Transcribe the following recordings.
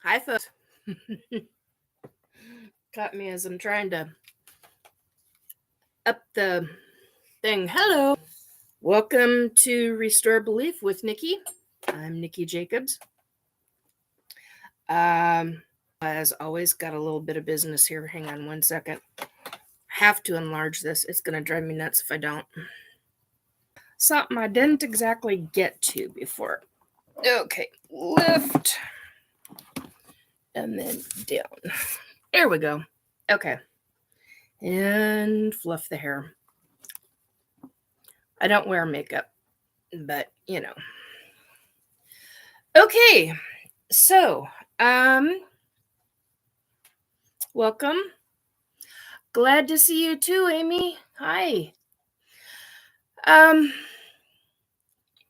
Hi, folks. Caught me as I'm trying to up the thing. Hello. Welcome to Restore Belief with Nikki. I'm Nikki Jacobs. As always, got a little bit of business here. Hang on one second. Have to enlarge this. It's going to drive me nuts if I don't. Something I didn't exactly get to before. Okay, lift. And then down. There we go. Okay. And fluff the hair. I don't wear makeup, but Okay, so welcome. Glad to see you too, Amy. Hi. I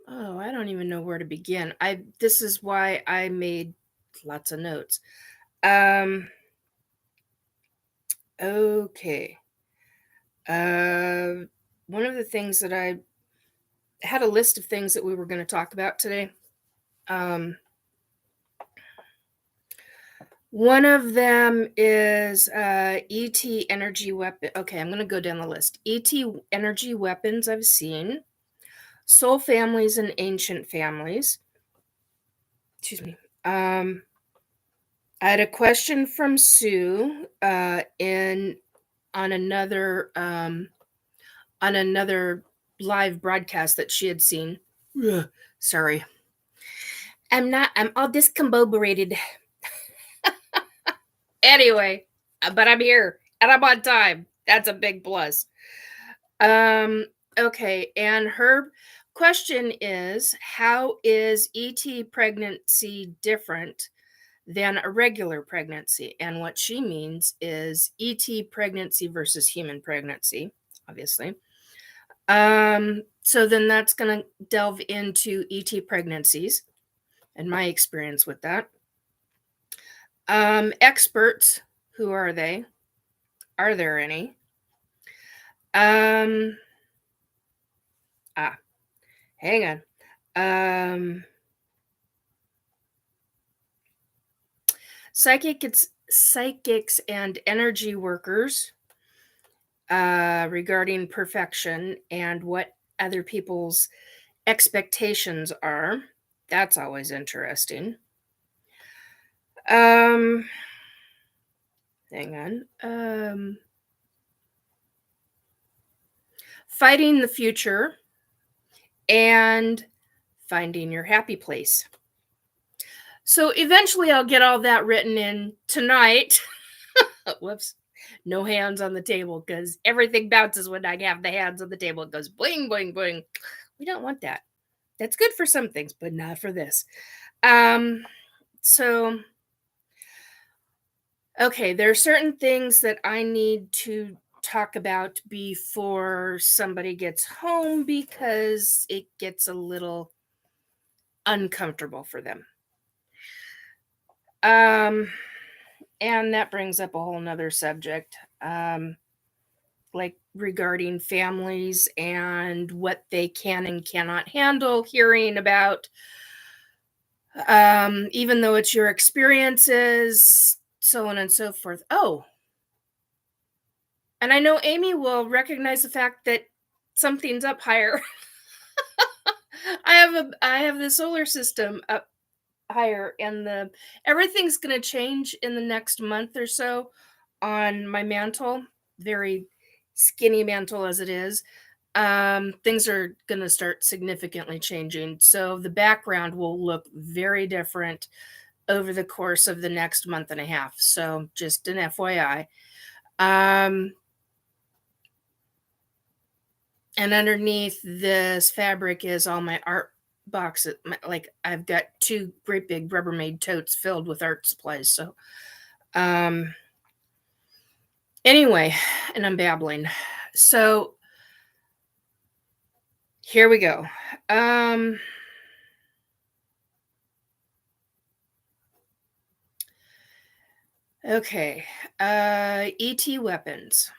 don't even know where to begin. This is why I made lots of notes. Okay. One of the things that I had a list of things that we were going to talk about today. One of them is ET energy weapon. Okay, I'm going to go down the list. ET energy weapons I've seen. Soul families and ancient families. Excuse me. I had a question from Sue on another live broadcast that she had seen. Ugh, sorry. I'm all discombobulated. Anyway, but I'm here and I'm on time. That's a big plus. Okay, and her question is, how is ET pregnancy different than a regular pregnancy? And what she means is ET pregnancy versus human pregnancy, obviously. So then that's going to delve into ET pregnancies and my experience with that. Experts, who are they? Are there any? Hang on. Psychics and energy workers regarding perfection and what other people's expectations are. That's always interesting. Hang on. Fighting the future and finding your happy place. So eventually I'll get all that written in tonight. Whoops. No hands on the table because everything bounces when I have the hands on the table. It goes bling, bling, bling. We don't want that. That's good for some things, but not for this. So, okay, there are certain things that I need to talk about before somebody gets home because it gets a little uncomfortable for them. And that brings up a whole nother subject, like regarding families and what they can and cannot handle hearing about, even though it's your experiences, so on and so forth. Oh, and I know Amy will recognize the fact that something's up higher. I have the solar system up higher, and everything's going to change in the next month or so on my mantle. Very skinny mantle as it is. Things are going to start significantly changing, so the background will look very different over the course of the next month and a half. So just an FYI. And underneath this fabric is all my art boxes. Like I've got 2 great big Rubbermaid totes filled with art supplies. So, anyway, and I'm babbling. So here we go. Okay. ET weapons.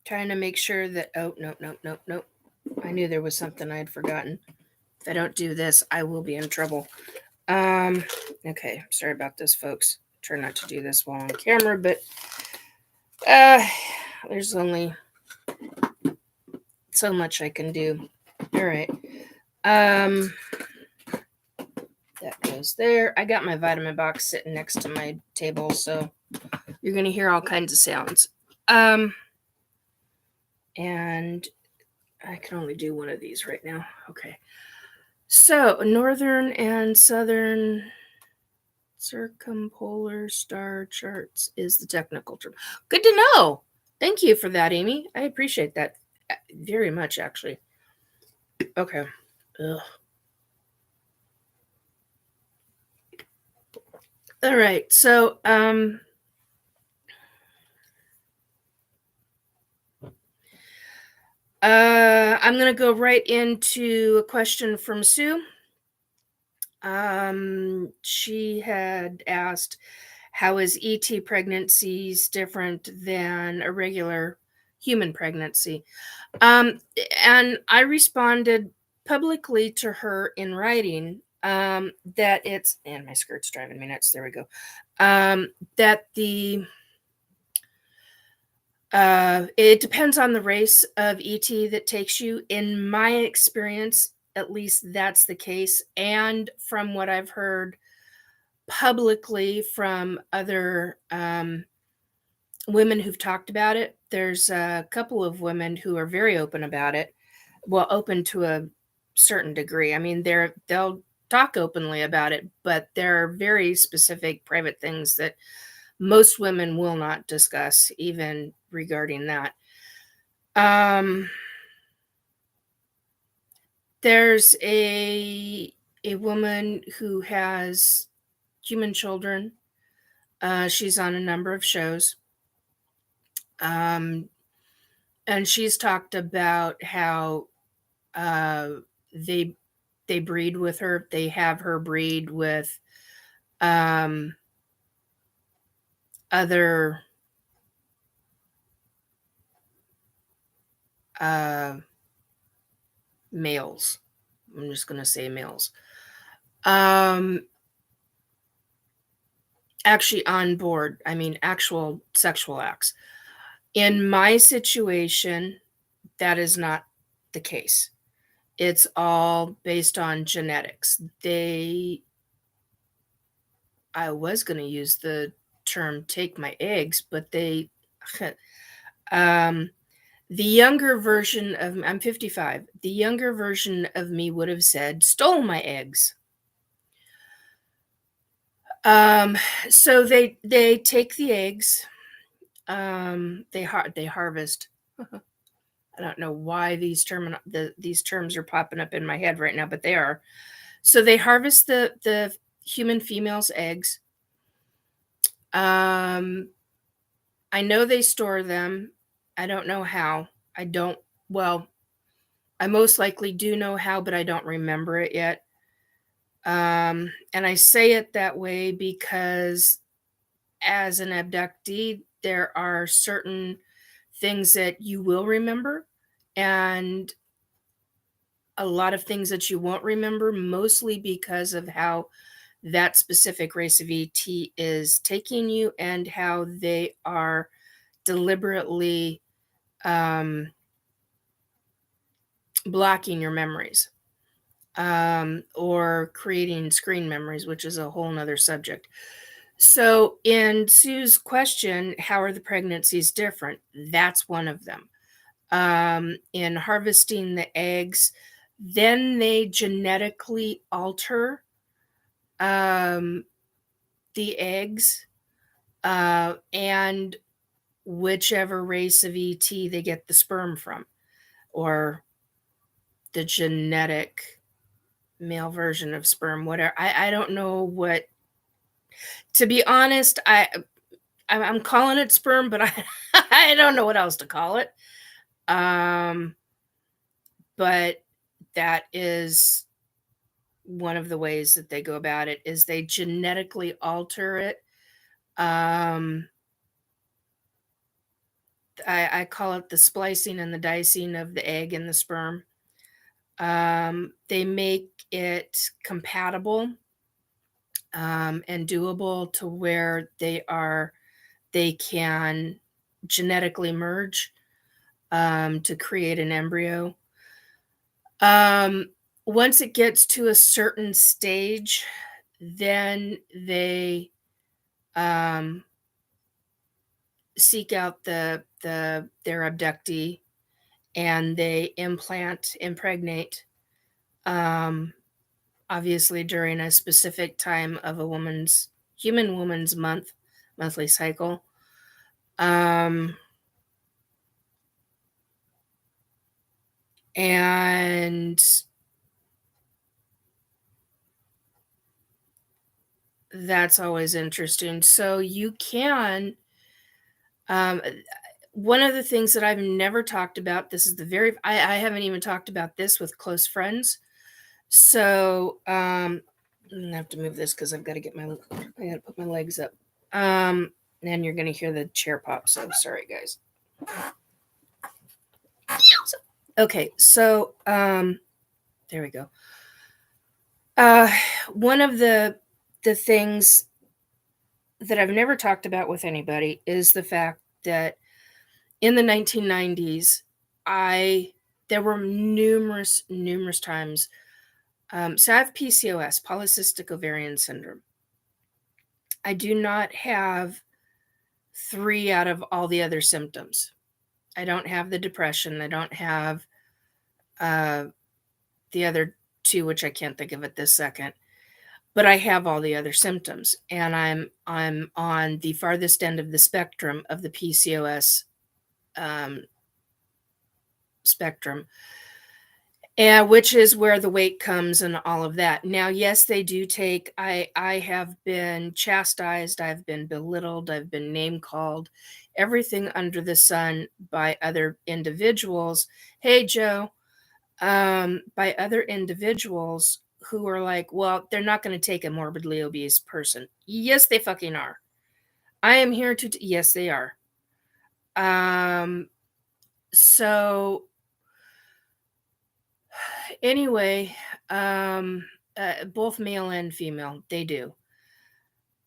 Trying to make sure that, nope. I knew there was something I had forgotten. If I don't do this, I will be in trouble. Um, okay, sorry about this, folks. Try not to do this while on camera, but uh, there's only so much I can do. All right. Um, that goes there. I got my vitamin box sitting next to my table, so you're gonna hear all kinds of sounds. And I can only do one of these right now. Okay. So, northern and southern circumpolar star charts is the technical term. Good to know. Thank you for that, Amy. I appreciate that very much, actually. Okay. Ugh. All right. So, I'm gonna go right into a question from Sue. She had asked, "How is ET pregnancies different than a regular human pregnancy?" And I responded publicly to her in writing that it's, and my skirt's driving me nuts. There we go. That it depends on the race of ET that takes you. In my experience, at least that's the case. And from what I've heard publicly from other women who've talked about it, there's a couple of women who are very open about it. Well, open to a certain degree. I mean, they'll talk openly about it, but there are very specific private things that most women will not discuss, even regarding that. Um, there's a woman who has human children. She's on a number of shows. Um, and she's talked about how uh, they they breed with her. They have her breed with um, other uh, males. I'm just going to say males. Um, actually on board. I mean, actual sexual acts. In my situation, that is not the case. It's all based on genetics. I was going to use the term take my eggs, but um, the younger version of, I'm 55, the younger version of me would have said, stole my eggs. Um, so they take the eggs, they harvest. I don't know why these terms are popping up in my head right now, but they are. So they harvest the human female's eggs. Um, I know they store them. I don't know how. I don't. Well, I most likely do know how, but I don't remember it yet. And I say it that way because as an abductee, there are certain things that you will remember and a lot of things that you won't remember, mostly because of how that specific race of ET is taking you and how they are deliberately um, blocking your memories or creating screen memories, which is a whole nother subject. So, in Sue's question, how are the pregnancies different? That's one of them. In harvesting the eggs, then they genetically alter um, the eggs and whichever race of ET they get the sperm from, or the genetic male version of sperm, whatever. I don't know what. To be honest, I'm calling it sperm, but I I don't know what else to call it. Um, but that is one of the ways that they go about it is they genetically alter it. Um, I call it the splicing and the dicing of the egg and the sperm. They make it compatible and doable to where they can genetically merge to create an embryo. Um, Once it gets to a certain stage, then they um, seek out their abductee and they impregnate, um, obviously during a specific time of a human woman's monthly cycle. Um, and that's always interesting. So you can, um, one of the things that I've never talked about, this is I haven't even talked about this with close friends. So, I'm gonna have to move this because I gotta put my legs up. And you're gonna hear the chair pop. So sorry, guys. Okay, so there we go. Uh, one of the things that I've never talked about with anybody is the fact that in the 1990s, I there were numerous times. So I have PCOS, polycystic ovarian syndrome. I do not have three out of all the other symptoms. I don't have the depression. I don't have uh, the other two, which I can't think of at this second. But I have all the other symptoms, and I'm on the farthest end of the spectrum of the PCOS um, spectrum, and which is where the weight comes and all of that. Now, yes, they do take. I have been chastised. I've been belittled. I've been name called, everything under the sun by other individuals. Hey, Joe, by other individuals who are like, well, they're not going to take a morbidly obese person. Yes, they fucking are. I am here to. Yes, they are. Um. So anyway, um, both male and female, they do.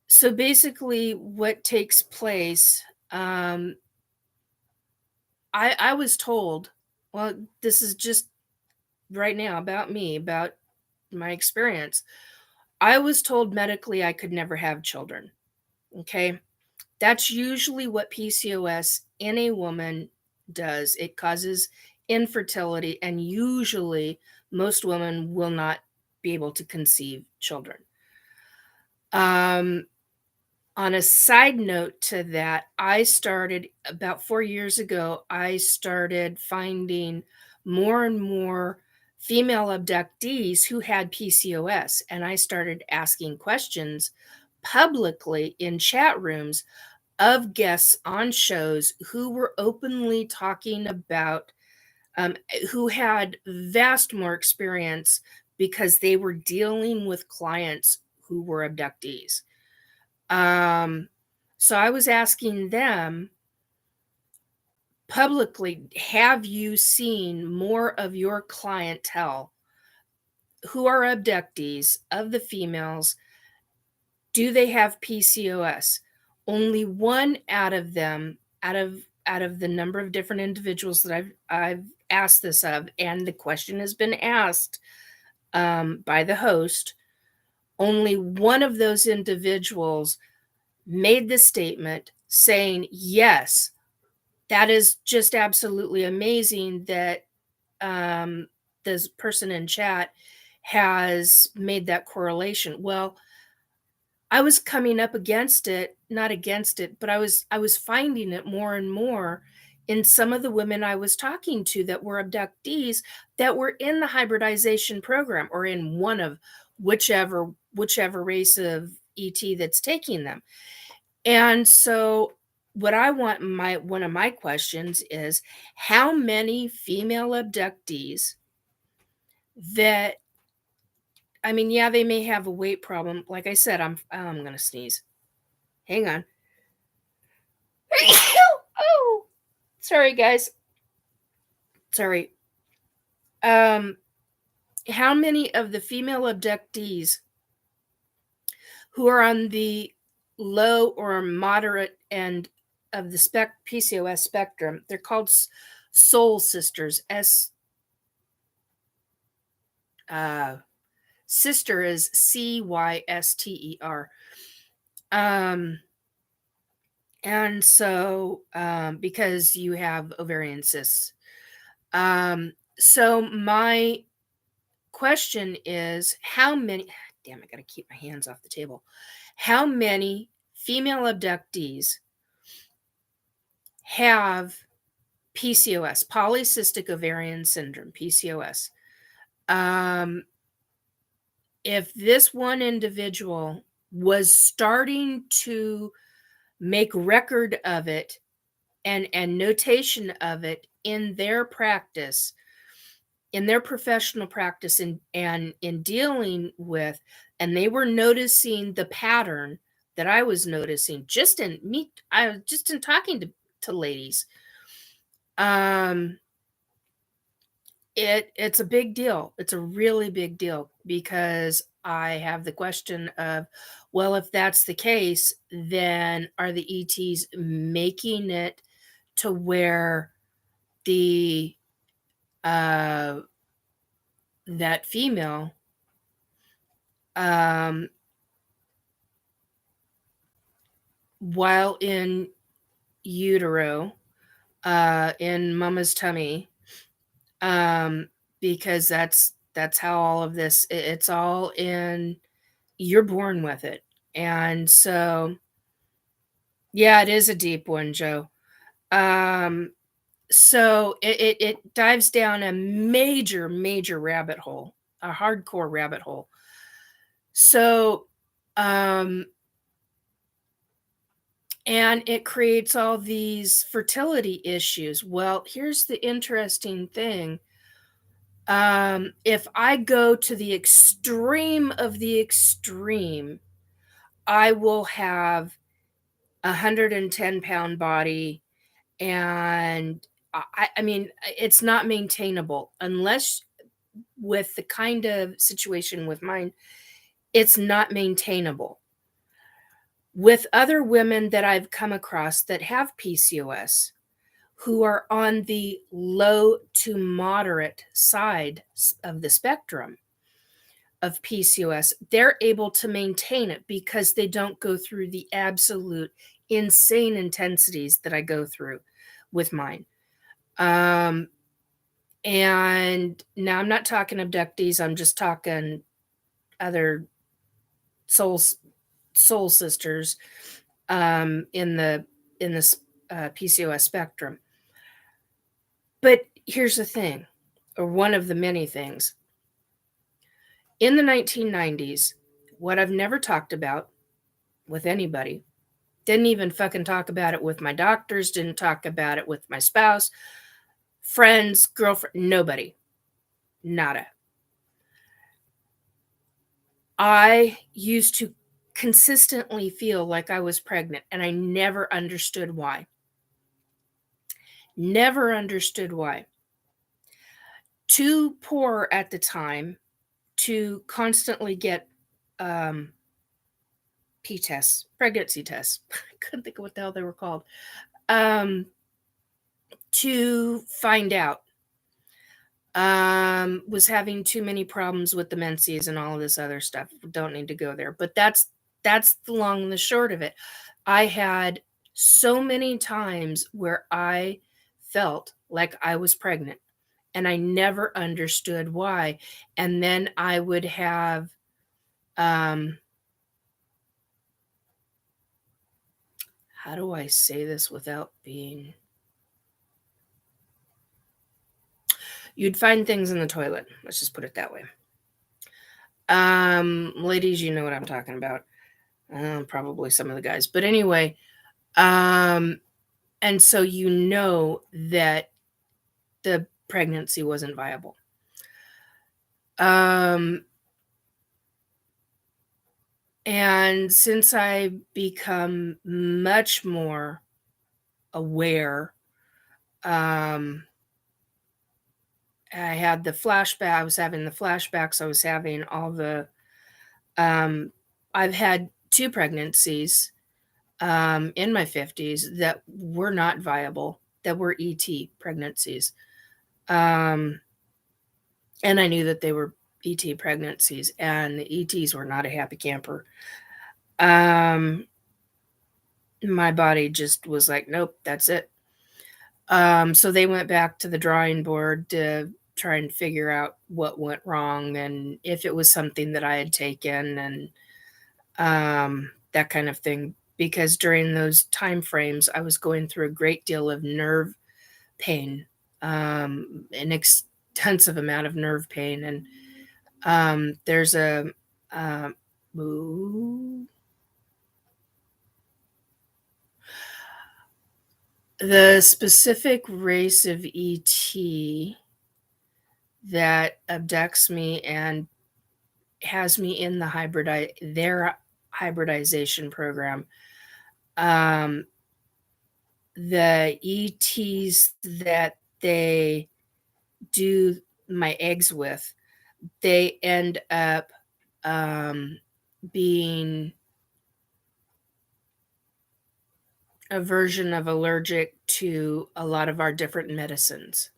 So basically, what takes place? Um, I was told. Well, this is just right now about me, about my experience. I was told medically I could never have children. Okay. That's usually what PCOS in a woman does. It causes infertility, and usually most women will not be able to conceive children. Um, on a side note to that, I started about 4 years ago, I started finding more and more female abductees who had PCOS, and I started asking questions publicly in chat rooms of guests on shows who were openly talking about, who had vast more experience because they were dealing with clients who were abductees. Um, so I was asking them publicly, have you seen more of your clientele who are abductees of the females? Do they have PCOS? Only one out of them, out of the number of different individuals that I've asked this of, and the question has been asked by the host. Only one of those individuals made the statement saying, "Yes, that is just absolutely amazing that this person in chat has made that correlation." Well, I was coming up against it, not against it, but I was finding it more and more in some of the women I was talking to that were abductees that were in the hybridization program or in one of whichever race of ET that's taking them. And so what I want my one of my questions is how many female abductees that, I mean, yeah, they may have a weight problem. Like I said, I'm going to sneeze. Hang on. Oh, sorry guys. Sorry. Um how many of the female abductees who are on the low or moderate end of the PCOS spectrum. They're called soul sisters. Uh, Sister is Cyster. Um, and so, because you have ovarian cysts. So my question is, how many, damn, I gotta keep my hands off the table. How many female abductees have PCOS, polycystic ovarian syndrome, PCOS? If this one individual was starting to make record of it and notation of it in their practice, in their professional practice, and in dealing with, and they were noticing the pattern that I was noticing just in me, I just in talking to ladies. um it's a big deal. It's a really big deal, because I have the question of, well, if that's the case, then are the ETs making it to where the uh that female, um while in utero, in mama's tummy, um because that's how all of this, it's all in, you're born with it. And so, yeah, it is a deep one, Joe. um so it dives down a major rabbit hole, a hardcore rabbit hole. So, um and it creates all these fertility issues. Well, here's the interesting thing. If I go to the extreme of the extreme, I will have a 110-pound body, and I mean, it's not maintainable unless, with the kind of situation with mine, it's not maintainable. With other women that I've come across that have PCOS, who are on the low to moderate side of the spectrum of PCOS, they're able to maintain it because they don't go through the absolute insane intensities that I go through with mine. Um, and now I'm not talking abductees, I'm just talking other souls, soul sisters, in the PCOS spectrum. But here's the thing, or one of the many things. In the 1990s, what I've never talked about with anybody, didn't even fucking talk about it with my doctors, didn't talk about it with my spouse, friends, girlfriend, nobody, nada. I used to consistently feel like I was pregnant, and I never understood why. Never understood why. Too poor at the time to constantly get um, P tests, pregnancy tests. I couldn't think of what the hell they were called. Um, to find out. Was having too many problems with the menses and all of this other stuff. Don't need to go there. But that's the long and the short of it. I had so many times where I felt like I was pregnant, and I never understood why. And then I would have, um how do I say this without being, you'd find things in the toilet. Let's just put it that way. Ladies, you know what I'm talking about. Probably some of the guys. But anyway, um, and so you know that the pregnancy wasn't viable. Um, and since I become much more aware, um, I had the flashback. I was having the flashbacks. I was having all the, um, I've had 2 pregnancies, in my 50s that were not viable, that were ET pregnancies. Um, and I knew that they were ET pregnancies, and the ETs were not a happy camper. Um, my body just was like, "Nope, that's it." So they went back to the drawing board to try and figure out what went wrong and if it was something that I had taken and that kind of thing. Because during those time frames, I was going through a great deal of nerve pain, an extensive amount of nerve pain, and there's a um, ooh, the specific race of ET that abducts me and has me in their hybridization program. Um, the ETs that they do my eggs with, they end up um, being a version of allergic to a lot of our different medicines.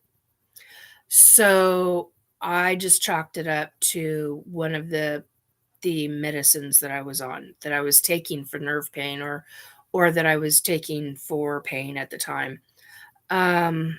So I just chalked it up to one of the medicines that I was on, that I was taking for nerve pain or that I was taking for pain at the time. Um,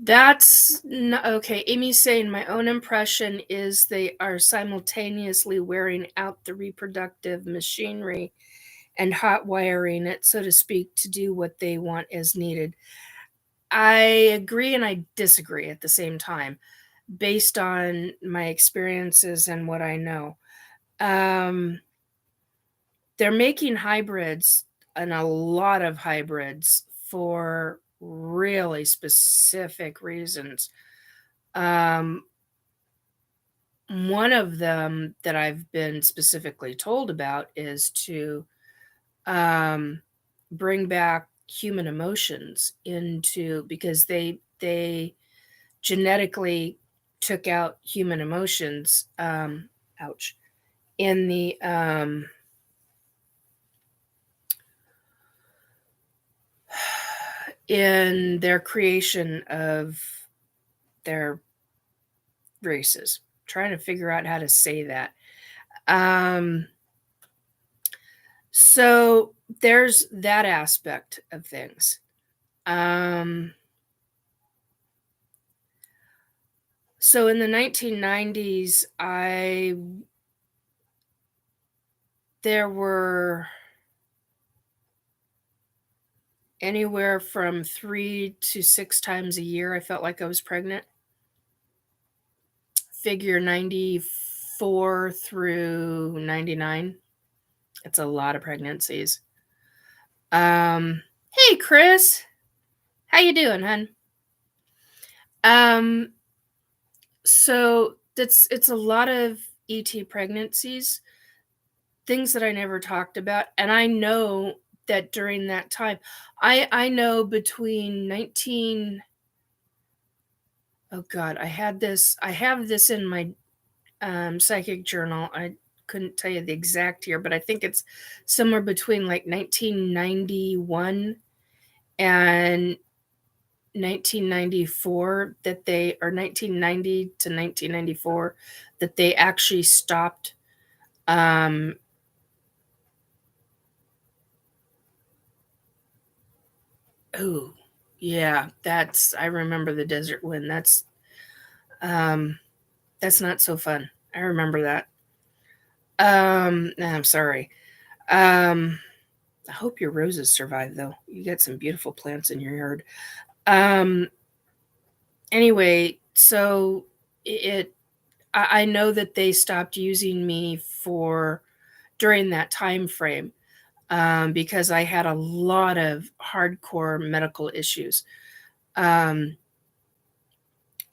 that's n okay, Amy's saying, "My own impression is they are simultaneously wearing out the reproductive machinery and hot wiring it, so to speak, to do what they want as needed." I agree and I disagree at the same time, based on my experiences and what I know. Um They're making hybrids and a lot of hybrids for really specific reasons. Um, one of them that I've been specifically told about is to um, bring back human emotions into because they genetically took out human emotions. Ouch, in the in their creation of their races. Trying to figure out how to say that. Um, so there's that aspect of things. Um, so in the 1990s, I there were anywhere from 3 to 6 times a year I felt like I was pregnant. Figure 94 through 99. It's a lot of pregnancies. Hey Chris, how you doing, hun? Um, so it's a lot of ET pregnancies, things that I never talked about, and I know that during that time, I know between 19 oh god, I have this in my psychic journal. I couldn't tell you the exact year, but I think it's somewhere between like 1991 and 1994 that they or 1990 to 1994 that they actually stopped um oh yeah, that's I remember the desert wind. Um that's not so fun. I remember that. Nah, I'm sorry. Um I hope your roses survive though. You got some beautiful plants in your yard. Um anyway, so it I know that they stopped using me for during that time frame because I had a lot of hardcore medical issues. Um,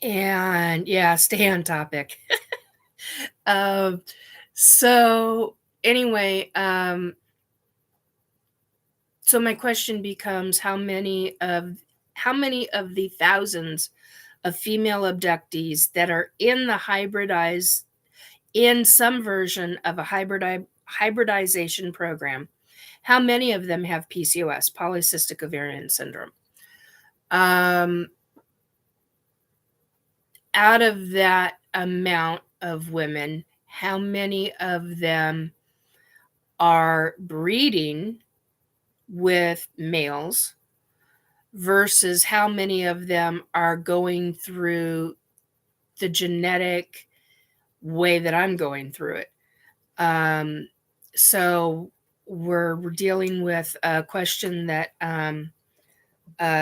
and yeah, stay on topic. um, so anyway, So my question becomes how many of the thousands of female abductees that are in the in some version of a hybridization program, how many of them have PCOS, polycystic ovarian syndrome? Um, Out of that amount of women, how many of them are breeding with males versus how many of them are going through the genetic way that I'm going through it? Um, so we're dealing with a question that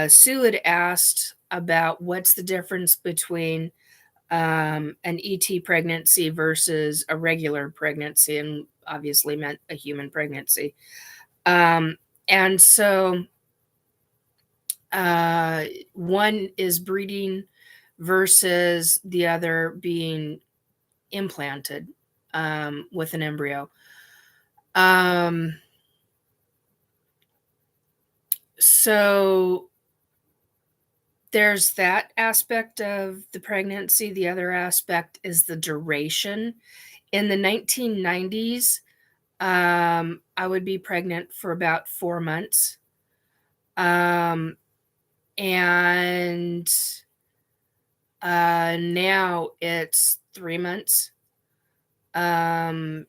Sue had asked about what's the difference between an ET pregnancy versus a regular pregnancy, and obviously meant a human pregnancy. Um, and so one is breeding versus the other being implanted with an embryo. Um, so there's that aspect of the pregnancy. The other aspect is the duration. In the 1990s, I would be pregnant for about 4 months. Um, and now it's 3 months. 2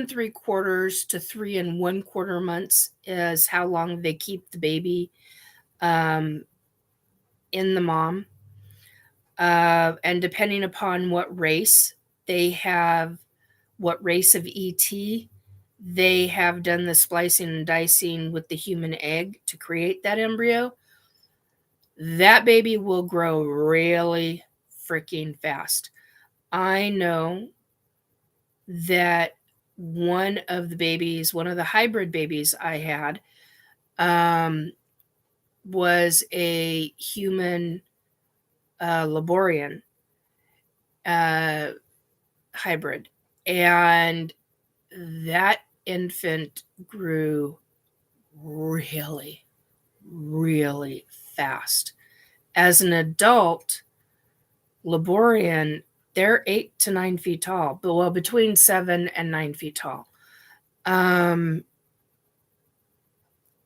3/4 to 3 1/4 months is how long they keep the baby um, in the mom. And depending upon what race of ET, they have done the splicing and dicing with the human egg to create that embryo. That baby will grow really freaking fast. I know that one of the hybrid babies I had, um, was a human Laborian uh, hybrid. And that infant grew really, really fast. As an adult, Laborian, they're 8 to 9 feet tall, but well, between 7 and 9 feet tall. Um,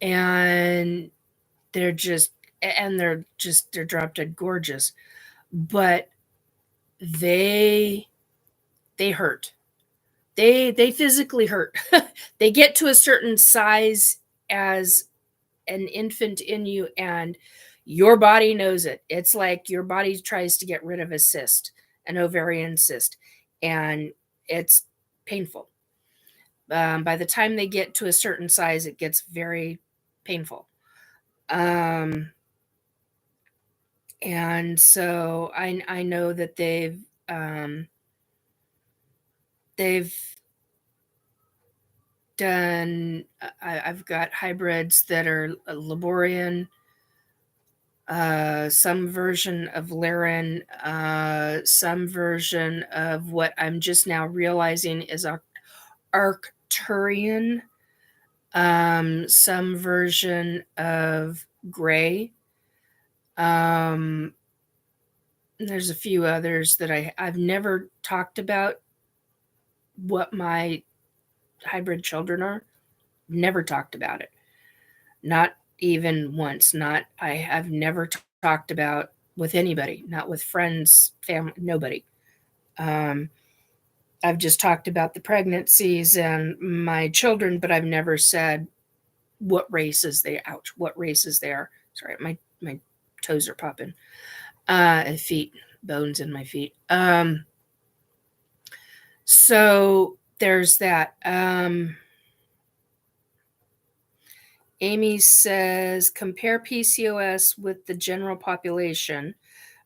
and they're drop dead gorgeous, but they hurt. They physically hurt. They get to a certain size as an infant in you, and your body knows it. It's like your body tries to get rid of a cyst, an ovarian cyst, and it's painful. By the time they get to a certain size, it gets very painful. Um, and so I know that they've done. I've got hybrids that are Laborian, some version of Laren, some version of what I'm just now realizing is Arcturian, some version of Gray. Um, there's a few others that I've never talked about what my hybrid children are. Never talked about it. Not even once. Not I've never talked about with anybody, not with friends, family, nobody. Um, I've just talked about the pregnancies and my children, but I've never said what races they ouch, what races they are. Sorry, my toes are popping. And feet, bones in my feet. So there's that. Amy says compare PCOS with the general population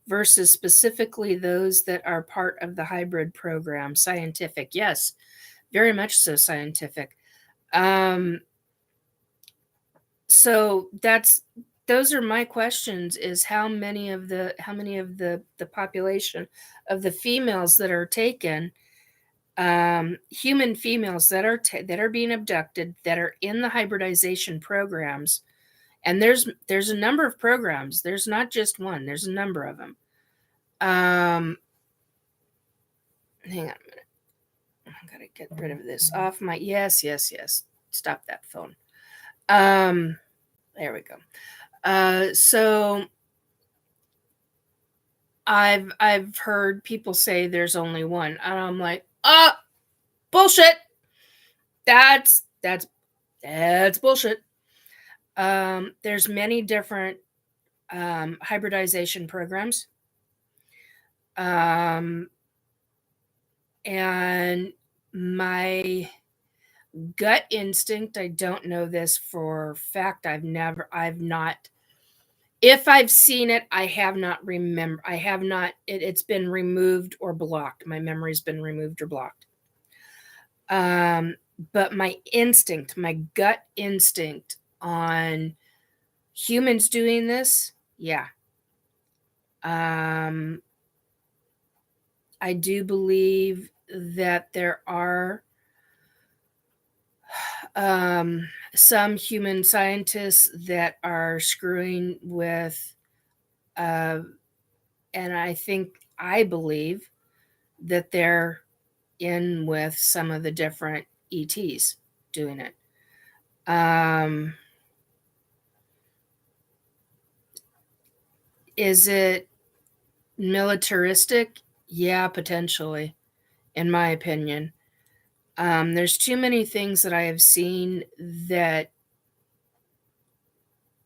versus specifically those that are part of the hybrid program. Scientific. Yes, very much so scientific. So those are my questions, is how many of the population of the females that are taken Human females that are being abducted, that are in the hybridization programs, and there's a number of programs. There's not just one. There's a number of them. Hang on a minute. I gotta get rid of this off my. Yes, yes, yes. Stop that phone. There we go. So I've heard people say there's only one, and I'm like, bullshit. That's bullshit. There's many different hybridization programs. And my gut instinct, I don't know this for fact. I've not, if I've seen it, I have not it's been removed or blocked. My memory's been removed or blocked. But my instinct, my gut instinct on humans doing this, yeah. I do believe that there are some human scientists that are screwing with, and I believe that they're in with some of the different ETs doing it. Is it militaristic? Yeah, potentially, in my opinion. There's too many things that I have seen that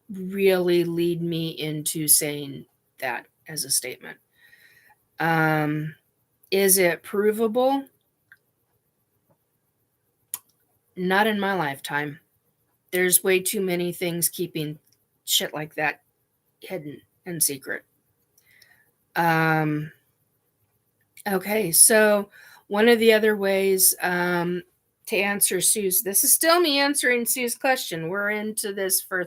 really lead me into saying that as a statement. Is it provable? Not in my lifetime. There's way too many things keeping shit like that hidden and secret. Okay, so one of the other ways to answer Sue's, this is still me answering Sue's question. We're into this for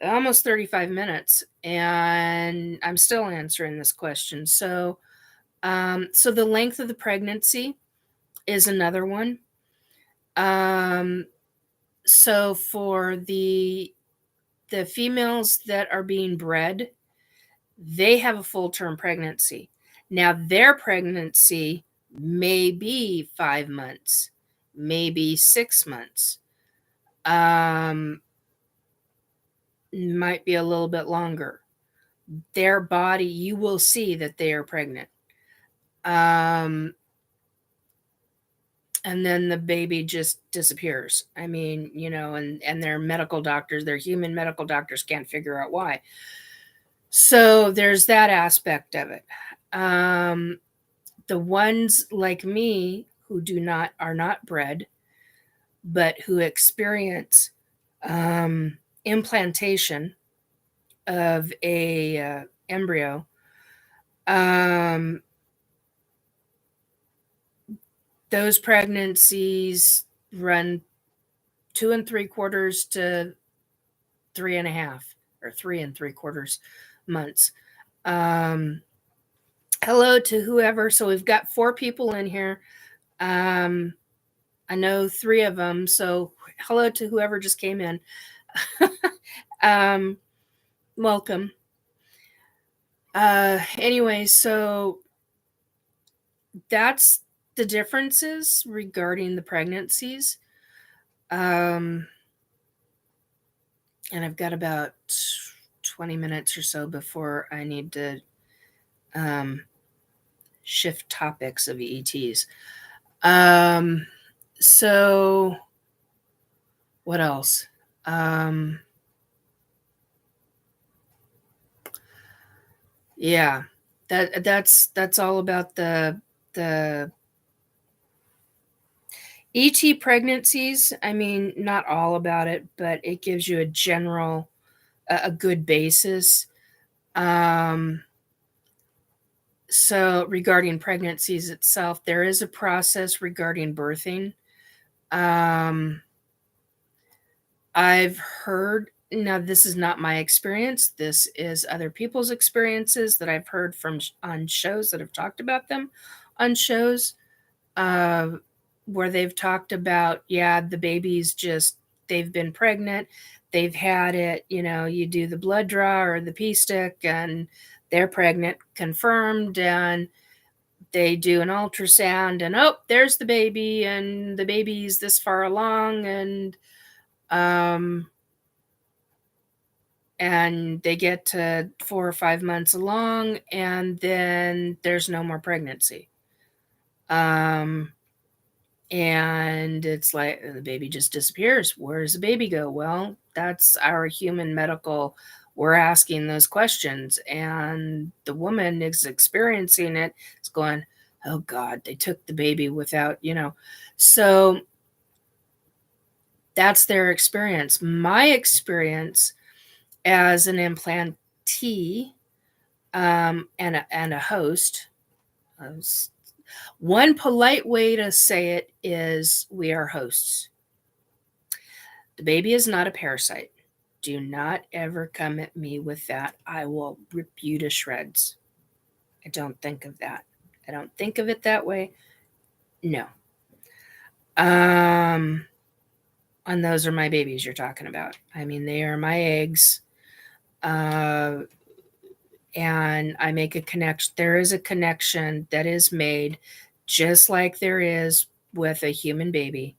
almost 35 minutes, and I'm still answering this question. So, so the length of the pregnancy is another one. So for the females that are being bred, they have a full-term pregnancy. Now their pregnancy may be 5 months, maybe 6 months. Might be a little bit longer. Their body, you will see that they are pregnant. And then the baby just disappears. I mean, and their medical doctors, their human medical doctors can't figure out why. So there's that aspect of it. The ones like me who are not bred, but who experience implantation of a embryo, those pregnancies run 2 3/4 to 3.5 or 3 3/4 months. Hello to whoever. So we've got 4 people in here. I know 3 of them. So hello to whoever just came in. Welcome. Anyway, so that's the differences regarding the pregnancies. And I've got about 20 minutes or so before I need to shift topics of ETs. So what else? Yeah, that's all about the ET pregnancies. I mean, not all about it, but it gives you a general, a good basis. So regarding pregnancies itself, there is a process regarding birthing. I've heard, now this is not my experience, this is other people's experiences that I've heard from on shows that have talked about them on shows, uh, where they've talked about, yeah, the baby's just, they've been pregnant, they've had it, you do the blood draw or the pee stick, and they're pregnant, confirmed, and they do an ultrasound, and oh, there's the baby, and the baby's this far along, um, and they get to 4 or 5 months along, and then there's no more pregnancy. Um, and it's like the baby just disappears. Where does the baby go? Well, that's our human medical. We're asking those questions, and the woman is experiencing it. It's going, oh God, they took the baby without. So that's their experience. My experience as an implantee, and a host. One polite way to say it is we are hosts. The baby is not a parasite. Do not ever come at me with that. I will rip you to shreds. I don't think of that. I don't think of it that way. No. And those are my babies you're talking about. I mean, they are my eggs. And I make a connection. There is a connection that is made, just like there is with a human baby.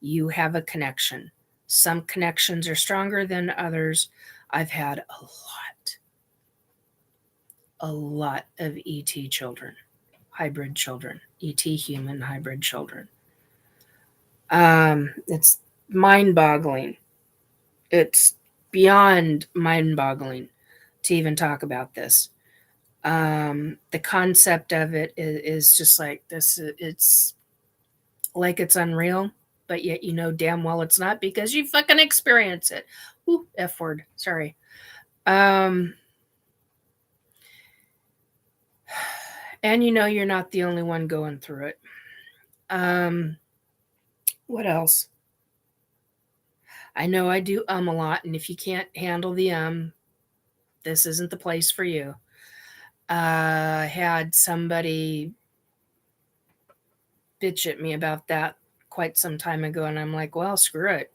You have a connection. Some connections are stronger than others. I've had a lot of ET children, hybrid children, ET human hybrid children. It's mind-boggling. It's beyond mind-boggling to even talk about this. The concept of it is just like this. It's like it's unreal, but yet you know damn well it's not because you fucking experience it. Ooh, F word. Sorry. And you're not the only one going through it. What else? I know I do a lot, and if you can't handle the this isn't the place for you. I had somebody bitch at me about that quite some time ago, and I'm like, well, screw it.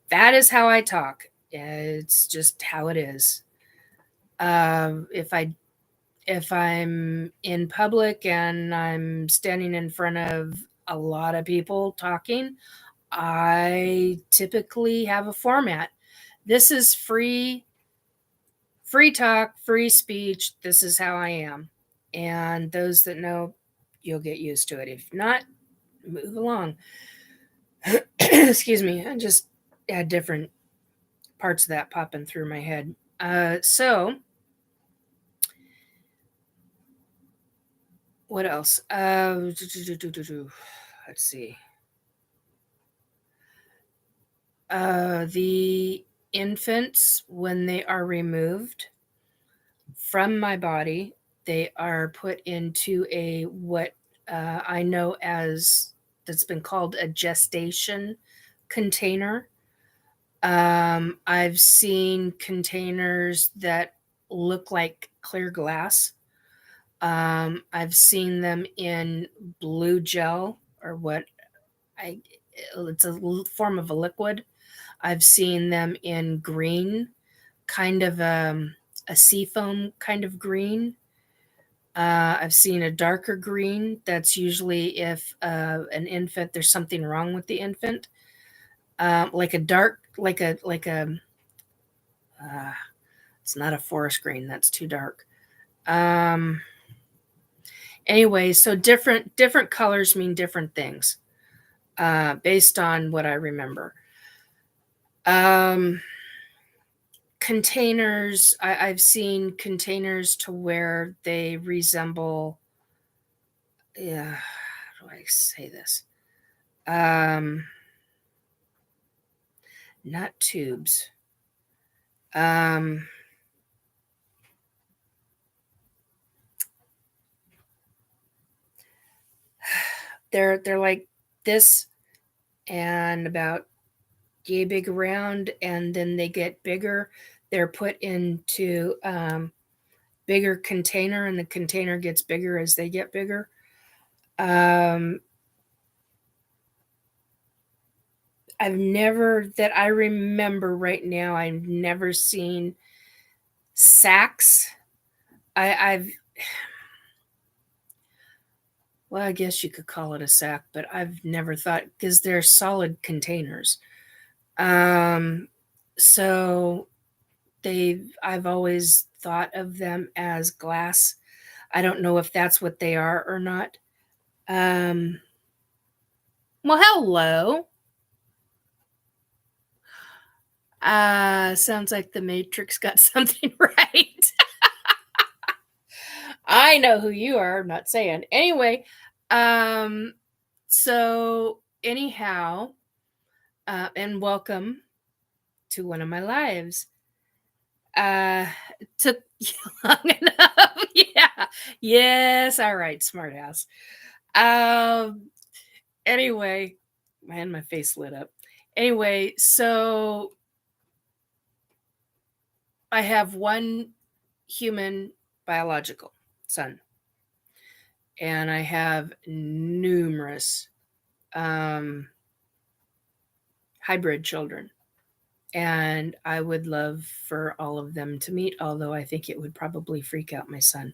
That is how I talk. It's just how it is. If I'm in public and I'm standing in front of a lot of people talking, I typically have a format. This is free talk, free speech. This is how I am. And those that know, you'll get used to it. If not, move along. Excuse me. I just had different parts of that popping through my head. So what else? Let's see. The infants, when they are removed from my body, they are put into what I know as, that's been called a gestation container. I've seen containers that look like clear glass. I've seen them in blue gel, or it's a form of a liquid. I've seen them in green, kind of a seafoam kind of green. I've seen a darker green. That's usually if an infant, there's something wrong with the infant. Like a dark, uh, it's not a forest green. That's too dark. Anyway, so different colors mean different things, based on what I remember. Containers, I've seen containers to where they resemble, yeah, how do I say this? Not tubes. They're like this, and about yay big around, and then they get bigger. They're put into bigger container, and the container gets bigger as they get bigger. Um, I've never that I remember right now, I've never seen sacks. I've well, I guess you could call it a sack, but I've never thought because 'cause they're solid containers. Um, so I've always thought of them as glass. I don't know if that's what they are or not. Um, well, hello. Sounds like the Matrix got something right. I know who you are, I'm not saying. Anyway, um, so anyhow, and welcome to one of my lives. Took you long enough. Yeah. Yes. All right, smartass. Um, anyway, man, my face lit up. Anyway, so I have one human biological son, and I have numerous um, hybrid children. And I would love for all of them to meet, although I think it would probably freak out my son.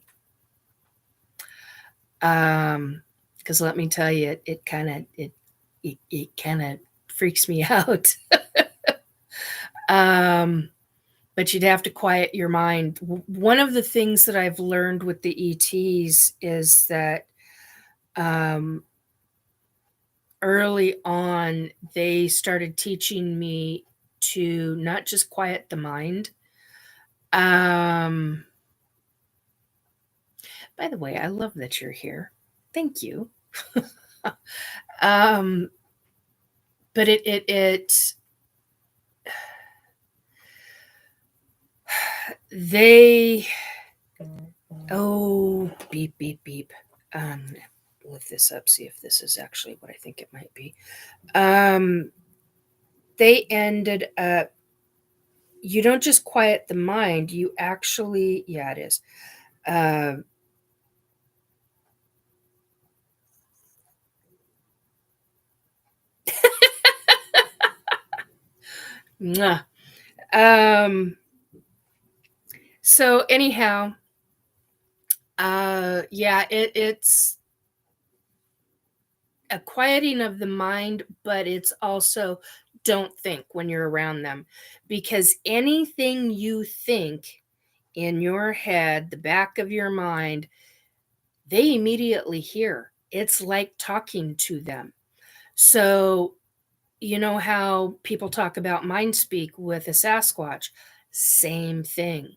Because let me tell you, it kind of freaks me out. um, but you'd have to quiet your mind. One of the things that I've learned with the ETs is that um, early on, they started teaching me to not just quiet the mind. Um, by the way, I love that you're here. Thank you. um, but they oh beep beep beep. Lift this up, see if this is actually what I think it might be. Um, they ended up. You don't just quiet the mind. You actually, yeah, it is. Um, mwah. um. So anyhow, yeah, it's a quieting of the mind, but it's also don't think when you're around them because anything you think in your head, the back of your mind, they immediately hear. It's like talking to them. So, you know how people talk about mind speak with a Sasquatch? Same thing.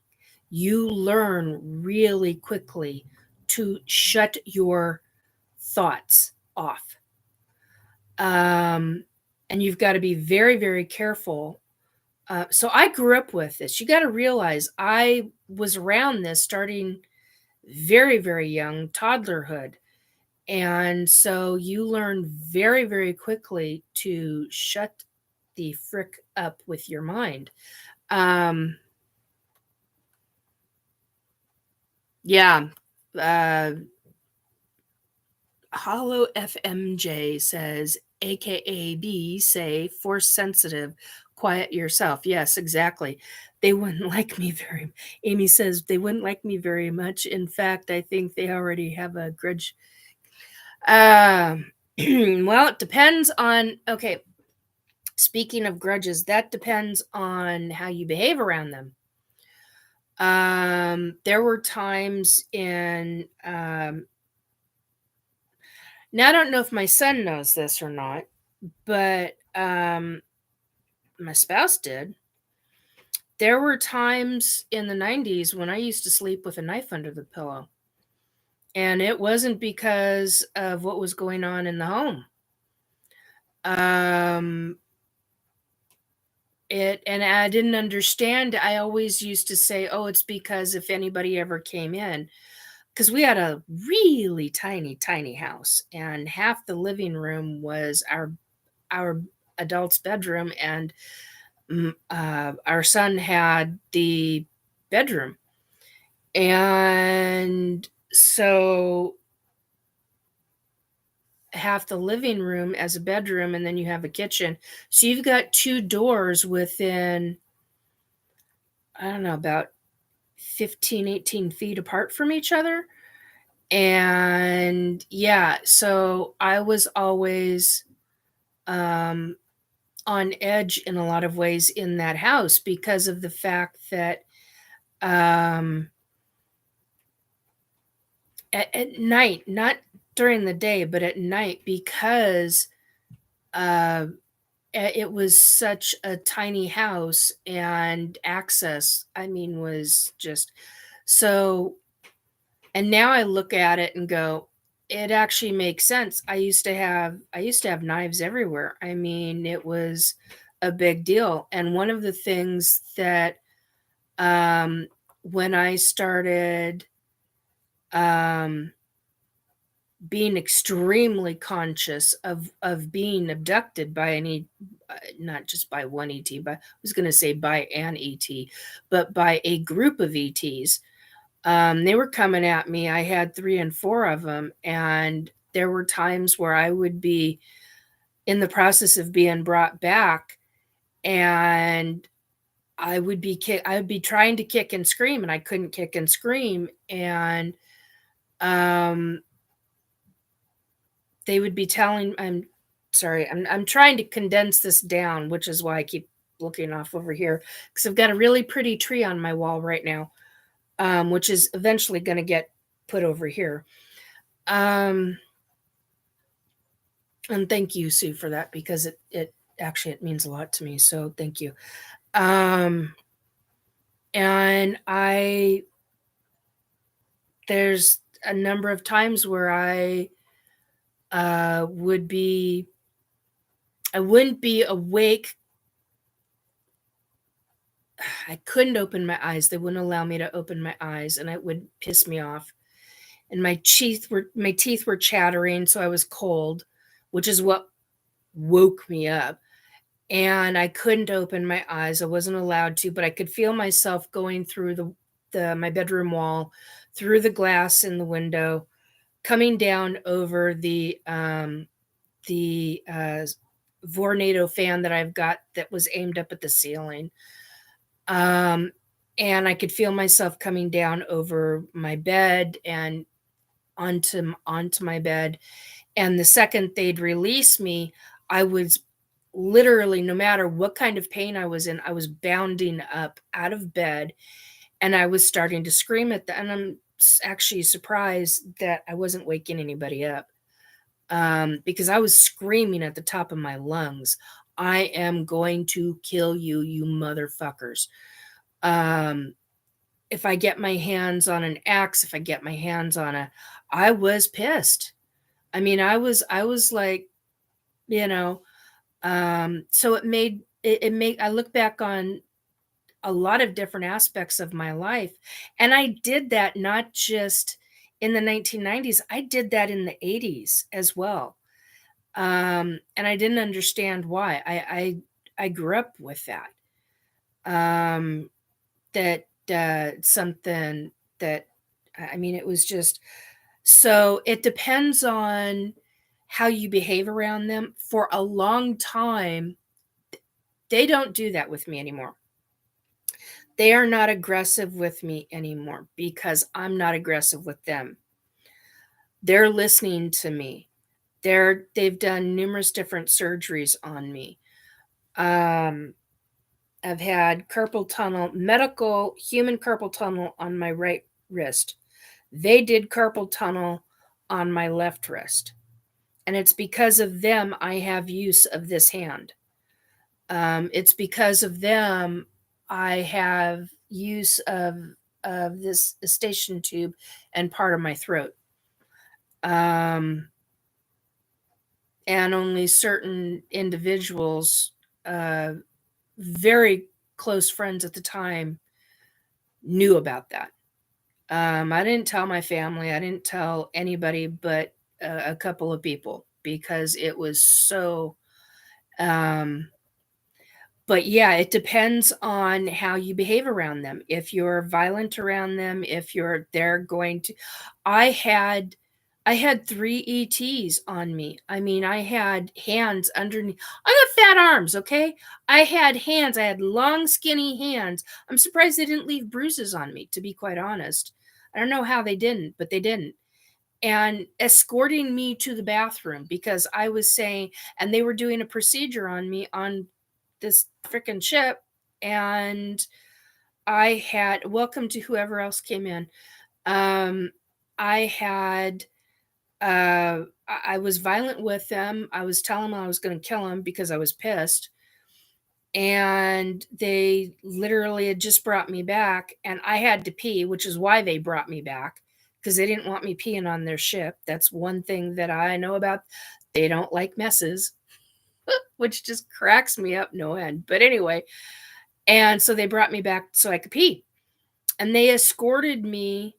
You learn really quickly to shut your thoughts off. Um, and you've got to be very, very careful. So I grew up with this. You got to realize I was around this starting very, very young, toddlerhood. And so you learn very, very quickly to shut the frick up with your mind. Um, yeah. Uh, Hollow FMJ says, AKA B, say, force sensitive, quiet yourself. Yes, exactly. They wouldn't like me very Amy says they wouldn't like me very much. In fact, I think they already have a grudge. Well, it depends on okay, speaking of grudges, that depends on how you behave around them. There were times in now I don't know if my son knows this or not, but my spouse did. There were times in the 90s when I used to sleep with a knife under the pillow. And it wasn't because of what was going on in the home. Um, it and I didn't understand. I always used to say, "Oh, it's because if anybody ever came in, because we had a really tiny, tiny house, and half the living room was our adult's bedroom, and our son had the bedroom, and so half the living room as a bedroom, and then you have a kitchen. So you've got 2 doors within, I don't know, about 15, 18 feet apart from each other. And yeah, so I was always um, on edge in a lot of ways in that house because of the fact that um, at night, not during the day, but at night, because uh, it was such a tiny house and access, I mean, was just so. And now I look at it and go, it actually makes sense. I used to have knives everywhere. I mean, it was a big deal. And one of the things that um when I started um being extremely conscious of being abducted by any not just by one ET, but I was going to say by an ET, but by a group of ETs. They were coming at me. I had 3 and 4 of them, and there were times where I would be in the process of being brought back, and I would be trying to kick and scream, and I couldn't kick and scream, and, um, they would be telling I'm sorry, I'm trying to condense this down, which is why I keep looking off over here because 'cause I've got a really pretty tree on my wall right now, which is eventually gonna get put over here. Um, and thank you, Sue, for that because it actually it means a lot to me. So thank you. Um, and I there's a number of times where would be I wouldn't be awake. I couldn't open my eyes. They wouldn't allow me to open my eyes, and it would piss me off. And my teeth were chattering, so I was cold, which is what woke me up. And I couldn't open my eyes. I wasn't allowed to, but I could feel myself going through the my bedroom wall, through the glass in the window, coming down over the Vornado fan that I've got that was aimed up at the ceiling. Um, and I could feel myself coming down over my bed and onto my bed. And the second they'd release me, I was literally, no matter what kind of pain I was in, I was bounding up out of bed and I was starting to scream at them. And I'm actually surprised that I wasn't waking anybody up because I was screaming at the top of my lungs. I am going to kill you, you motherfuckers. Um, if I get my hands on an axe, if I get my hands on I was pissed. I mean, I was like, you know, so it made I look back on a lot of different aspects of my life, and I did that not just in the 1990s, I did that in the 80s as well. And I didn't understand why. I grew up with that. Um, that something that I mean, it was just so it depends on how you behave around them. For a long time, they don't do that with me anymore. They are not aggressive with me anymore because I'm not aggressive with them. They're listening to me. They've done numerous different surgeries on me. Um, I've had carpal tunnel, medical human carpal tunnel on my right wrist. They did carpal tunnel on my left wrist. And it's because of them I have use of this hand. It's because of them I have use of this station tube and part of my throat. Um, and only certain individuals, uh, very close friends at the time, knew about that. I didn't tell my family. I didn't tell anybody but a couple of people because it was so. Um, But yeah, it depends on how you behave around them. If you're violent around them, if you're they're going to I had I had 3 ETs on me. I mean, I had hands underneath. I got fat arms, okay? I had hands. I had long, skinny hands. I'm surprised they didn't leave bruises on me, to be quite honest. I don't know how they didn't, but they didn't. And escorting me to the bathroom because I was saying, and they were doing a procedure on me on this freaking ship. And I had, welcome to whoever else came in. Um, I had I was violent with them. I was telling them I was going to kill them because I was pissed. And they literally had just brought me back, and I had to pee, which is why they brought me back because they didn't want me peeing on their ship. That's one thing that I know about. They don't like messes, which just cracks me up no end. But anyway, and so they brought me back so I could pee. And they escorted me.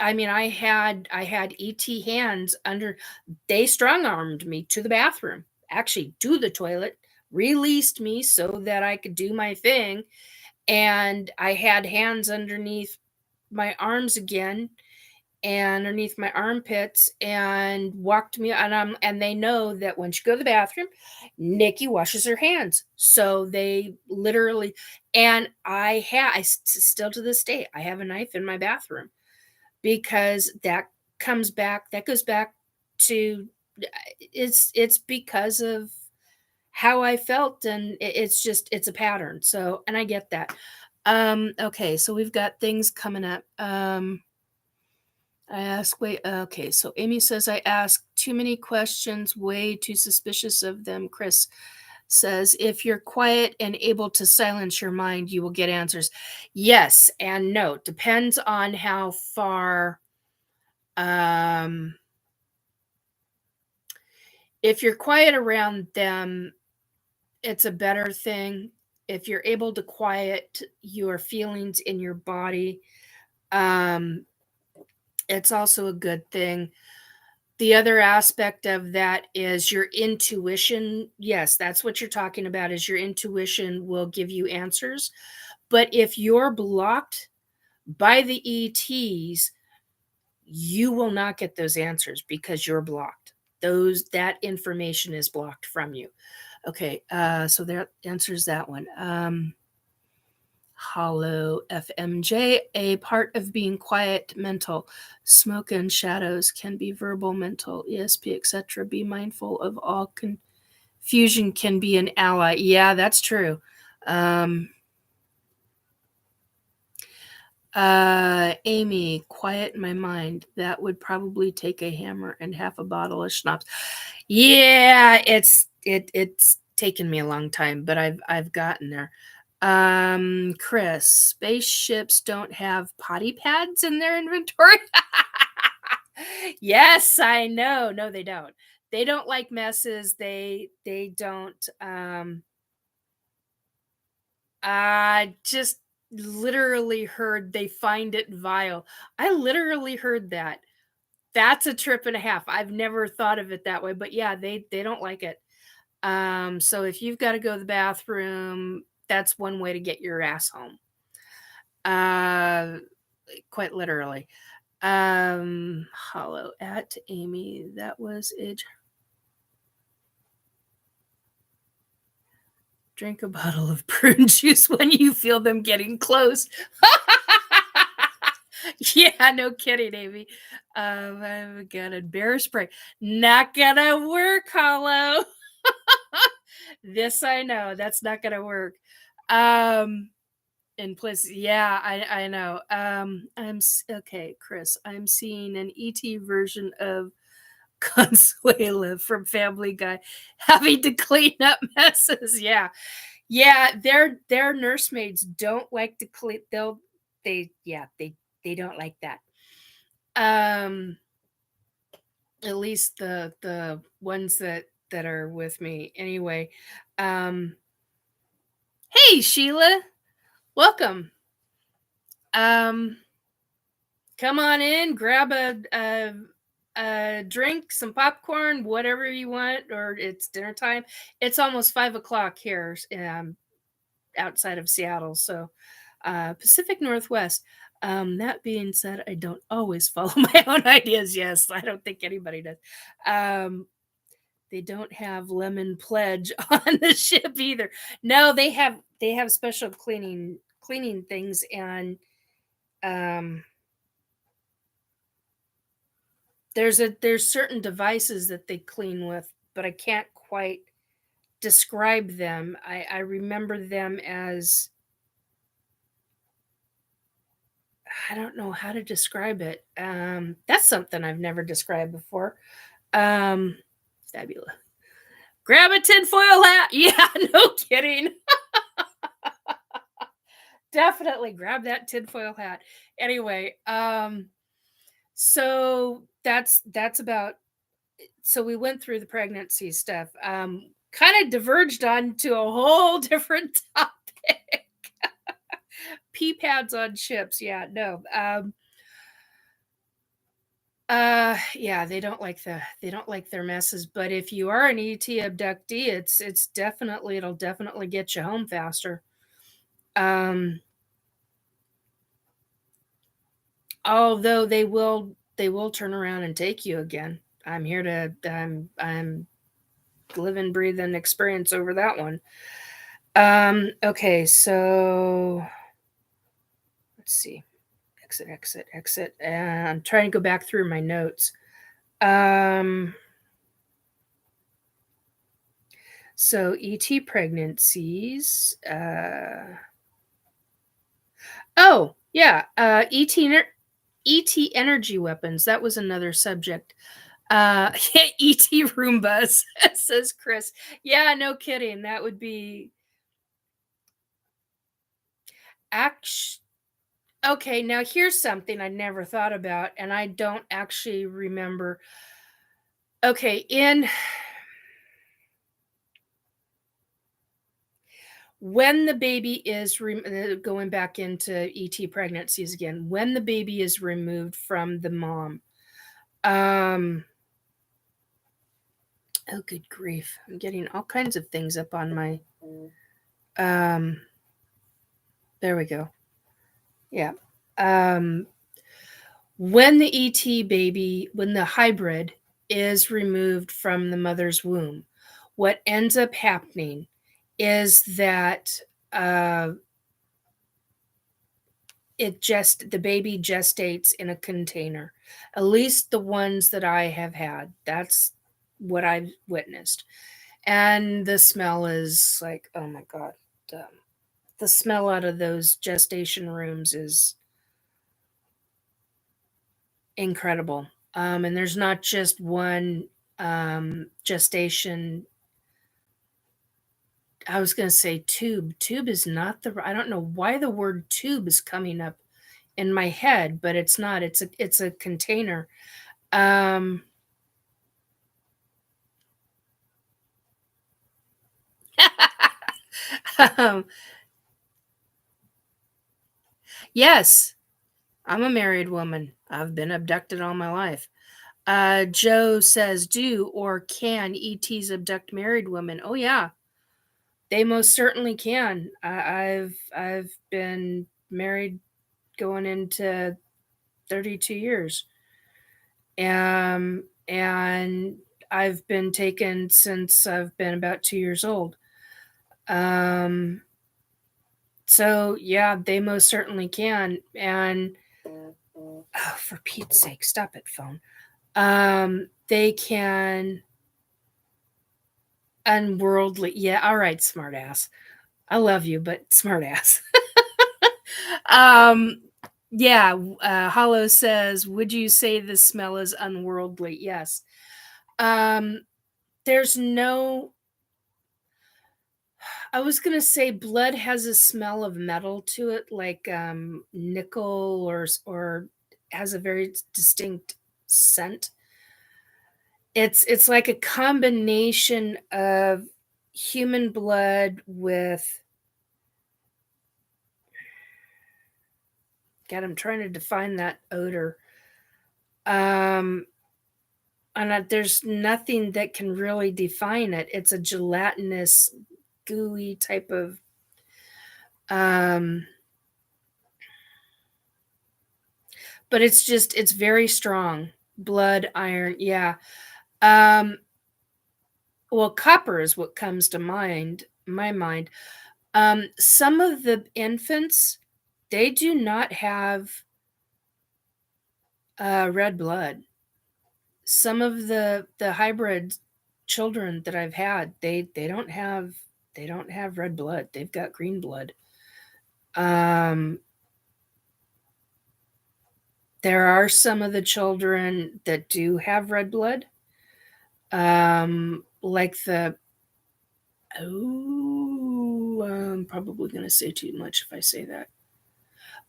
I mean, I had ET hands under. They strong armed me to the bathroom, actually to the toilet, released me so that I could do my thing, and I had hands underneath my arms again and underneath my armpits and walked me, and they know that when she go to the bathroom, Nikki washes her hands. So they literally, and still to this day I have a knife in my bathroom because that goes back to, it's because of how I felt, and it's a pattern. So, and I get that. Okay, so we've got things coming up. Okay, so Amy says I ask too many questions, way too suspicious of them. Chris says if you're quiet and able to silence your mind, you will get answers. Yes and no. Depends on how far. If you're quiet around them, it's a better thing. If you're able to quiet your feelings in your body, um, it's also a good thing. The other aspect of that is your intuition. Yes, that's what you're talking about, is your intuition will give you answers. But if you're blocked by the ETs, you will not get those answers because you're blocked. That information is blocked from you. Okay, so that answers that one. Hollow FMJ, a part of being quiet, mental. Smoke and shadows can be verbal, mental, ESP, etc. Be mindful of all confusion can be an ally. Yeah, that's true. Amy, quiet my mind. That would probably take a hammer and half a bottle of schnapps. Yeah, it's taken me a long time, but I've gotten there. Chris, spaceships don't have potty pads in their inventory. Yes, I know. No, they don't. They don't like messes. They don't. I just literally heard they find it vile. I literally heard that. That's a trip and a half. I've never thought of it that way, but yeah, they don't like it. So if you've got to go to the bathroom, that's one way to get your ass home. Quite literally. Hollow at Amy. That was it. Drink a bottle of prune juice when you feel them getting close. Yeah, no kidding, Amy. I've got a bear spray. Not gonna work, Hollow. This I know. That's not gonna work. In place, yeah, I know. Okay, Chris. I'm seeing an ET version of Consuela from Family Guy having to clean up messes. Yeah. Yeah, their nursemaids don't like to clean. They don't like that. At least the ones that are with me anyway. Hey Sheila, welcome. Come on in, grab a drink, some popcorn, whatever you want, or it's dinner time. It's almost 5 o'clock here, outside of Seattle, so Pacific Northwest. That being said, I don't always follow my own ideas. Yes, I don't think anybody does. Um, they don't have lemon pledge on the ship either. No, they have special cleaning things, and um there's certain devices that they clean with, but I can't quite describe them. I remember them as, I don't know how to describe it. That's something I've never described before. Um, Fabulous. Grab a tinfoil hat. Yeah, no kidding. Definitely grab that tinfoil hat. Anyway, so that's about, so we went through the pregnancy stuff. Kind of diverged on to a whole different topic. Pee pads on ships. Yeah, no. Yeah, they don't like their messes, but if you are an ET abductee, it's definitely, it'll definitely get you home faster. Um Although they will turn around and take you again. I'm living breathing experience over that one. Okay, so let's see. Exit, exit, exit. And I'm trying to go back through my notes. Um so ET pregnancies. Oh, yeah, ET energy weapons. That was another subject. ET Roombas, says Chris. Yeah, no kidding. That would be act. Okay, now here's something I never thought about, and I don't actually remember. Okay, in when the baby is going back into ET pregnancies again, when the baby is removed from the mom. Um, oh, good grief! I'm getting all kinds of things up on my. Um, there we go. Yeah. Um, when the ET baby, when the hybrid is removed from the mother's womb, what ends up happening is that uh, the baby gestates in a container. At least the ones that I have had, that's what I've witnessed. And the smell is like, oh my God. Um, the smell out of those gestation rooms is incredible. And there's not just one gestation. I was going to say tube. Tube is not the. I don't know why the word tube is coming up in my head, but it's not. It's a container. Um, um, yes, I'm a married woman. I've been abducted all my life. Joe says, "Do or can ETs abduct married women?" Oh yeah, they most certainly can. I've been married going into 32 years. And I've been taken since I've been about 2 years old. Um, so yeah, they most certainly can. And oh, for Pete's sake, stop it, phone. They can unworldly. Yeah, all right, smartass. I love you, but smartass. um, yeah, Hollow says, would you say the smell is unworldly? Yes. Um, there's no, I was gonna say blood has a smell of metal to it, like nickel, or has a very distinct scent. It's like a combination of human blood with, God, I'm trying to define that odor. Um, and there's nothing that can really define it. It's a gelatinous, gooey type of um but it's very strong. Blood, iron, yeah. Um, well, copper is what comes to my mind. Some of the infants, they do not have, red blood. Some of the hybrid children that I've had, they don't have red blood. They've got green blood. Um, there are some of the children that do have red blood. Like the oh, I'm probably gonna say too much if I say that.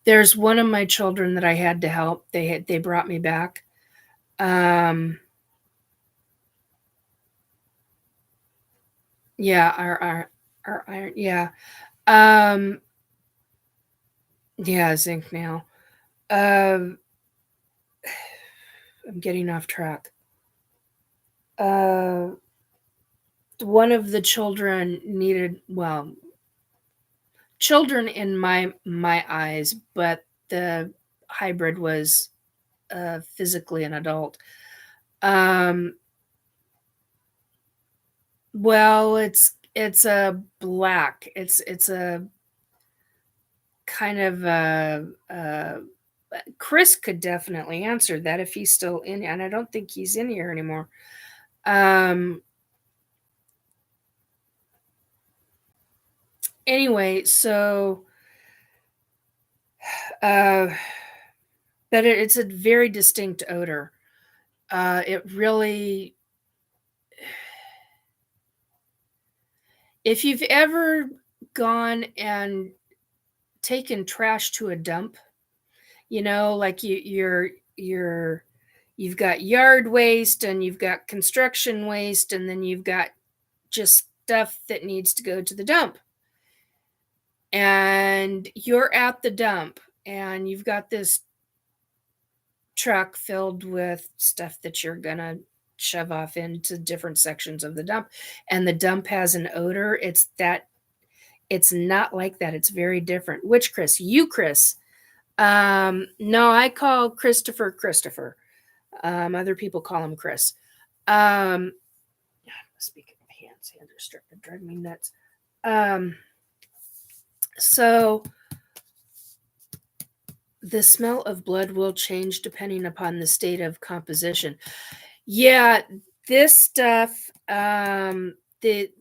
There's one of my children that I had to help. They brought me back. Um, yeah, our iron, yeah. Um, yeah, zinc nail. Um, I'm getting off track. Uh, one of the children needed, well, children in my eyes, but the hybrid was physically an adult. Um, well, it's a black. It's a kind of Chris could definitely answer that if he's still in, and I don't think he's in here anymore. Um, anyway, so uh, but it's a very distinct odor. It really, if you've ever gone and taken trash to a dump, like you're you've got yard waste and you've got construction waste and then you've got just stuff that needs to go to the dump. And you're at the dump and you've got this truck filled with stuff that you're going to shove off into different sections of the dump, and the dump has an odor. It's not like that. It's very different. Which Chris? You, Chris? No, I call Christopher Christopher. Other people call him Chris. Speaking of hands are starting to drive me nuts. So the smell of blood will change depending upon the state of composition. Yeah, this stuff, the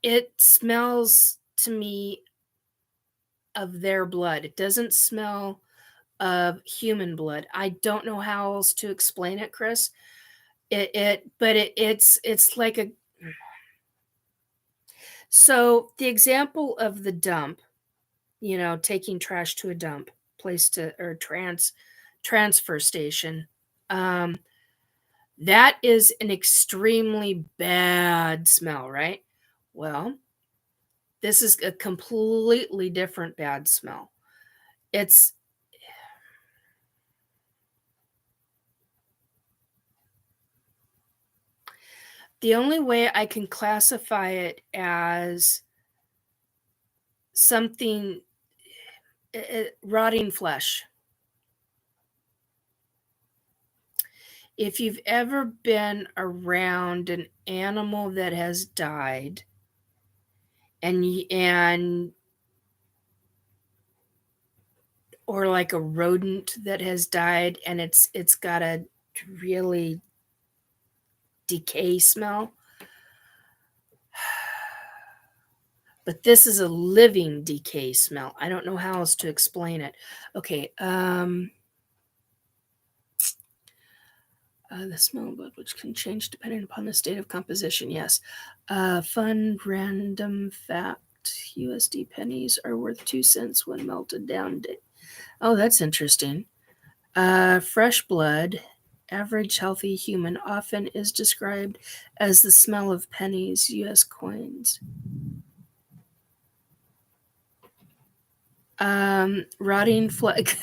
it smells to me of their blood. It doesn't smell of human blood. I don't know how else to explain it, Chris. It's like a, so the example of the dump, taking trash to a dump place to or transfer station. That is an extremely bad smell, right? Well, this is a completely different bad smell. It's the only way I can classify it as something, rotting flesh. If you've ever been around an animal that has died and or like a rodent that has died and it's got a really decay smell, but this is a living decay smell. I don't know how else to explain it. Okay, the smell of blood, which can change depending upon the state of composition. Yes. Fun random fact: USD pennies are worth 2 cents when melted down. Oh, that's interesting. Fresh blood, average healthy human, often is described as the smell of pennies, US coins. Rotting flesh.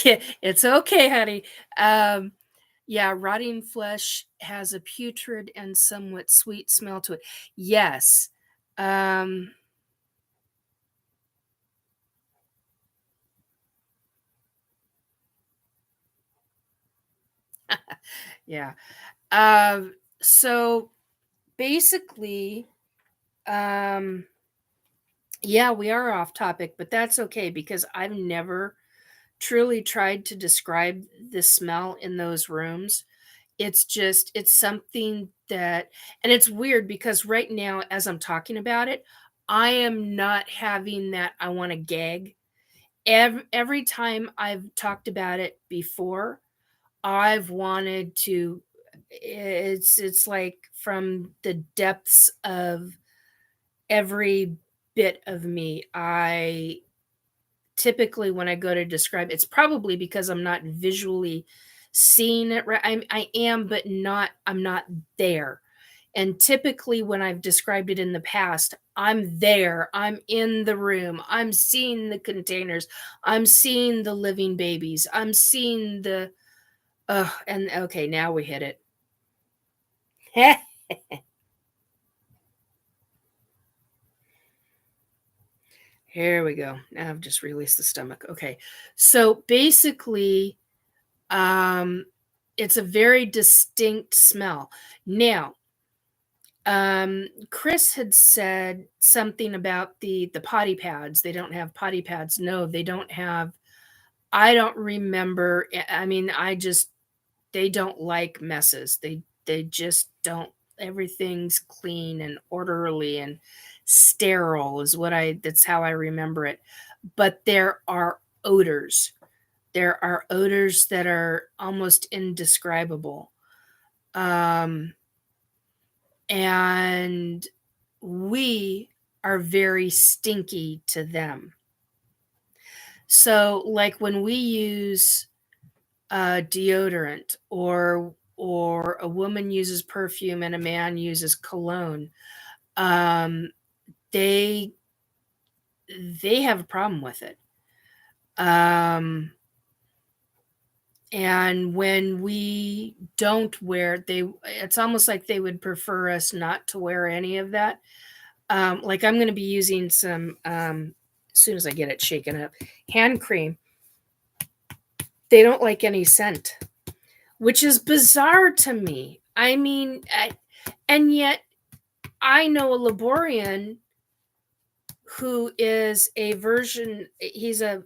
Yeah, it's okay, honey. Yeah, rotting flesh has a putrid and somewhat sweet smell to it. Yes. Um, Yeah. So basically, um, yeah, we are off topic, but that's okay because I've never truly tried to describe the smell in those rooms. It's just it's something that and it's weird because right now as I'm talking about it, I am not having that I wanna gag. Every time I've talked about it before, I've wanted to it's like from the depths of every bit of me. I typically when I go to describe it's probably because I'm not visually seeing it right. I am, but not I'm not there. And typically when I've described it in the past, I'm there. I'm in the room. I'm seeing the containers. I'm seeing the living babies. I'm seeing the and okay, now we hit it. Here we go. Now I've just released the stomach. Okay. So basically, um, it's a very distinct smell. Now, Chris had said something about the potty pads. They don't have potty pads. No, they don't have. I don't remember. I mean, I just they don't like messes. They just don't. Everything's clean and orderly and sterile is what I. That's how I remember it. But there are odors. There are odors that are almost indescribable. Um, and we are very stinky to them. So, like when we use deodorant or a woman uses perfume and a man uses cologne, um, they they have a problem with it. Um, and when we don't wear, it's almost like they would prefer us not to wear any of that. Like I'm going to be using some as soon as I get it shaken up hand cream. They don't like any scent, which is bizarre to me. I mean, and yet I know a Laborian who is a version. He's a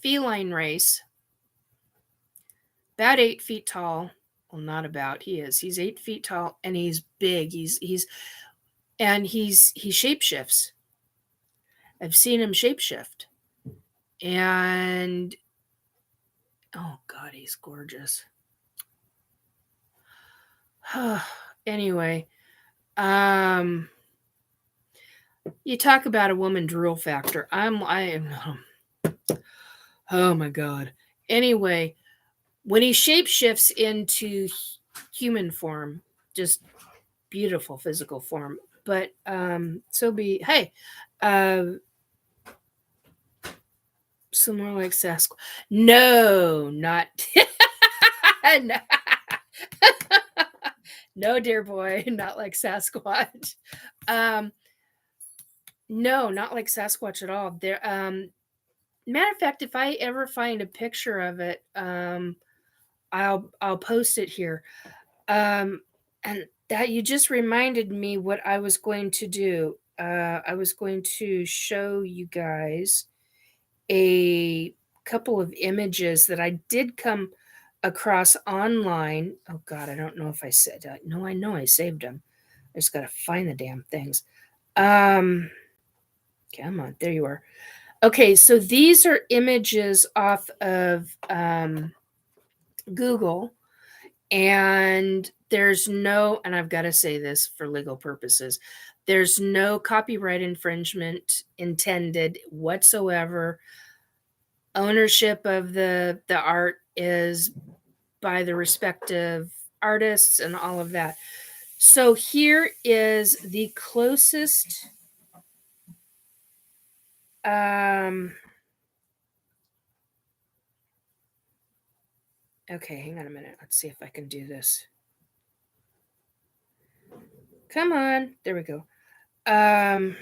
feline race, about 8 feet tall. Well, not about. He is. He's 8 feet tall, and he's big. He shapeshifts. I've seen him shapeshift, and oh god, he's gorgeous. Anyway, um, you talk about a woman drool factor. I am. Oh my god. Anyway, when he shapeshifts into human form, just beautiful physical form. But so be hey, uh, so more like Sasquatch. No, not no. No, dear boy, not like Sasquatch. Um, no, not like Sasquatch at all. There, matter of fact, if I ever find a picture of it, I'll post it here. And that you just reminded me what I was going to do. I was going to show you guys a couple of images that I did come across online. Oh God, I don't know if I said. No, I know I saved them. I just got to find the damn things. Um, Come on, there you are. Okay, so these are images off of Google, and and I've got to say this for legal purposes, there's no copyright infringement intended whatsoever. Ownership of the art is by the respective artists and all of that. So here is the closest um okay, hang on a minute. Let's see if I can do this. Come on. There we go. Um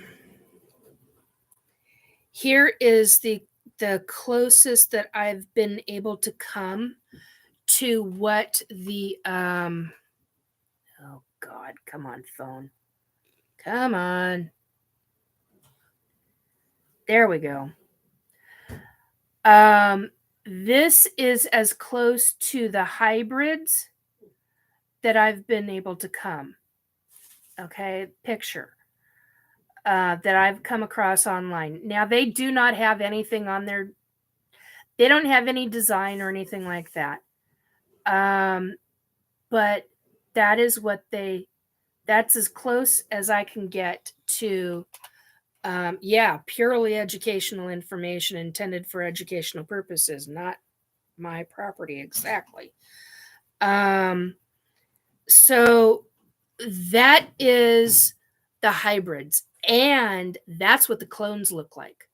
Here is the the closest that I've been able to come to what the oh god, come on phone. Come on. There we go. Um this is as close to the hybrids that I've been able to come. Okay, picture that I've come across online. Now they do not have anything on their. They don't have any design or anything like that. Um, but that is what they. That's as close as I can get to. Yeah, purely educational information intended for educational purposes, not my property exactly. Um, so that is the hybrids, and that's what the clones look like.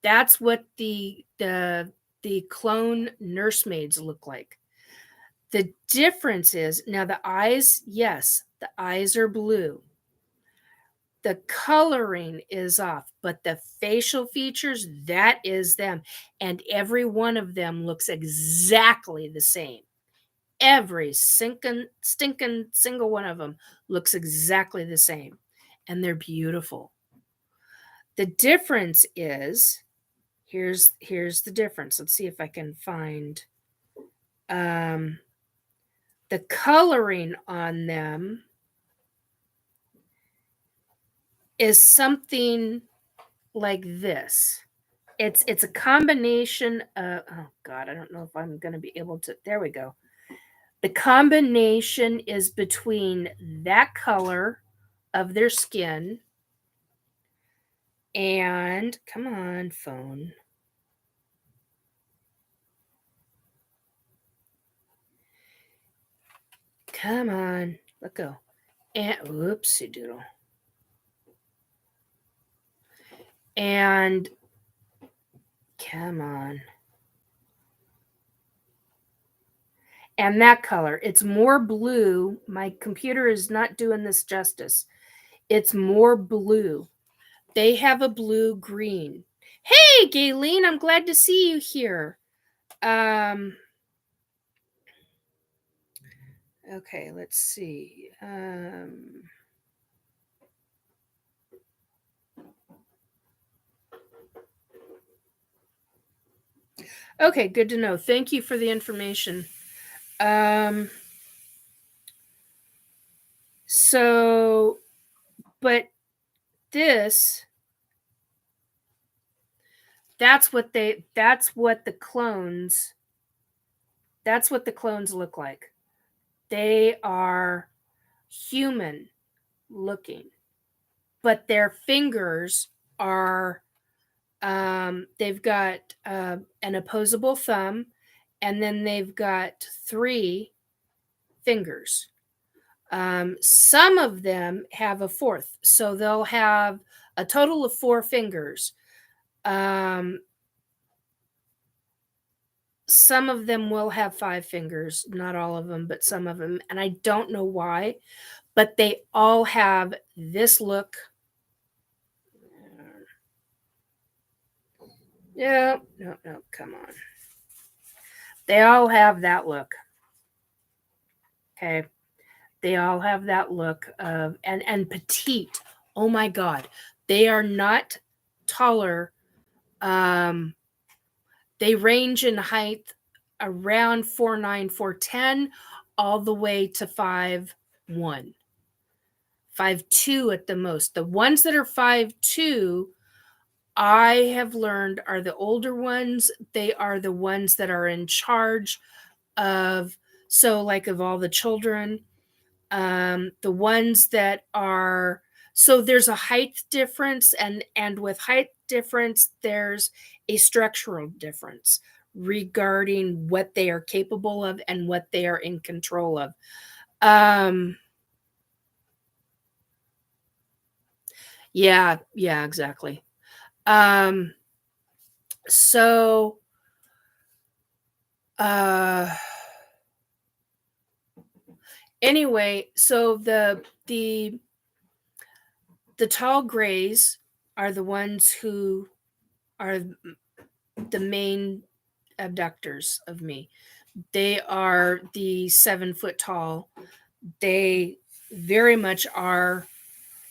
That's what the clone nursemaids look like. The difference is now the eyes, yes, the eyes are blue. The coloring is off, but the facial features, that is them. And every one of them looks exactly the same. Every stinking single one of them looks exactly the same. And they're beautiful. The difference is here's the difference. Let's see if I can find um the coloring on them is something like this. It's a combination of, oh god, I don't know if I'm going to be able to. There we go. The combination is between that color of their skin and, come on phone. Come on, let go. And whoopsie doodle. And come on. And that color, it's more blue. My computer is not doing this justice. It's more blue. They have a blue green. Hey, Gayleen, I'm glad to see you here. Okay, let's see. Okay, good to know. Thank you for the information. So, but this, that's what the clones look like. They are human looking, but their fingers are, they've got an opposable thumb, and then they've got 3 fingers. Some of them have a fourth, so they'll have a total of 4 fingers. Some of them will have 5 fingers, not all of them, but some of them, and I don't know why, but they all have this look. No, come on. They all have that look. Okay. They all have that look of, and petite. Oh my god. They are not taller. They range in height around 4'9", 4'10", all the way to 5'1", 5'2" at the most. The ones that are 5'2", I have learned, are the older ones. They are the ones that are in charge of, so like of all the children. The ones that are, so there's a height difference, and with height difference there's a structural difference regarding what they are capable of and what they are in control of. Yeah, exactly. So anyway, so the tall grays are the ones who are the main abductors of me. They are the 7 foot tall. They very much are.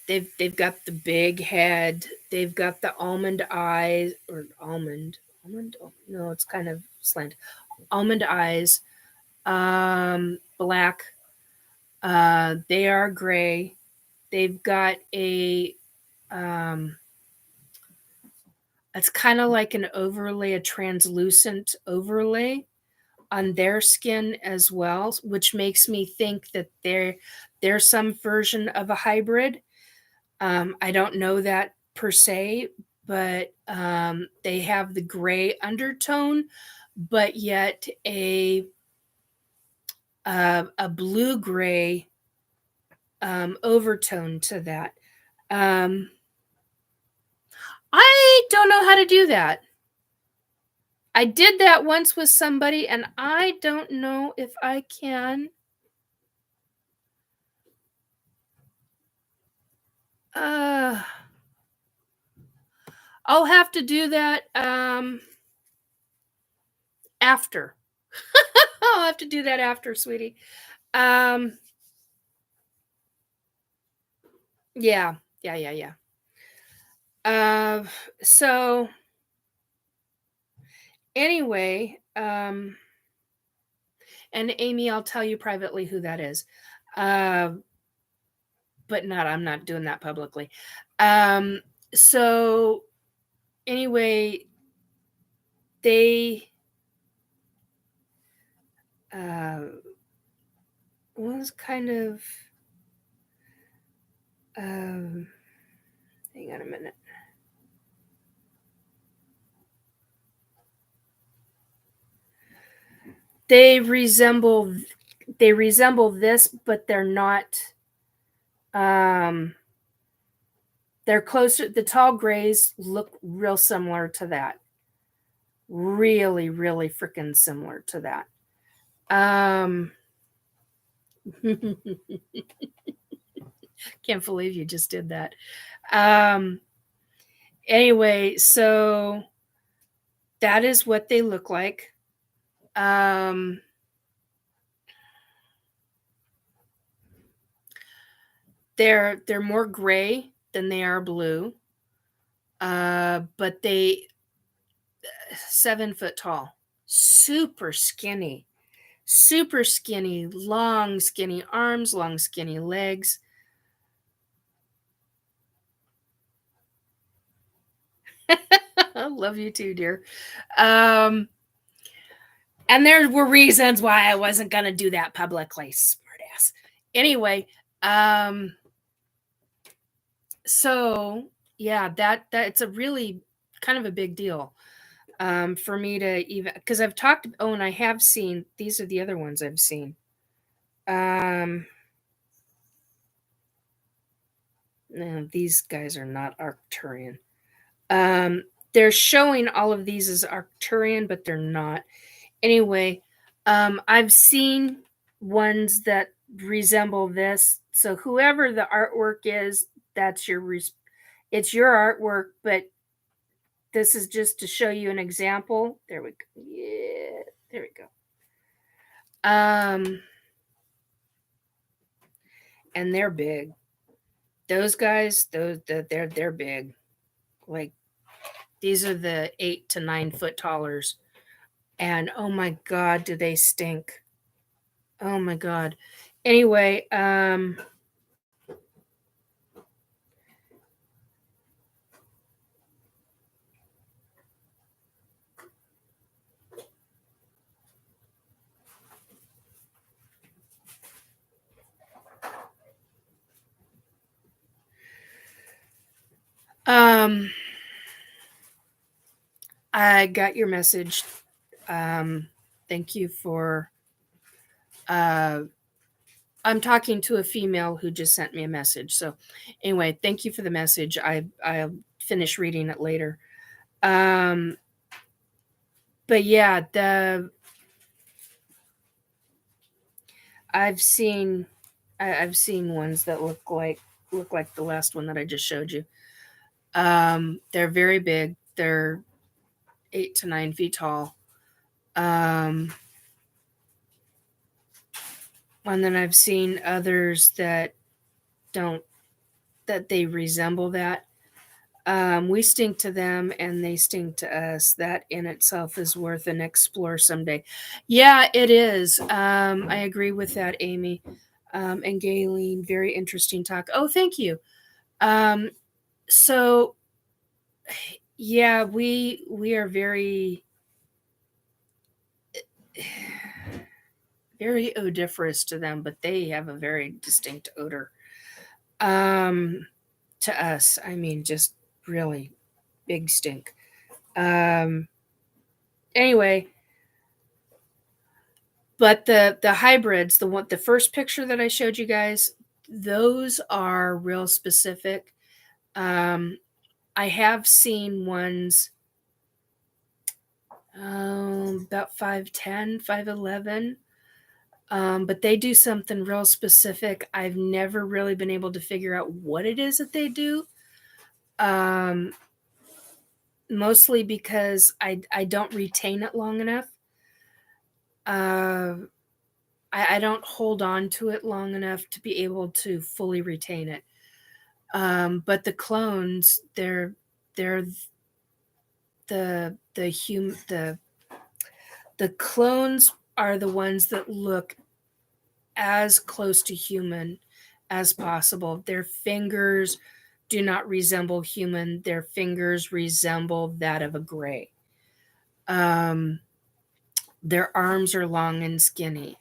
They've got the big head. They've got the almond eyes or almond. Oh, no, it's kind of slant. Almond eyes. Black. They are gray. They've got a it's kind of like an overlay, a translucent overlay on their skin as well, which makes me think that they're some version of a hybrid. I don't know that per se, but they have the gray undertone, but yet a blue gray overtone to that. Um, I don't know how to do that. I did that once with somebody, and I don't know if I can. Uh, I'll have to do that after. I'll have to do that after, sweetie. Um, yeah, yeah. Uh, so anyway, and Amy, I'll tell you privately who that is. Uh, but not, I'm not doing that publicly. Um, so anyway, they uh, was kind of um, hang on a minute. They resemble this, but they're not. Um, they're closer. The tall grays look real similar to that. Really, really freaking similar to that. Um, can't believe you just did that. Um, anyway, so that is what they look like. They're more gray than they are blue. But they 7 foot tall, super skinny, long skinny arms, long skinny legs. I love you too, dear. Um, and there were reasons why I wasn't gonna do that publicly, smartass. Anyway, um, so yeah, that it's a really kind of a big deal for me to even because I've talked. Oh, and I have seen these are the other ones I've seen. Um, no, these guys are not Arcturian. Um, they're showing all of these as Arcturian, but they're not. Anyway, I've seen ones that resemble this. So whoever the artwork is, that's it's your artwork, but this is just to show you an example. There we go. Yeah, there we go. Um, and they're big. Those guys, they're big. Like these are the 8 to 9 foot tallers. And oh my god, do they stink. Oh my god. Anyway, um I got your message. Thank you for uh I'm talking to a female who just sent me a message. So anyway, thank you for the message. I'll finish reading it later. Um but yeah, the I've seen I've seen ones that look like the last one that I just showed you. They're very big. They're 8 to 9 feet tall. Um, and then I've seen others that don't, that they resemble that. We stink to them and they stink to us. That in itself is worth an explore someday. Yeah, it is. I agree with that, Amy. And Gayleen, very interesting talk. Oh, thank you. Um, so yeah, we are very very odoriferous to them, but they have a very distinct odor. Um, to us, I mean, just really big stink. Um, anyway, but the hybrids, the first picture that I showed you guys, those are real specific. Um, I have seen ones about 5'10", 5'11", but they do something real specific. I've never really been able to figure out what it is that they do. Um, mostly because I don't retain it long enough. Uh, I don't hold on to it long enough to be able to fully retain it. But the clones, they're the clones are the ones that look as close to human as possible. Their fingers do not resemble human. Their fingers resemble that of a gray. Um, their arms are long and skinny.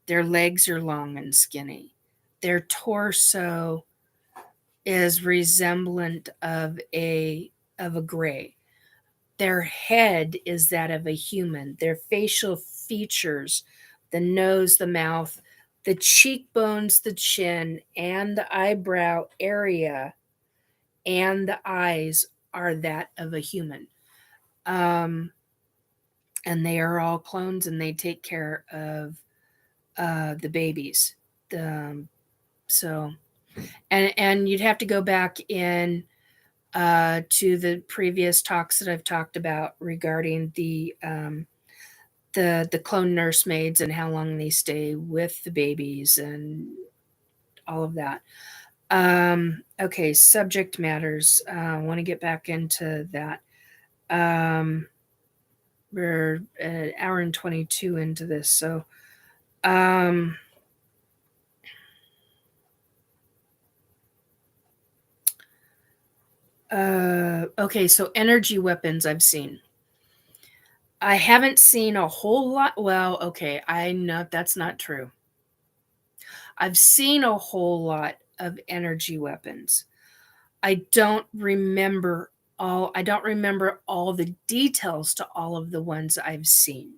Their legs are long and skinny. Their torso is resemblant of a gray. Their head is that of a human. Their facial features, the nose, the mouth, the cheekbones, the chin, and the eyebrow area, and the eyes are that of a human. Um, and they are all clones, and they take care of the babies. Um, so, and you'd have to go back in to the previous talks that I've talked about regarding the clone nursemaids and how long they stay with the babies and all of that. Okay, subject matters. I want to get back into that. Um, we're an hour and 22 into this, so um, okay, so energy weapons I've seen. I haven't seen a whole lot. Well, okay, I know that's not true. I've seen a whole lot of energy weapons. I don't remember all the details to all of the ones I've seen.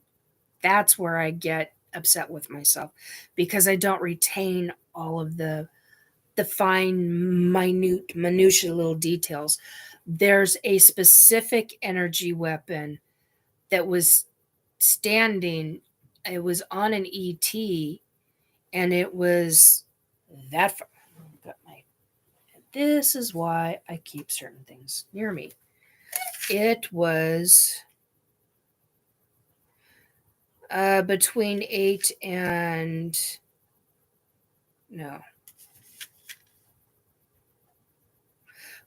That's where I get upset with myself because I don't retain all of the fine minutia little details. There's a specific energy weapon that was standing, it was on an ET, and it was that far. Got my, this is why I keep certain things near me. It was between 8 and no,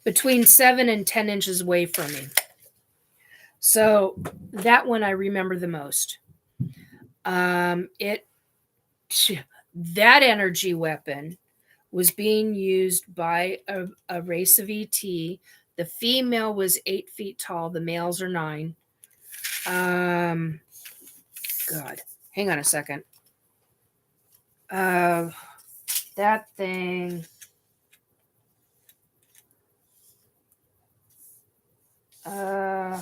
between 7 and 10 inches away from me. So that one I remember the most. It that energy weapon was being used by a race of ET. The female was 8 feet tall. The males are 9. God, hang on a second. That thing. Uh,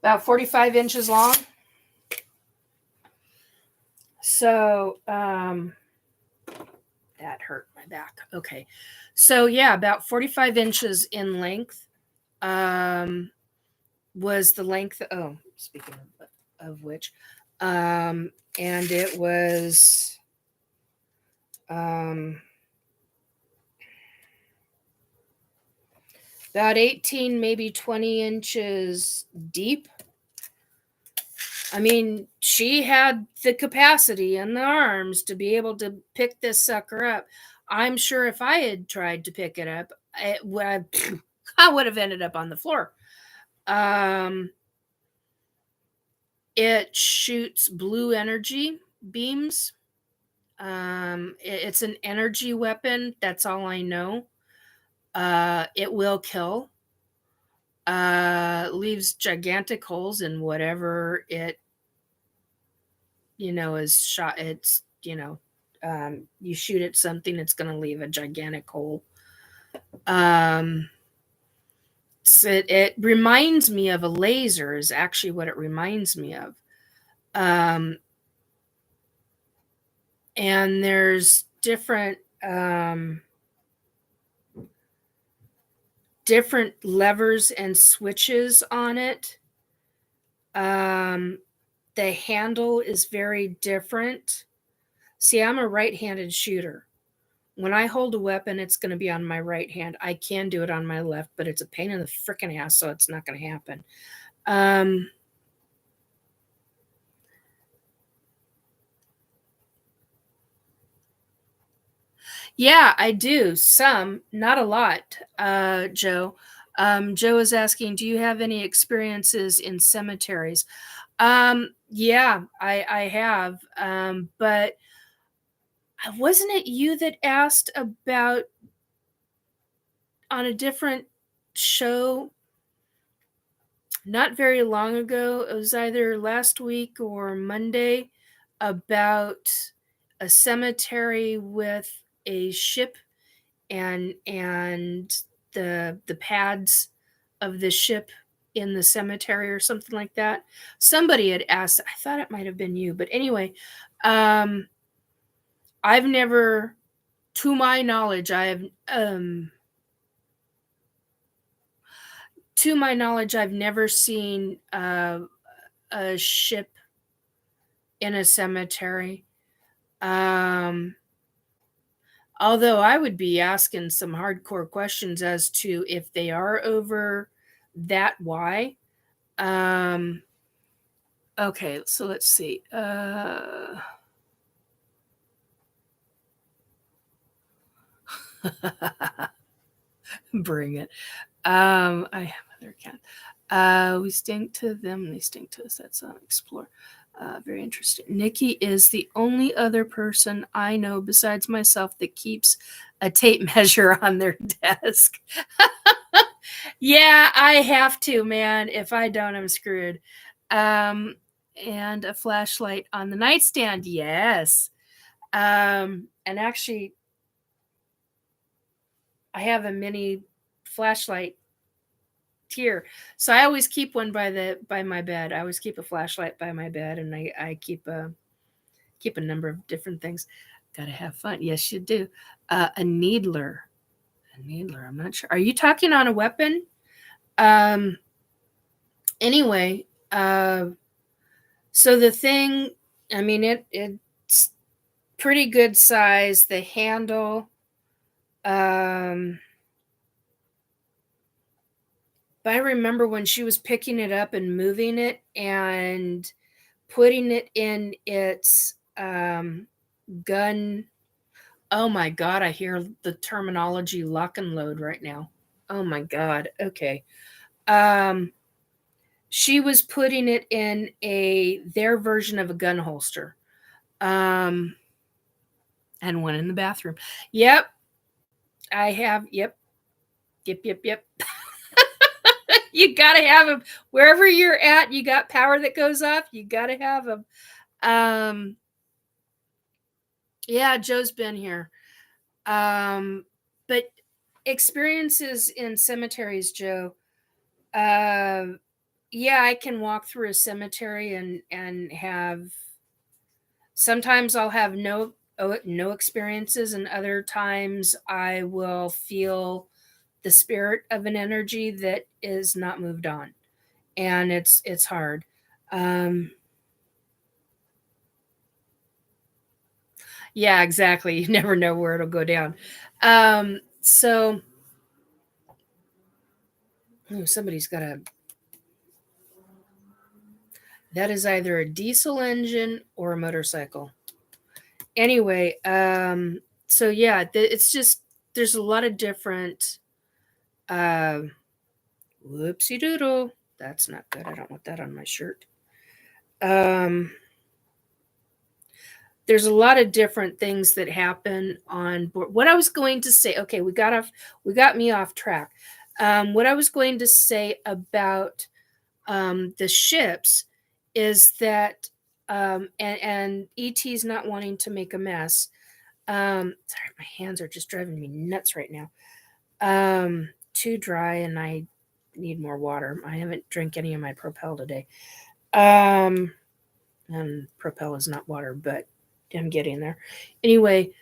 about 45 inches long. So, that hurt my back. Okay. So, yeah, about 45 inches in length was the length. Oh, speaking of which, and it was, um, about 18, maybe 20 inches deep. I mean, she had the capacity and the arms to be able to pick this sucker up. I'm sure if I had tried to pick it up, it would I would have ended up on the floor. Um, it shoots blue energy beams. It's an energy weapon. That's all I know. It will kill. Leaves gigantic holes in whatever it is shot. It's you shoot at something, it's going to leave a gigantic hole. Um, it reminds me of a laser. Is actually what it reminds me of. Um, and there's different levers and switches on it. Um, the handle is very different. See, I'm a right-handed shooter. When I hold a weapon, it's going to be on my right hand. I can do it on my left, but it's a pain in the freaking ass, so it's not going to happen. Yeah, I do. Some, not a lot, Joe. Joe is asking, do you have any experiences in cemeteries? Yeah, I have. But wasn't it you that asked about on a different show not very long ago? It was either last week or Monday about a cemetery with a ship and the pads of the ship in the cemetery or something like that. Somebody had asked, I thought it might have been you, but anyway, um I've never, to my knowledge, I've never seen a ship in a cemetery. Um, Although I would be asking some hardcore questions as to if they are over that, why. Um, okay, so let's see. Bring it. I have other cat. We stink to them, they stink to us. That's explore. Very interesting. Nikki is the only other person I know besides myself that keeps a tape measure on their desk. Yeah, I have to, man. If I don't, I'm screwed. Um, and a flashlight on the nightstand. Yes. And actually, I have a mini flashlight tier. So I always keep one by my bed. I always keep a flashlight by my bed, and I keep a number of different things. Got to have fun. Yes, you do. A needler. A needler. I'm not sure. Are you talking on a weapon? Um. Anyway. So the thing. I mean, it's pretty good size. The handle. Um. But I remember when she was picking it up and moving it and putting it in its gun. Oh my god, I hear the terminology lock and load right now. Oh my god. Okay. Um she was putting it in their version of a gun holster. Um and one in the bathroom. Yep, I have. Yep. Yep. You got to have them wherever you're at. You got power that goes off, you got to have them. Um yeah, Joe's been here. But experiences in cemeteries, Joe. Uh, yeah, I can walk through a cemetery and have. Sometimes I'll have no experiences, and other times I will feel the spirit of an energy that is not moved on, and it's hard. Um, yeah, exactly. You never know where it'll go down. So Oh, somebody's got a. That is either a diesel engine or a motorcycle. Anyway, so yeah, it's just there's a lot of different. Uh, Whoopsie doodle. That's not good. I don't want that on my shirt. Um, there's a lot of different things that happen on board. What I was going to say, okay, we got me off track. What I was going to say about the ships is that, and ET's not wanting to make a mess. Sorry, my hands are just driving me nuts right now. Too dry, and I need more water. I haven't drank any of my Propel today. And Propel is not water, but I'm getting there. Anyway,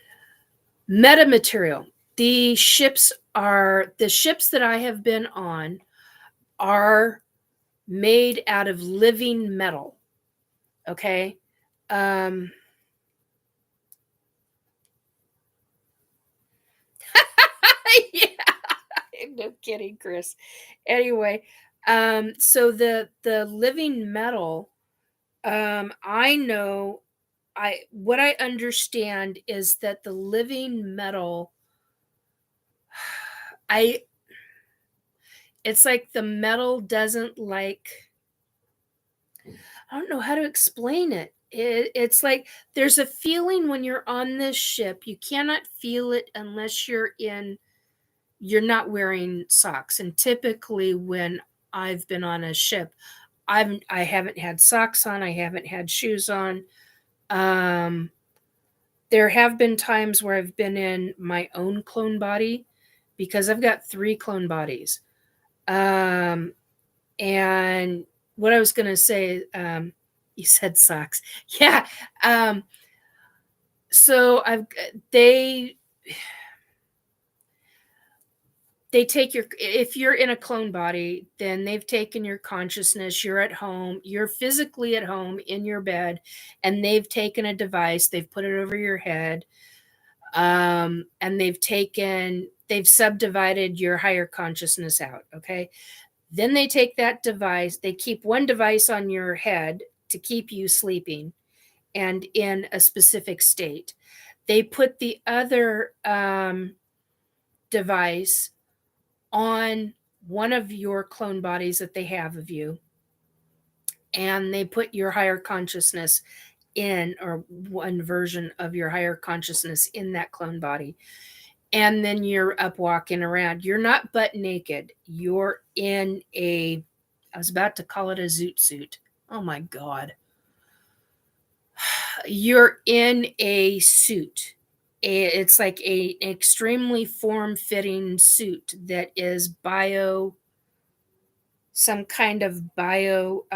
metamaterial. The ships that I have been on are made out of living metal. Okay. Um, yeah, no kidding, Chris. Anyway, so the living metal, I know, I what I understand is that the living metal, I it's like the metal doesn't like, I don't know how to explain it. It's like there's a feeling when you're on this ship. You cannot feel it unless you're not wearing socks. And typically when I've been on a ship, I haven't had socks on, I haven't had shoes on. Um there have been times where I've been in my own clone body because I've got 3 clone bodies. Um and what I was going to say, you said socks. Yeah. Um so I've they they take your, if you're in a clone body, then they've taken your consciousness. You're at home, you're physically at home in your bed, and they've taken a device, they've put it over your head, and they've subdivided your higher consciousness out. Okay, then they take that device, they keep one device on your head to keep you sleeping and in a specific state. They put the other device on one of your clone bodies that they have of you, and they put your higher consciousness in, or one version of your higher consciousness in that clone body. And then you're up walking around. You're not butt naked. You're in a, I was about to call it a zoot suit. Oh my God. You're in a suit. It's like a extremely form-fitting suit that is some kind of bio,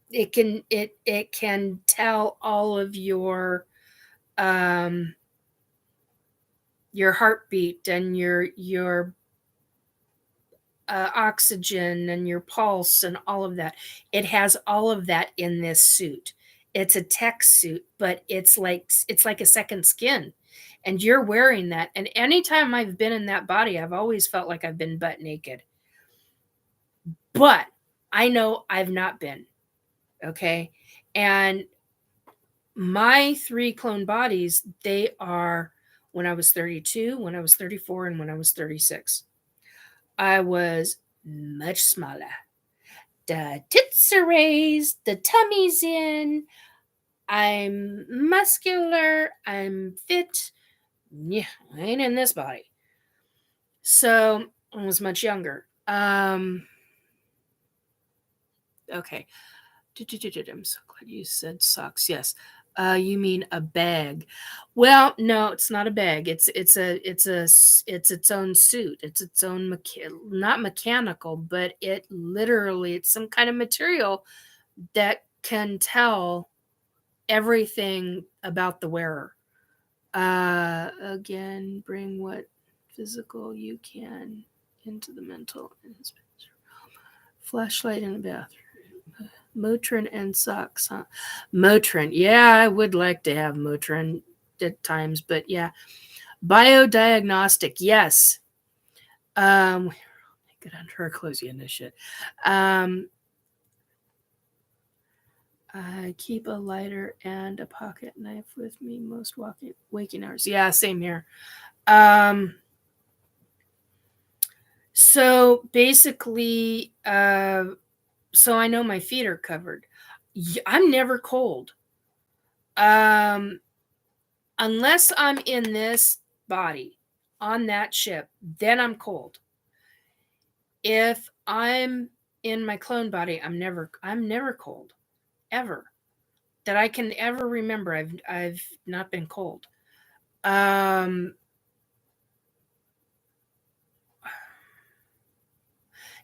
it can tell all of your heartbeat and your oxygen and your pulse and all of that. It has all of that in this suit. It's a tech suit, but it's like a second skin, and you're wearing that. And anytime I've been in that body, I've always felt like I've been butt naked. But I know I've not been. Okay. And my 3 clone bodies, they are when I was 32, when I was 34, and when I was 36. I was much smaller. The tits are raised, the tummy's in, I'm muscular, I'm fit. Yeah, I ain't in this body. So I was much younger. Okay. I'm so glad you said socks. Yes. You mean a bag? Well, no, it's not a bag. It's its own suit. It's its own not mechanical, but it's some kind of material that can tell everything about the wearer. Again, bring what physical you can into the mental. Flashlight in the bathroom. Motrin and socks, huh? Motrin. Yeah, I would like to have Motrin at times, but yeah. Biodiagnostic. Yes. Get under her clothes, you into shit. I keep a lighter and a pocket knife with me most waking hours. Yeah, same here. So basically, so I know my feet are covered. I'm never cold. Unless I'm in this body on that ship, then I'm cold. If I'm in my clone body, I'm never cold. Ever. That I can ever remember. I've not been cold. Now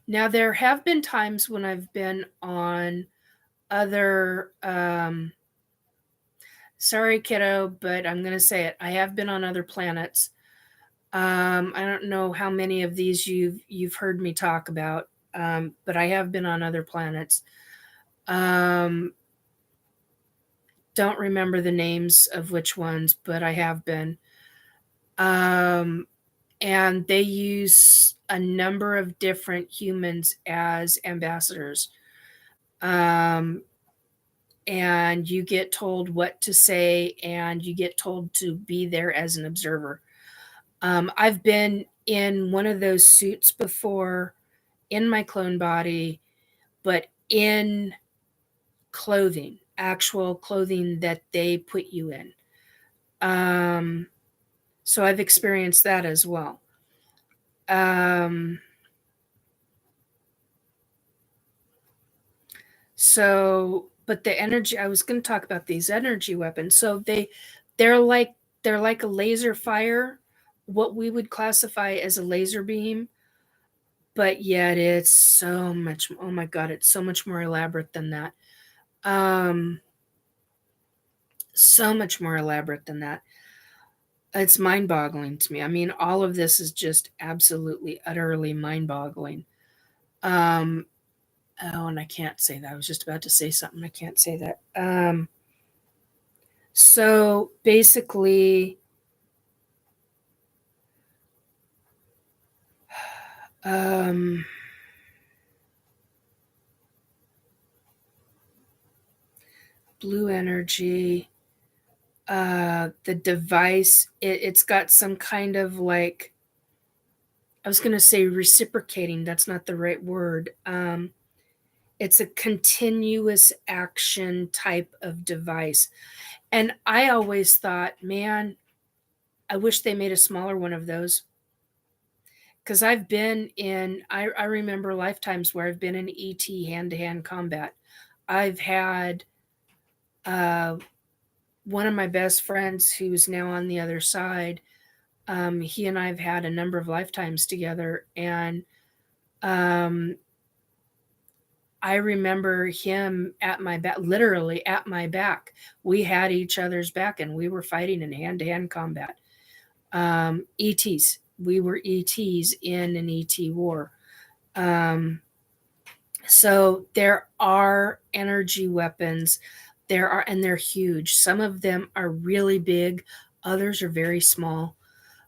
there have been times when I've been on other sorry kiddo, but I'm going to say it. I have been on other planets. I don't know how many of these you've heard me talk about, but I have been on other planets. Don't remember the names of which ones, but I have been. And they use a number of different humans as ambassadors. And you get told what to say, and you get told to be there as an observer. I've been in one of those suits before in my clone body, but in clothing, actual clothing that they put you in. So I've experienced that as well. So, but the energy, I was going to talk about these energy weapons. So they're like a laser fire, what we would classify as a laser beam, but yet it's so much, oh my god, it's so much more elaborate than that. So much more elaborate than that. It's mind-boggling to me. I mean, all of this is just absolutely utterly mind-boggling. Oh, and I can't say that. I was just about to say something. I can't say that. So basically, blue energy, the device, it's got some kind of like, I was going to say reciprocating. That's not the right word. It's a continuous action type of device. And I always thought, man, I wish they made a smaller one of those. Because I've been in, I remember lifetimes where I've been in ET hand to hand combat. I've had one of my best friends who's now on the other side. He and I have had a number of lifetimes together. And I remember him at my back, literally at my back. We had each other's back and we were fighting in hand to hand combat. ETs. We were ETs in an ET war. So there are energy weapons. There are, and they're huge. Some of them are really big. Others are very small.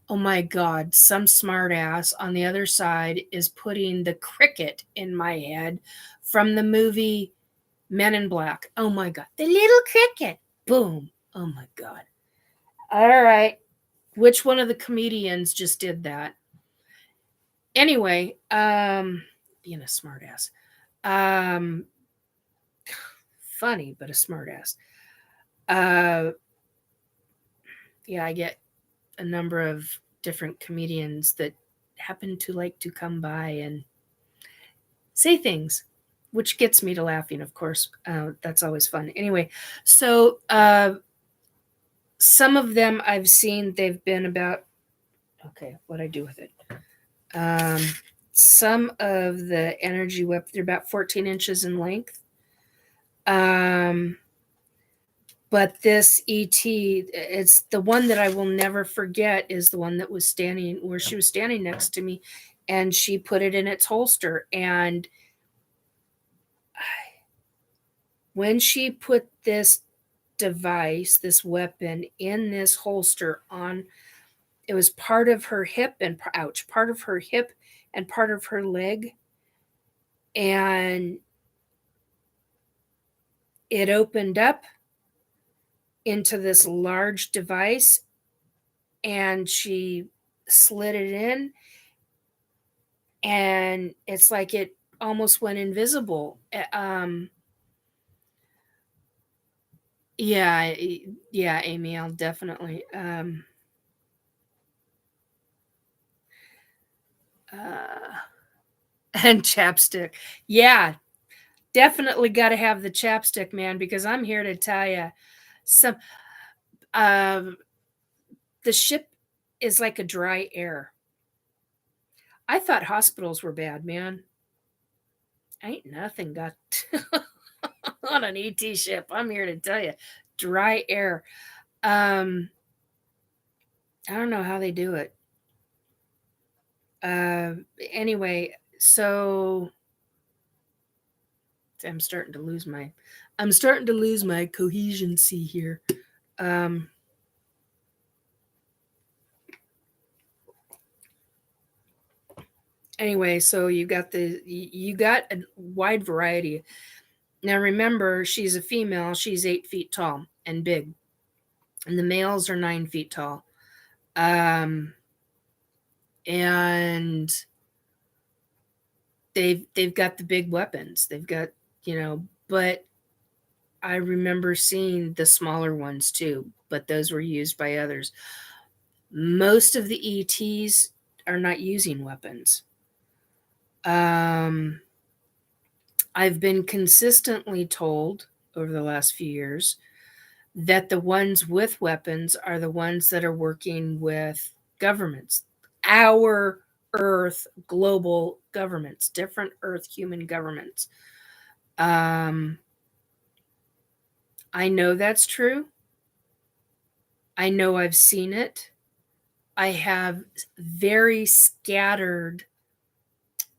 Oh my God, some smart ass on the other side is putting the cricket in my head from the movie Men in Black. Oh my God, the little cricket. Boom. Oh my God. All right. Which one of the comedians just did that? Anyway, being a smart ass. Funny, but a smart ass. Yeah, I get a number of different comedians that happen to like to come by and say things, which gets me to laughing, of course. That's always fun. Anyway, so some of them I've seen, they've been about, okay, what I do with it. Some of the energy weapons, they're about 14 inches in length. But this ET, it's the one that I will never forget, is the one that was standing where she was standing next to me, and she put it in its holster. And when she put this device, this weapon in this holster on, it was part of her hip and part of her hip and part of her leg, and it opened up into this large device, and she slid it in, and it's like it almost went invisible. Yeah, yeah, Amy, I'll definitely uh and chapstick. Yeah, definitely got to have the chapstick, man, because I'm here to tell you some um the ship is like a dry air. I thought hospitals were bad, man. Ain't nothing got on an ET ship. I'm here to tell you, dry air. Um, I don't know how they do it. Uh, anyway, so I'm starting to lose my, I'm starting to lose my cohesioncy here. Um, anyway, so you got a wide variety. Now remember, she's a female. She's 8 feet tall and big, and the males are 9 feet tall. Um, and they've got the big weapons. They've got, but I remember seeing the smaller ones too, but those were used by others. Most of the ETs are not using weapons. Um, I've been consistently told over the last few years that the ones with weapons are the ones that are working with governments, our Earth global governments, different Earth human governments. Um, I know that's true. I know I've seen it. I have very scattered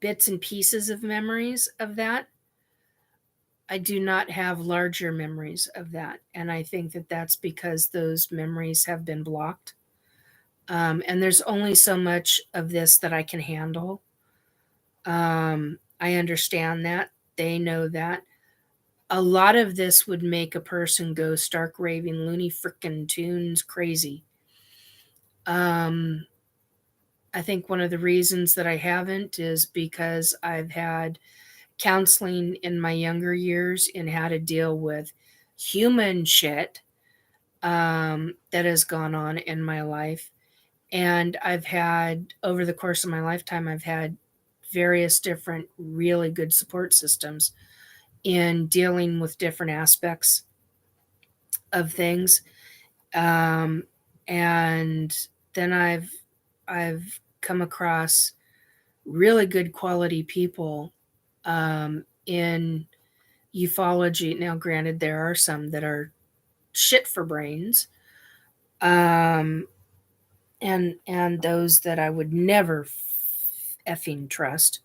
bits and pieces of memories of that. I do not have larger memories of that. And I think that that's because those memories have been blocked. And there's only so much of this that I can handle. I understand that. They know that. A lot of this would make a person go stark raving, loony frickin' tunes crazy. Um, I think one of the reasons that I haven't is because I've had counseling in my younger years in how to deal with human shit that has gone on in my life. And I've had, over the course of my lifetime, I've had various different really good support systems in dealing with different aspects of things. Um, and then I've come across really good quality people in ufology. Now, granted, there are some that are shit for brains, um, and those that I would never effing trust.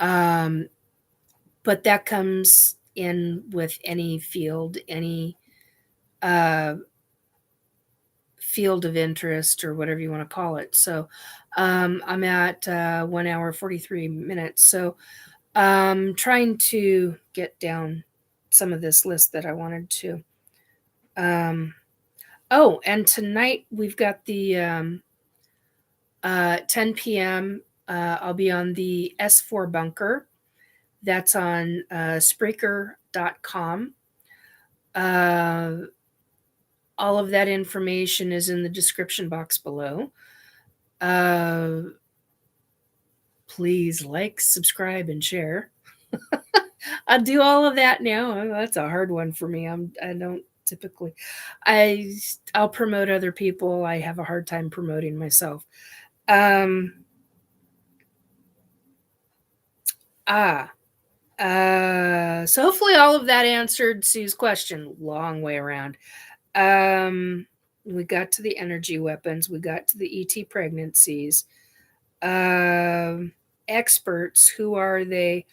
Um, but that comes in with any field, any uh, field of interest or whatever you want to call it. So I'm at 1 hour 43 minutes. So trying to get down some of this list that I wanted to. Oh, and tonight we've got the 10 p.m. I'll be on the S4 bunker. That's on Spreaker.com. Uh, all of that information is in the description box below. Uh, please like, subscribe, and share. I'll do all of that now. That's a hard one for me. I don't typically. I'll promote other people. I have a hard time promoting myself. Um, ah, so hopefully all of that answered Sue's question. Long way around. We got to the energy weapons. We got to the ET pregnancies. Um, experts. Who are they?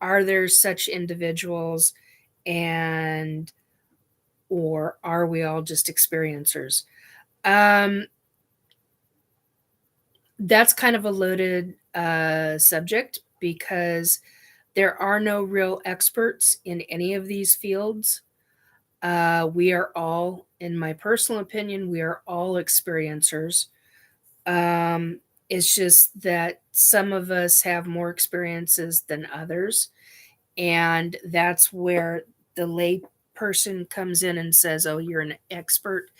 Are there such individuals? And or are we all just experiencers? Um, that's kind of a loaded subject because there are no real experts in any of these fields. We are all, in my personal opinion, we are all experiencers. Um, it's just that some of us have more experiences than others. And that's where the lay person comes in and says, "Oh, you're an expert."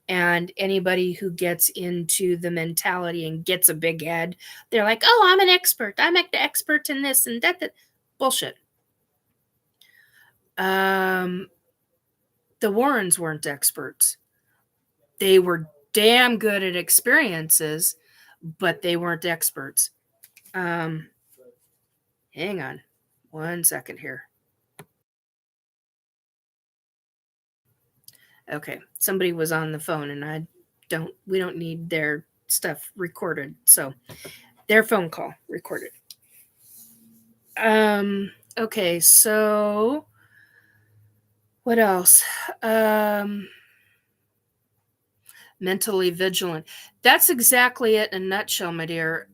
And anybody who gets into the mentality and gets a big head, they're like, "Oh, I'm an expert. I'm an expert in this and that." That bullshit. Um, the Warrens weren't experts. They were damn good at experiences, but they weren't experts. Um, hang on 1 second here. Okay, somebody was on the phone, and we don't need their stuff recorded, so their phone call recorded. Okay, so what else? Um, mentally vigilant. That's exactly it in a nutshell, my dear.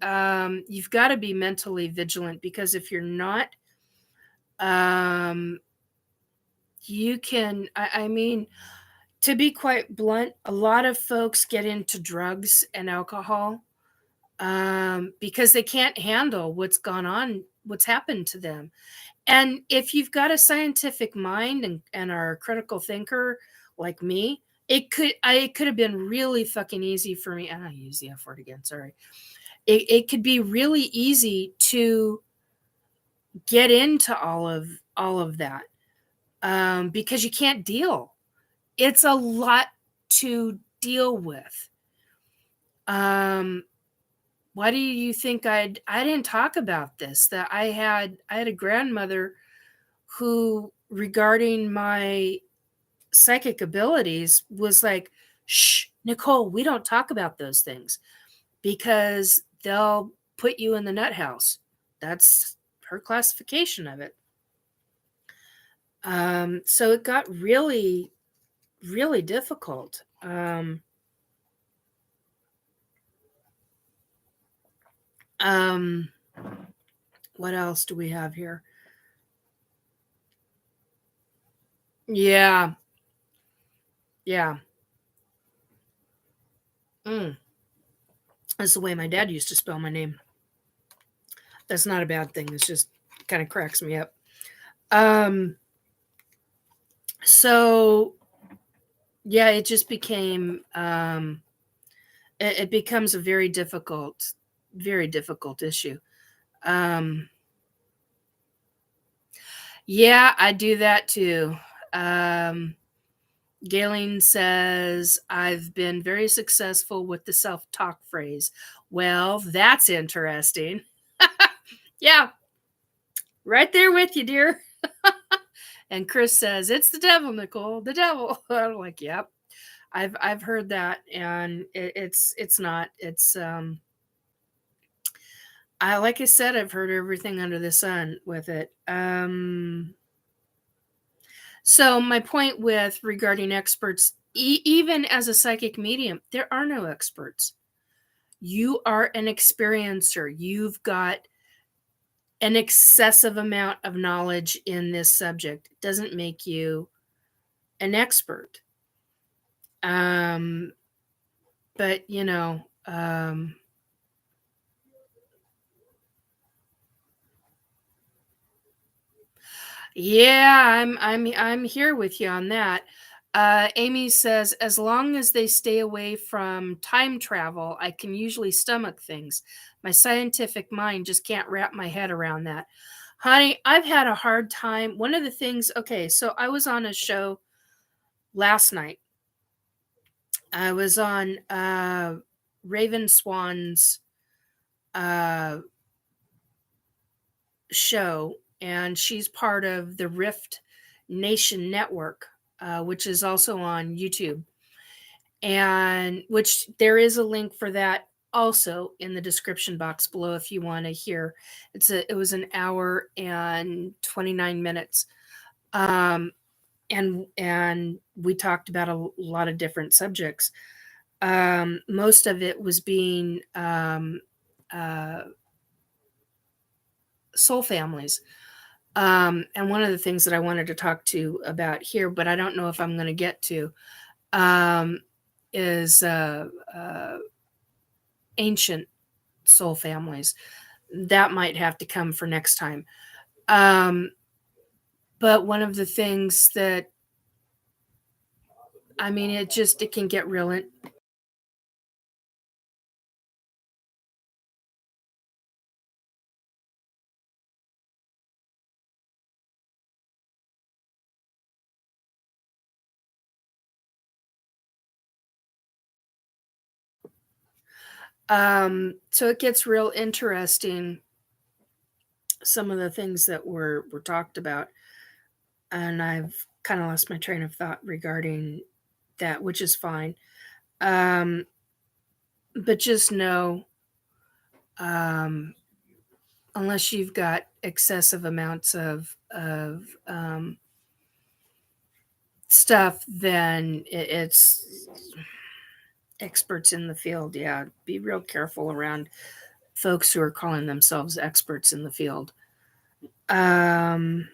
You've got to be mentally vigilant because if you're not, um, you can. I mean, to be quite blunt, a lot of folks get into drugs and alcohol because they can't handle what's gone on, what's happened to them. And if you've got a scientific mind and are a critical thinker like me, it could have been really fucking easy for me. And I use the F word again, sorry. It could be really easy to get into all of that because you can't deal. It's a lot to deal with. Um, why do you think I didn't talk about this? That I had a grandmother who, regarding my psychic abilities, was like, "Shh, Nicole, we don't talk about those things because they'll put you in the nut house." That's her classification of it. So it got really, really difficult. Um, what else do we have here? Yeah, yeah. Mm. That's the way my dad used to spell my name. That's not a bad thing. It's just kind of cracks me up. Um, so yeah, it just became it becomes a very difficult issue. Um, yeah, I do that too. Um, Galen says, "I've been very successful with the self talk phrase." Well, that's interesting. Yeah, right there with you, dear. And Chris says, "It's the devil, Nicole, the devil." I'm like, "Yep, I've heard that, and it's not. It's I like I said, I've heard everything under the sun with it. So my point with regarding experts, even as a psychic medium, there are no experts. You are an experiencer. You've got an excessive amount of knowledge in this subject. It doesn't make you an expert. Um, but yeah, I'm here with you on that. Amy says, "As long as they stay away from time travel, I can usually stomach things. My scientific mind just can't wrap my head around that." Honey, I've had a hard time. One of the things, okay, so I was on a show last night. I was on Raven Swan's uh, show, and she's part of the Rift Nation Network, which is also on YouTube, and which there is a link for that also in the description box below if you want to hear. It was an hour and 29 minutes. Um, and we talked about a lot of different subjects. Most of it was being soul families. And one of the things that I wanted to talk to about here, but I don't know if I'm going to get to, um, is ancient soul families. That might have to come for next time. Um, but one of the things that, I mean, it can get real. So it gets real interesting. Some of the things that were talked about, and I've kind of lost my train of thought regarding that, which is fine. Um, but just know, um, unless you've got excessive amounts of stuff, then it's experts in the field. Yeah, be real careful around folks who are calling themselves experts in the field. Um,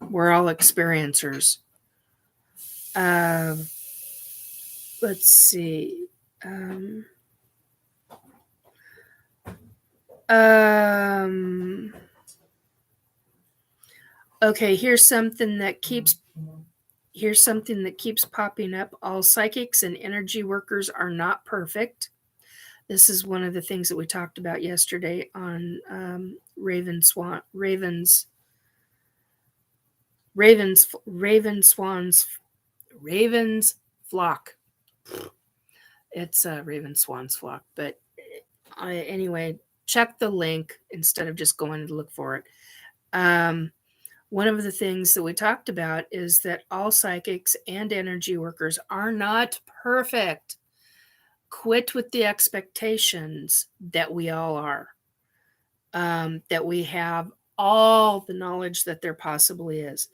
we're all experiencers. Uh, let's see. Um, um, okay, here's something that keeps popping up. All psychics and energy workers are not perfect. This is one of the things that we talked about yesterday on Raven's flock. It's Raven Swan's flock, but anyway, check the link instead of just going to look for it. Um, one of the things that we talked about is that all psychics and energy workers are not perfect. Quit with the expectations that we all are, that we have all the knowledge that there possibly is.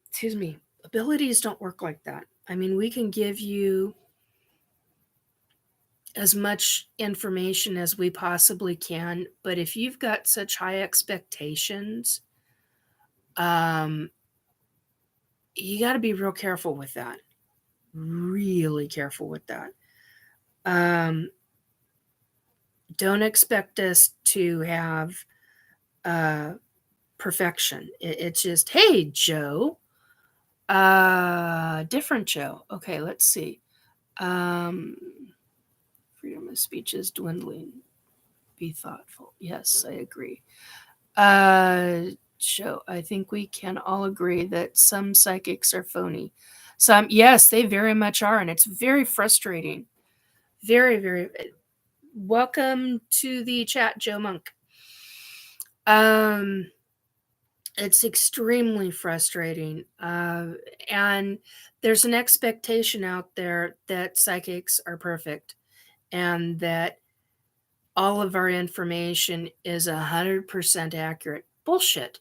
Excuse me. Abilities don't work like that. I mean, we can give you as much information as we possibly can, but if you've got such high expectations, um, you got to be real careful with that. Really careful with that. Um, don't expect us to have perfection. It's just, hey, Joe, different Joe. Okay, let's see. Um, freedom of speech is dwindling. Be thoughtful. Yes, I agree. Joe, I think we can all agree that some psychics are phony. Some, yes, they very much are, and it's very frustrating. Very, very. Welcome to the chat, Joe Monk. Um, it's extremely frustrating. And there's an expectation out there that psychics are perfect and that all of our information is 100% accurate. Bullshit.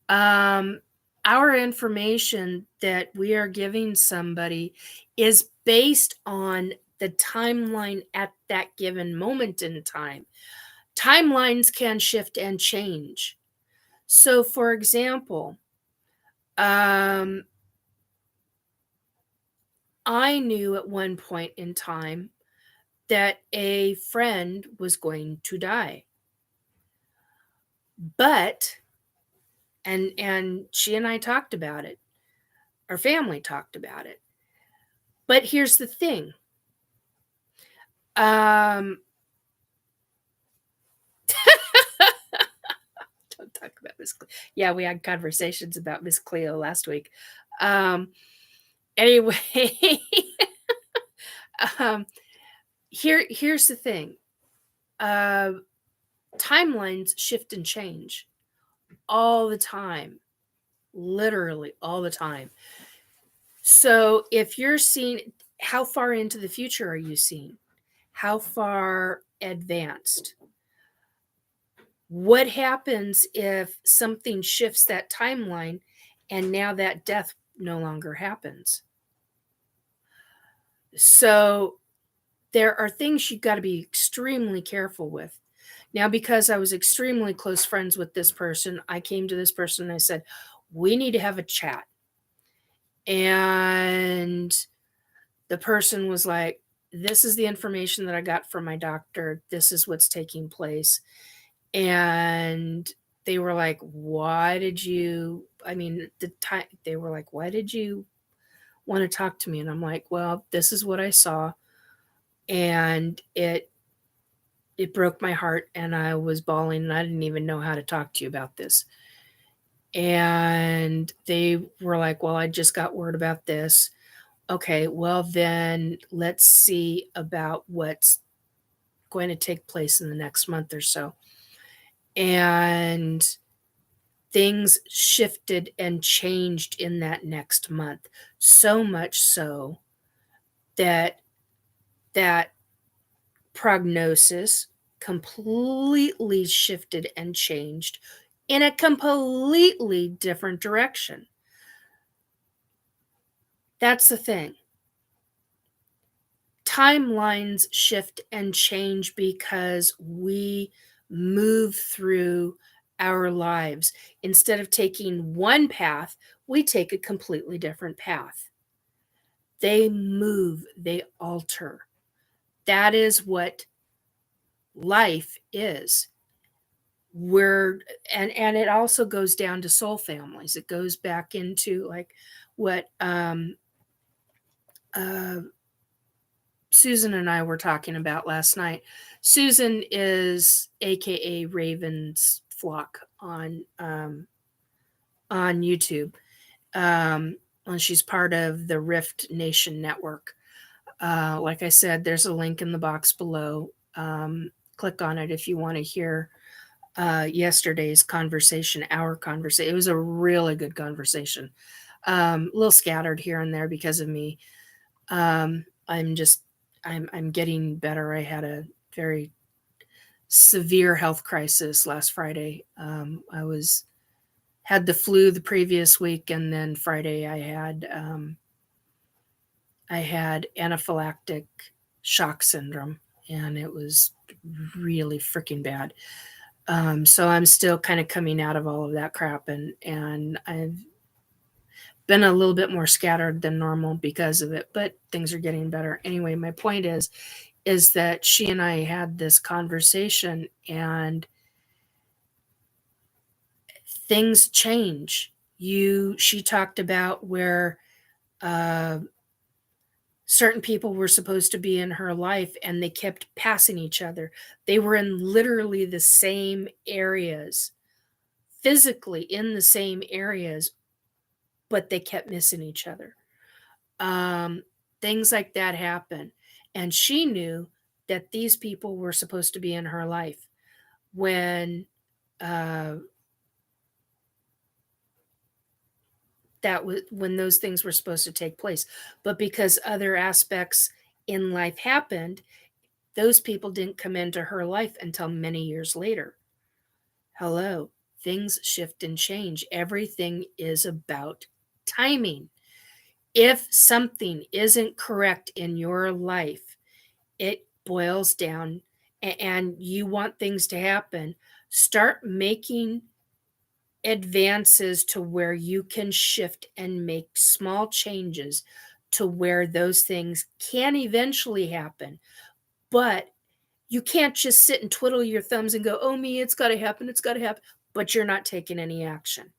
Um, our information that we are giving somebody is based on the timeline at that given moment in time. Timelines can shift and change. So, for example, um, I knew at one point in time that a friend was going to die. But and she and I talked about it. Our family talked about it. But here's the thing. Um don't talk about Miss Cleo. Yeah, we had conversations about Miss Cleo last week. Anyway, um here's the thing. Uh timelines shift and change all the time. Literally all the time. So if you're seeing, how far into the future are you seeing? How far advanced? What happens if something shifts that timeline and now that death no longer happens? So there are things you've got to be extremely careful with. Now, because I was extremely close friends with this person, I came to this person and I said, "We need to have a chat." And the person was like, "This is the information that I got from my doctor. This is what's taking place." And they were like, "Why did you," I mean, the time they were like, "Why did you want to talk to me?" And I'm like, "Well, this is what I saw, and it broke my heart, and I was bawling, and I didn't even know how to talk to you about this." And they were like, "Well, I just got word about this." Okay, well, then let's see about what's going to take place in the next month or so. And things shifted and changed in that next month, so much so that that prognosis completely shifted and changed in a completely different direction. That's the thing. Timelines shift and change because we move through our lives. Instead of taking one path, we take a completely different path. They move, they alter. That is what life is. We're and it also goes down to soul families. It goes back into like what uh Susan and I were talking about last night. Susan is AKA Raven's Flock on YouTube. And she's part of the Rift Nation Network. Like I said, there's a link in the box below. Click on it if you want to hear yesterday's conversation, our conversation. It was a really good conversation. A little scattered here and there because of me. I'm just I'm getting better. I had a very severe health crisis last Friday. I was had the flu the previous week, and then Friday I had anaphylactic shock syndrome, and it was really freaking bad. So I'm still kind of coming out of all of that crap, and I've been a little bit more scattered than normal because of it, but things are getting better. Anyway, my point is that she and I had this conversation, and things change. She talked about where uh, certain people were supposed to be in her life, and they kept passing each other. They were in literally the same areas, physically in the same areas, but they kept missing each other. Um, Things like that happen. And she knew that these people were supposed to be in her life when uh, when those things were supposed to take place. But because other aspects in life happened, those people didn't come into her life until many years later. Hello, things shift and change. Everything is about timing. If something isn't correct in your life, it boils down, and you want things to happen, start making advances to where you can shift and make small changes to where those things can eventually happen. But you can't just sit and twiddle your thumbs and go, "Oh, me, it's got to happen. It's got to happen." But you're not taking any action.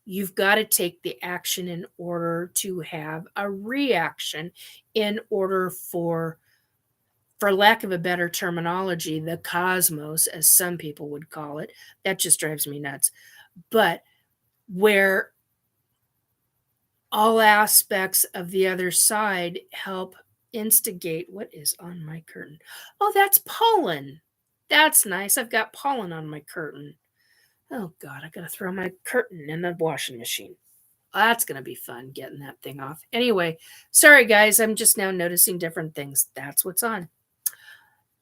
You've got to take the action in order to have a reaction, in order for lack of a better terminology, the cosmos, as some people would call it. That just drives me nuts. But where all aspects of the other side help instigate what is on my curtain. Oh, that's pollen. That's nice. I've got pollen on my curtain. Oh, God, I got to throw my curtain in the washing machine. That's going to be fun getting that thing off. Anyway, sorry, guys. I'm just now noticing different things. That's what's on.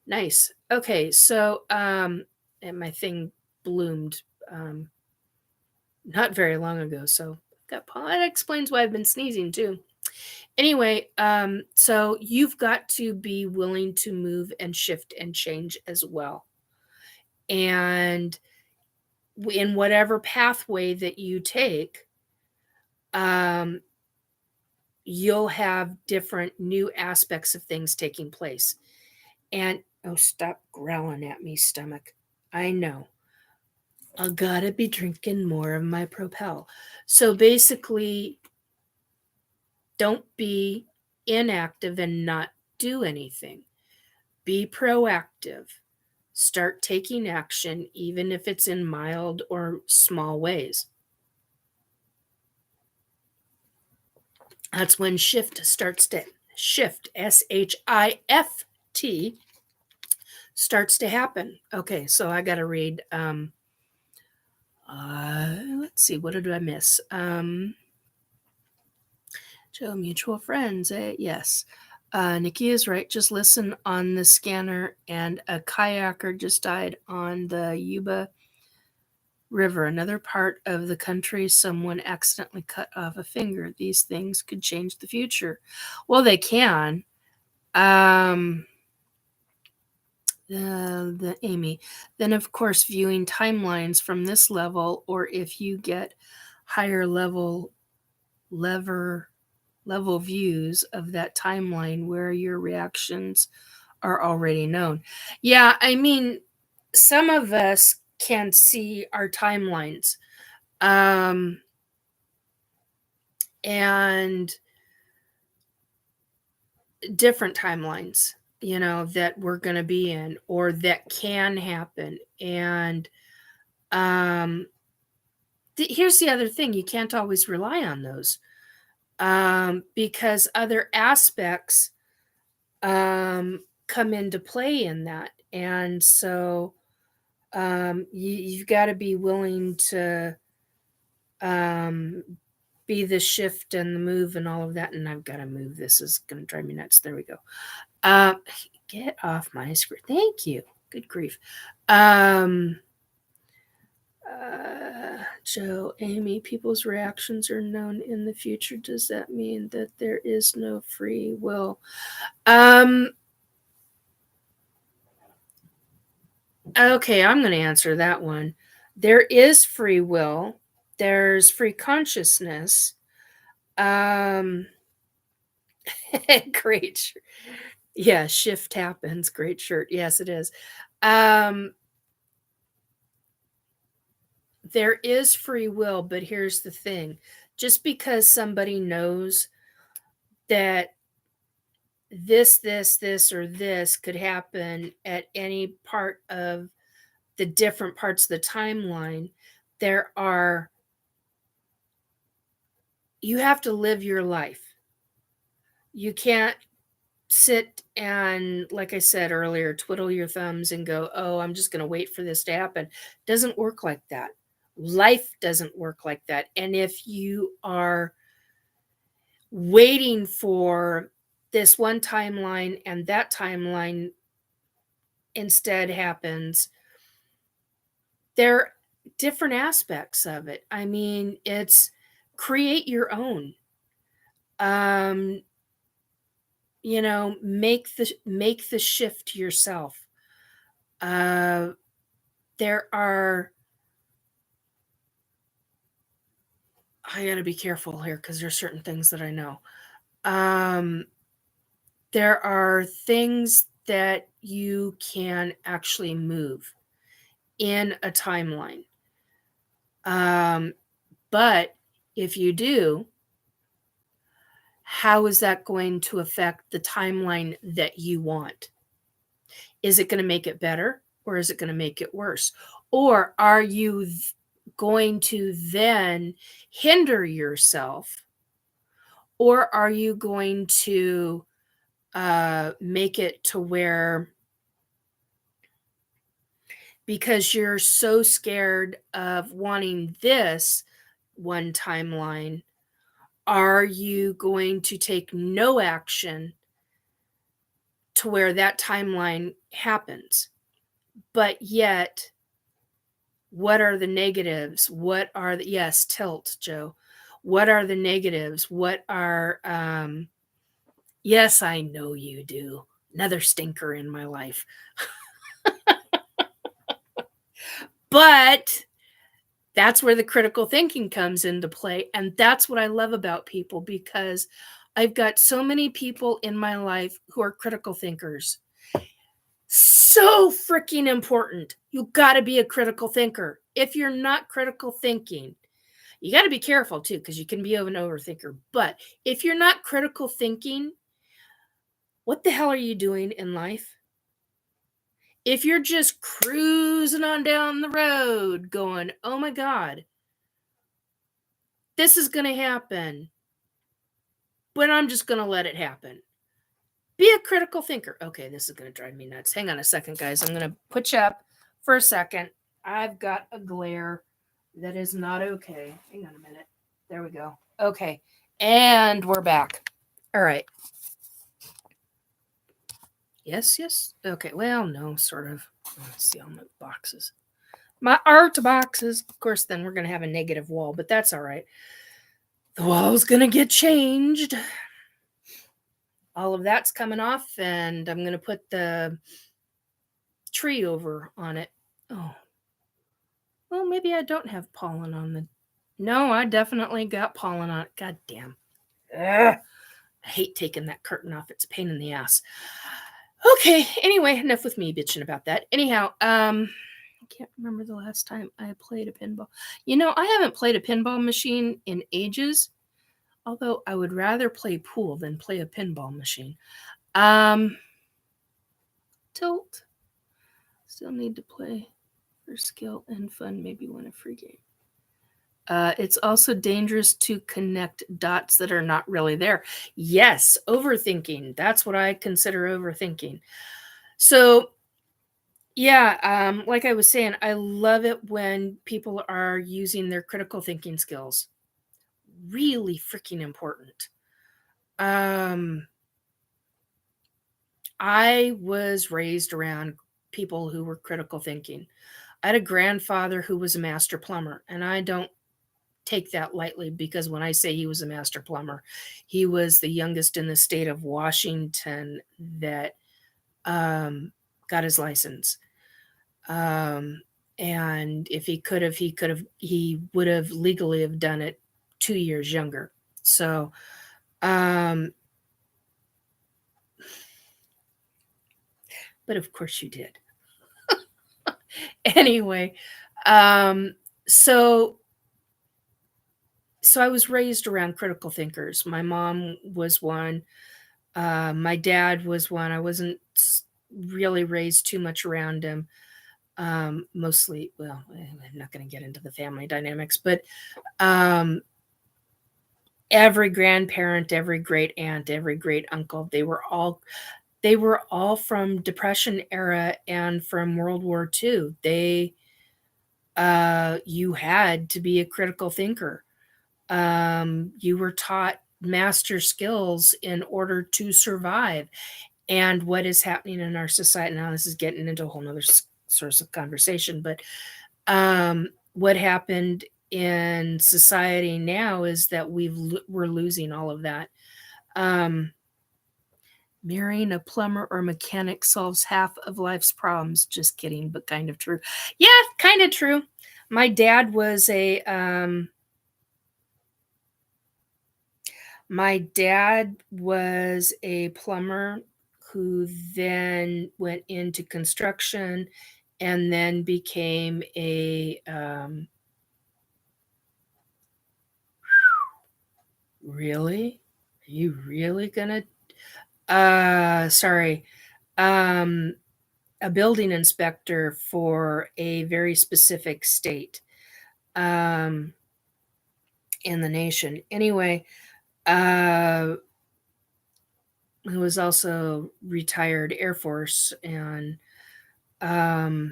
Nice. Okay, so and my thing bloomed not very long ago, so got that explains why I've been sneezing too. Anyway, so you've got to be willing to move and shift and change as well. And in whatever pathway that you take, um, you'll have different new aspects of things taking place. And oh, stop growling at me, stomach. I know. I gotta be drinking more of my Propel. So basically, don't be inactive and not do anything. Be proactive. Start taking action, even if it's in mild or small ways. That's when shift starts to shift, SHIFT, starts to happen. Okay, so I got to read. Let's see, what did I miss? Joe, mutual friends. Yes. Nikki is right. Just listen on the scanner, and a kayaker just died on the Yuba River, another part of the country. Someone accidentally cut off a finger. These things could change the future. Well, they can. Um, the Amy. Then, of course, viewing timelines from this level, or if you get higher lever level views of that timeline where your reactions are already known. Yeah, I mean, some of us can see our timelines. Um, and different timelines, that we're going to be in or that can happen. And um, here's the other thing, you can't always rely on those, because other aspects come into play in that. And so you've got to be willing to um, be the shift and the move and all of that. And I've got to move. This is going to drive me nuts. There we go. Um, get off my screen. Thank you. Good grief. Joe, Amy, people's reactions are known in the future. Does that mean that there is no free will? Okay, I'm going to answer that one. There is free will. There's free consciousness. Um, great. Yeah, shift happens. Great shirt. Yes, it is. There is free will, but here's the thing. Just because somebody knows that this, or this could happen at any part of the different parts of the timeline, you have to live your life. You can't sit and, like I said earlier, twiddle your thumbs and go, oh, I'm just going to wait for this to happen. Doesn't work like that. Life doesn't work like that. And if you are waiting for this one timeline and that timeline instead happens, there are different aspects of it. I mean, it's create your own. Um, make the shift yourself. Uh, there are I got to be careful here because there's certain things that I know. Um, there are things that you can actually move in a timeline. But if you do, how is that going to affect the timeline that you want? Is it going to make it better or is it going to make it worse? Or are you going to then hinder yourself, or are you going to make it to where, because you're so scared of wanting this one timeline, are you going to take no action to where that timeline happens? But yet, what are the negatives? What are the, yes, tilt, Joe. What are the negatives? What are, yes, I know you do. Another stinker in my life. But that's where the critical thinking comes into play, and that's what I love about people, because I've got so many people in my life who are critical thinkers. So freaking important. You gotta be a critical thinker. If you're not critical thinking, you gotta be careful too, because you can be an overthinker. But if you're not critical thinking, what the hell are you doing in life? If you're just cruising on down the road going, oh my God, this is gonna happen, but I'm just gonna let it happen. Be a critical thinker. Okay, this is gonna drive me nuts. Hang on a second, guys. I'm gonna put you up for a second. I've got a glare that is not okay. Hang on a minute. There we go. Okay. And we're back. All right. Yes, yes. Okay. Well, no, sort of. Let's see all my boxes. My art boxes. Of course, then we're going to have a negative wall, but that's all right. The wall's going to get changed. All of that's coming off, and I'm going to put the tree over on it. Oh. Well, maybe I don't have pollen on the... No, I definitely got pollen on it. God damn. Ugh. I hate taking that curtain off. It's a pain in the ass. Okay, anyway, enough with me bitching about that. Anyhow, I can't remember the last time I played a pinball. You know, I haven't played a pinball machine in ages, although I would rather play pool than play a pinball machine. Tilt. Still need to play for skill and fun, maybe win a free game. It's also dangerous to connect dots that are not really there. Yes, overthinking. That's what I consider overthinking. So, yeah, like I was saying, I love it when people are using their critical thinking skills. Really freaking important. I was raised around people who were critical thinking. I had a grandfather who was a master plumber, and I don't take that lightly, because when I say he was a master plumber, he was the youngest in the state of Washington that got his license. And if he would have legally have done it 2 years younger. So, but of course you did. Anyway, um, so I was raised around critical thinkers. My mom was one. My dad was one. I wasn't really raised too much around him. Mostly, well, I'm not going to get into the family dynamics, but every grandparent, every great aunt, every great uncle, they were all from Depression era and from World War II. You had to be a critical thinker. You were taught master skills in order to survive. And what is happening in our society now, this is getting into a whole nother source of conversation, but what happened in society now is that we're losing all of that. Marrying a plumber or mechanic solves half of life's problems. Just kidding, but kind of true. Yeah, kind of true. My dad was a plumber who then went into construction and then became a really? Are you really gonna sorry. A building inspector for a very specific state in the nation. Anyway, who was also retired Air Force, and a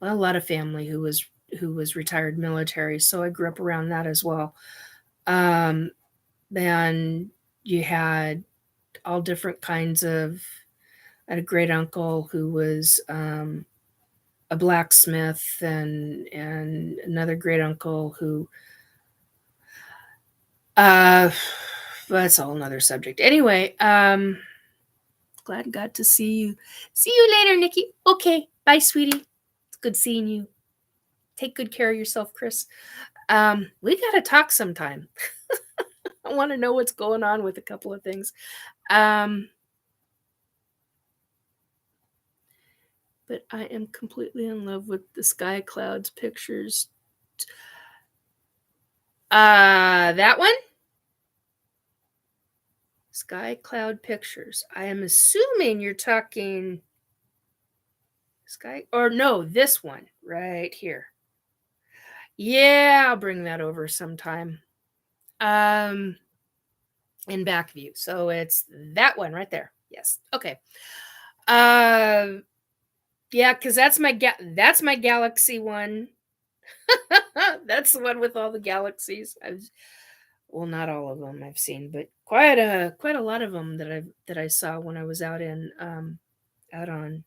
lot of family who was retired military. So I grew up around that as well. And you had all different kinds of... I had a great uncle who was a blacksmith, and another great uncle who that's a whole nother subject. Anyway, glad got to see you. See you later, Nikki. Okay, bye, sweetie. It's good seeing you. Take good care of yourself, Chris. We gotta talk sometime. I wanna know what's going on with a couple of things. Um, but I am completely in love with the sky clouds pictures. That one? Sky cloud pictures. I am assuming you're talking sky or no, this one right here. Yeah, I'll bring that over sometime. Um, in back view. So it's that one right there. Yes. Okay. Uh, yeah, because that's my galaxy one. That's the one with all the galaxies. Well, not all of them I've seen, but quite a lot of them that I saw when I was out in out on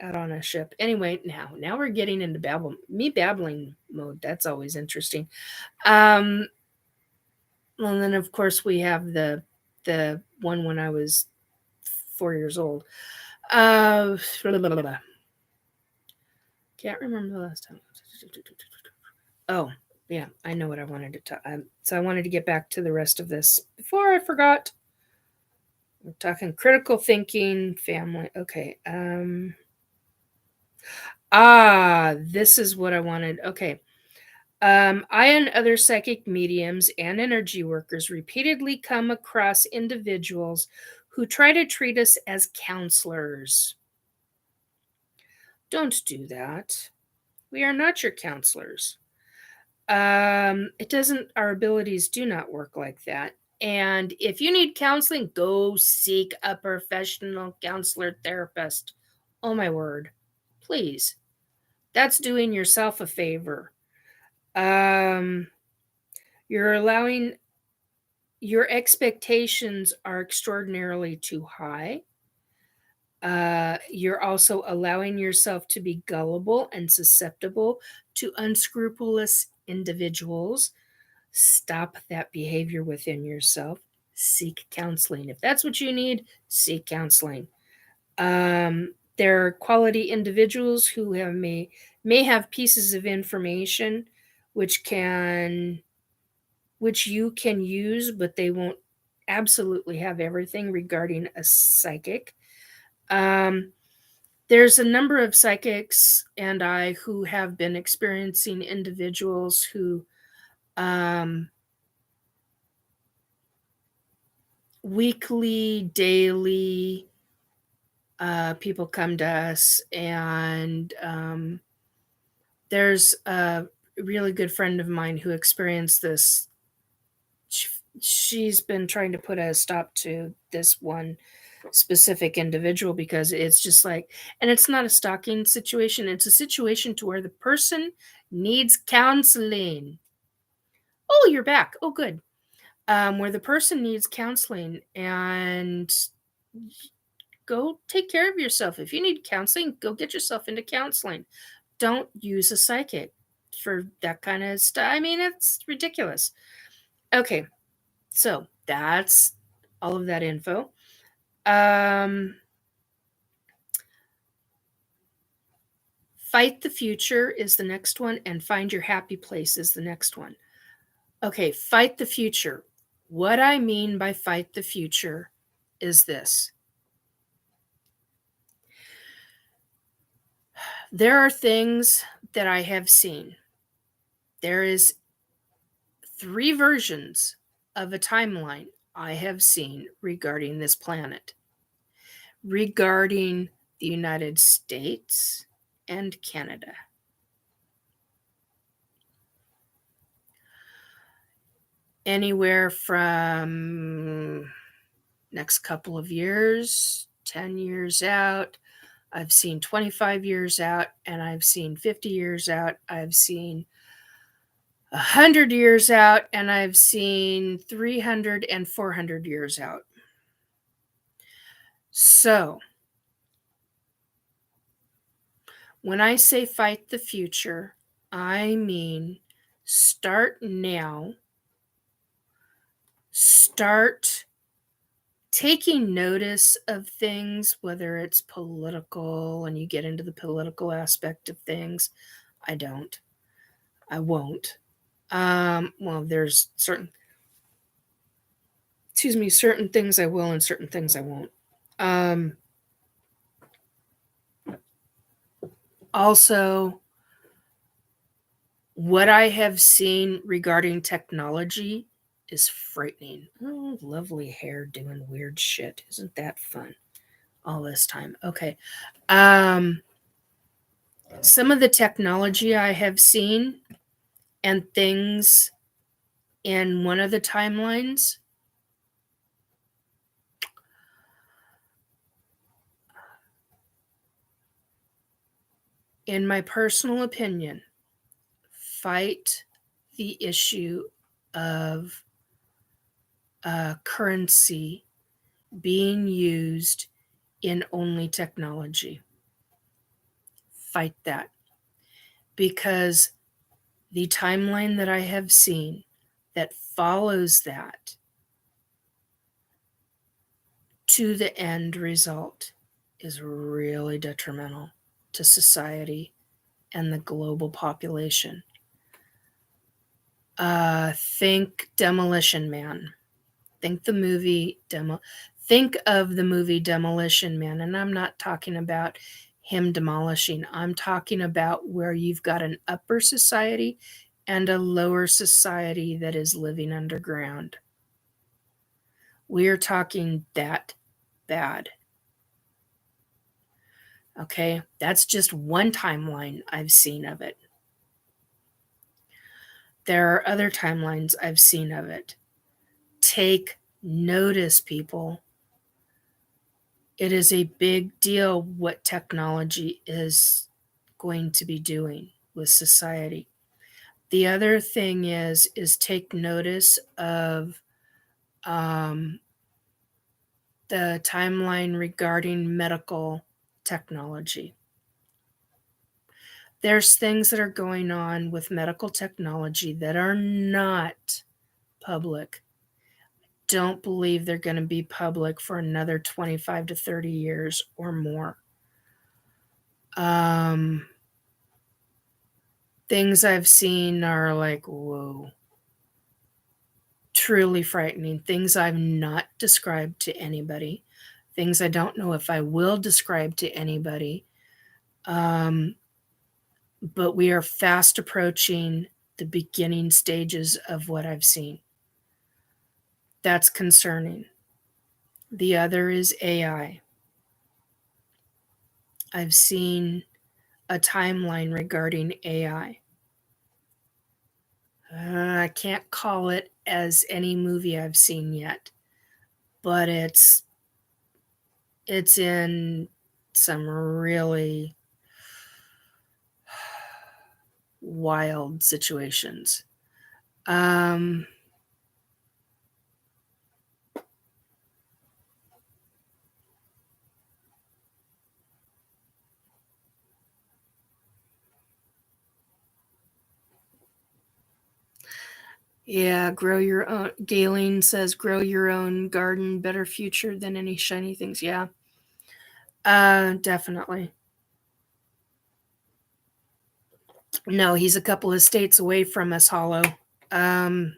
out on a ship. Anyway, now we're getting into babbling mode. That's always interesting. Um, well, and then of course we have the one when I was 4 years old. Blah, blah, blah, blah. Can't remember the last time. Oh, yeah, I know what I wanted to talk. So I wanted to get back to the rest of this before I forgot. We're talking critical thinking, family. Okay. This is what I wanted. Okay. I and other psychic mediums and energy workers repeatedly come across individuals who try to treat us as counselors. Don't do that. We are not your counselors. It doesn't, our abilities do not work like that. And if you need counseling, go seek a professional counselor therapist. Oh my word. Please. That's doing yourself a favor. Um, you're allowing your expectations are extraordinarily too high. You're also allowing yourself to be gullible and susceptible to unscrupulous individuals. Stop that behavior within yourself. Seek counseling. If that's what you need, seek counseling. There are quality individuals who may have pieces of information which can which you can use, but they won't absolutely have everything regarding a psychic. Um, there's a number of psychics and I who have been experiencing individuals who um, weekly, daily, people come to us, and there's a really good friend of mine who experienced this. She's been trying to put a stop to this one specific individual because it's just like, and it's not a stalking situation, it's a situation to where the person needs counseling. Oh, you're back. Oh, good. Where the person needs counseling, and go take care of yourself. If you need counseling, go get yourself into counseling. Don't use a psychic for that kind of stuff. I mean, it's ridiculous. Okay, so that's all of that info. Um, Fight the future is the next one, and find your happy place is the next one. Okay, fight the future. What I mean by fight the future is this. There are things that I have seen. There is 3 versions of a timeline I have seen regarding this planet, regarding the United States and Canada. Anywhere from next couple of years, 10 years out. I've seen 25 years out, and I've seen 50 years out. I've seen 100 years out, and I've seen 300 and 400 years out. So, when I say fight the future, I mean start now. Start taking notice of things, whether it's political and you get into the political aspect of things. I don't. I won't. Well, there's certain things I will and certain things I won't. Um, Also, what I have seen regarding technology is frightening. Oh, lovely hair doing weird shit. Isn't that fun? All this time. Okay. Um, some of the technology I have seen and things in one of the timelines, in my personal opinion, fight the issue of currency being used in only technology. Fight that. Because the timeline that I have seen that follows that to the end result is really detrimental to society and the global population. Think Demolition Man. Think the movie Demo. Think of the movie Demolition Man, and I'm not talking about him demolishing. I'm talking about where you've got an upper society and a lower society that is living underground. We are talking that bad. Okay, that's just one timeline I've seen of it. There are other timelines I've seen of it. Take notice, people. It is a big deal what technology is going to be doing with society. The other thing is take notice of um, the timeline regarding medical technology. There's things that are going on with medical technology that are not public. Don't believe they're going to be public for another 25 to 30 years or more. Um, Things I've seen are like, whoa, truly frightening. Things I've not described to anybody. Things I don't know if I will describe to anybody. Um, but we are fast approaching the beginning stages of what I've seen. That's concerning. The other is AI. I've seen a timeline regarding AI. I can't call it as any movie I've seen yet, but it's in some really wild situations. Um, yeah, grow your own. Galen says, grow your own garden, better future than any shiny things. Yeah, definitely. No, he's a couple of states away from us, Hollow. Um,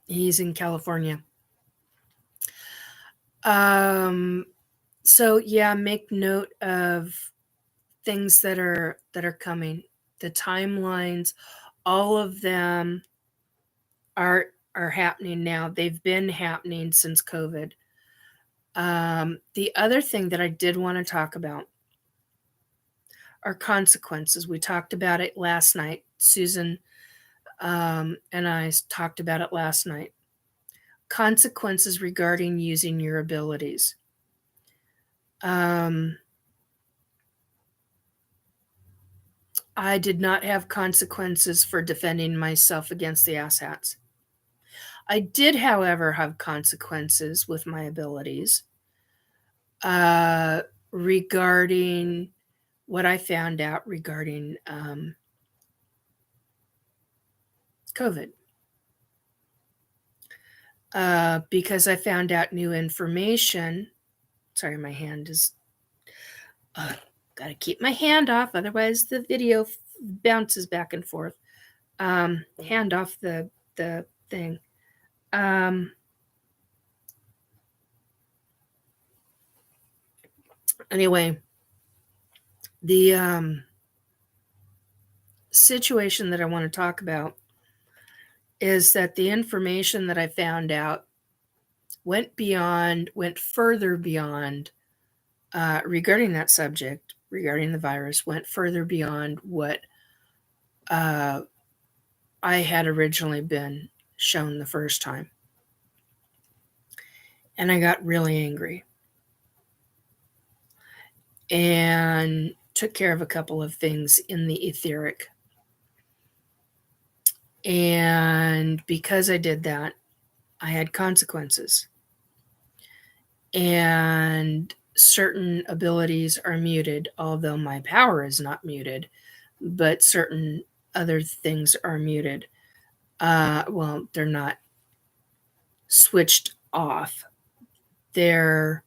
he's in California. Um, so yeah, make note of things that are coming. The timelines, all of them are happening now. They've been happening since COVID. The other thing that I did want to talk about are consequences. We talked about it last night. Susan and I talked about it last night. Consequences regarding using your abilities. Um, I did not have consequences for defending myself against the asshats. I did, however, have consequences with my abilities uh, regarding what I found out regarding COVID. Because I found out new information. Sorry, my hand is. Uh, Gotta keep my hand off, otherwise the video bounces back and forth. Hand off the thing. Um, anyway, the situation that I want to talk about is that the information that I found out went further beyond, regarding that subject, regarding the virus, went further beyond what uh, I had originally been shown the first time. And I got really angry and took care of a couple of things in the etheric. And because I did that, I had consequences. And certain abilities are muted, although my power is not muted, but certain other things are muted. Well, they're not switched off. They're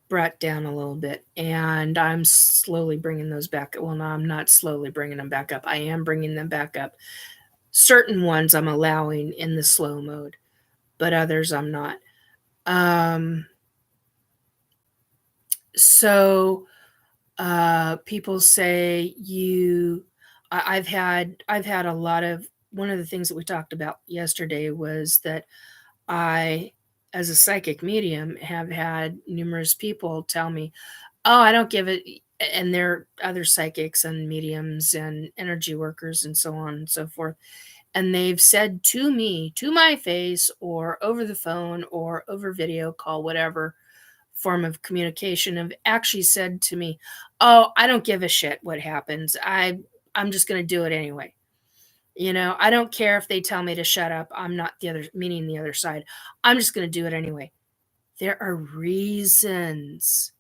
brought down a little bit, and I'm slowly bringing those back. Well, no, I'm not slowly bringing them back up. I am bringing them back up. Certain ones I'm allowing in the slow mode, but others I'm not. So people say I've had a lot of, one of the things that we talked about yesterday was that I, as a psychic medium, have had numerous people tell me, "Oh, I don't give it," and they're other psychics and mediums and energy workers and so on and so forth. And they've said to me, to my face, or over the phone, or over video call, whatever form of communication, have actually said to me, "Oh, I don't give a shit what happens. I'm just going to do it anyway. I don't care if they tell me to shut up. I'm not the other, meaning the other side. I'm just going to do it anyway." There are reasons,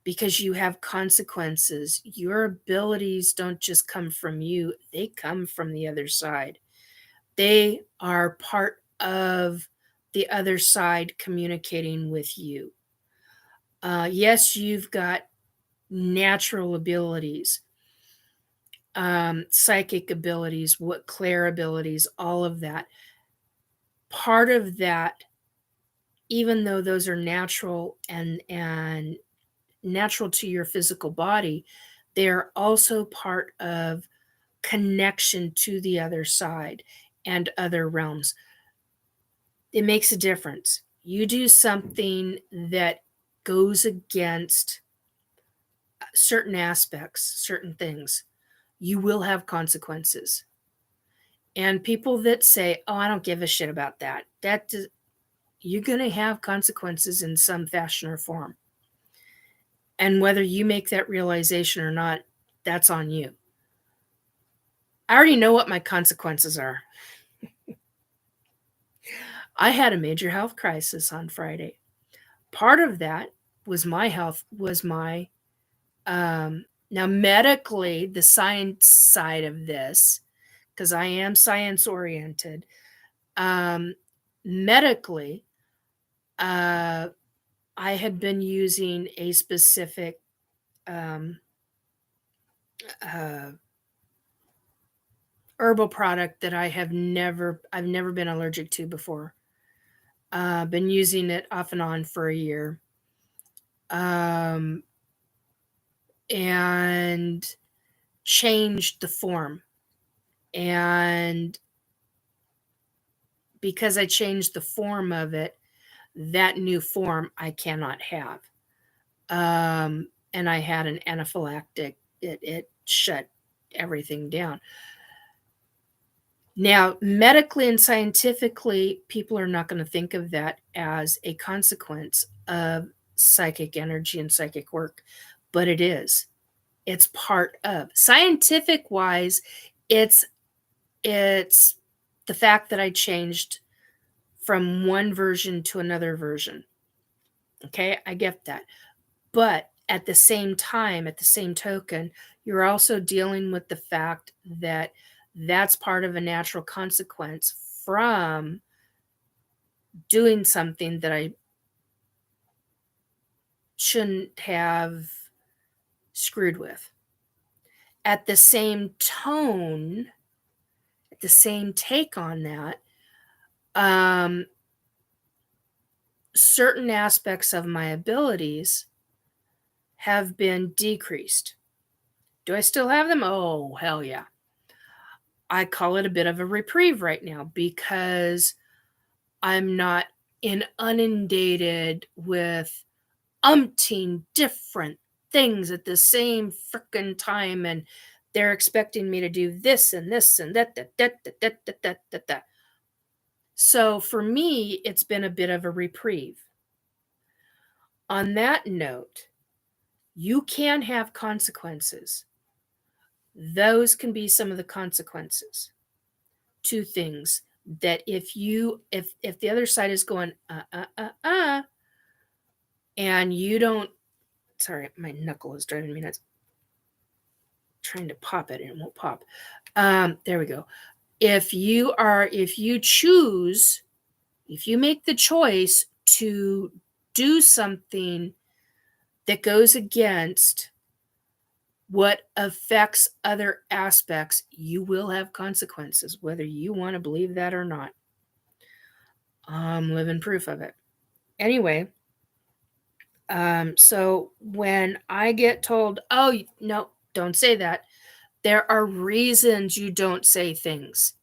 because you have consequences. Your abilities don't just come from you, they come from the other side. They are part of the other side communicating with you. Yes, you've got natural abilities, psychic abilities, what clair abilities, all of that. Part of that, even though those are natural and natural to your physical body, they're also part of connection to the other side and other realms. It makes a difference. You do something that goes against certain aspects, certain things, you will have consequences. And people that say, "Oh, I don't give a shit about that," you're going to have consequences in some fashion or form. And whether you make that realization or not, that's on you. I already know what my consequences are. I had a major health crisis on Friday. Part of that was my health, was my, now medically, the science side of this, because I am science oriented, um, medically, uh, I had been using a specific um, uh, herbal product that I've never been allergic to before. Been using it off and on for a year. Um, and changed the form. And because I changed the form of it, that new form I cannot have. And I had an anaphylactic, it shut everything down. Now, medically and scientifically, people are not going to think of that as a consequence of psychic energy and psychic work, but it is. It's part of. Scientific wise, it's it's the fact that I changed from one version to another version. Okay, I get that. But at the same time, at the same token, you're also dealing with the fact that that's part of a natural consequence from doing something that I shouldn't have screwed with. At the same tone, at the same take on that, certain aspects of my abilities have been decreased. Do I still have them? Oh, hell yeah. I call it a bit of a reprieve right now because I'm not inundated with umpteen different things at the same frickin' time, and they're expecting me to do this and this and that. So for me, it's been a bit of a reprieve. On that note, you can have consequences. Those can be some of the consequences. Two things that if the other side is going and you don't, sorry, my knuckle is driving me nuts. Trying to pop it and it won't pop. There we go. If you make the choice to do something that goes against what affects other aspects, you will have consequences, whether you want to believe that or not. I'm living proof of it. Anyway, so when I get told, oh, no, don't say that, there are reasons you don't say things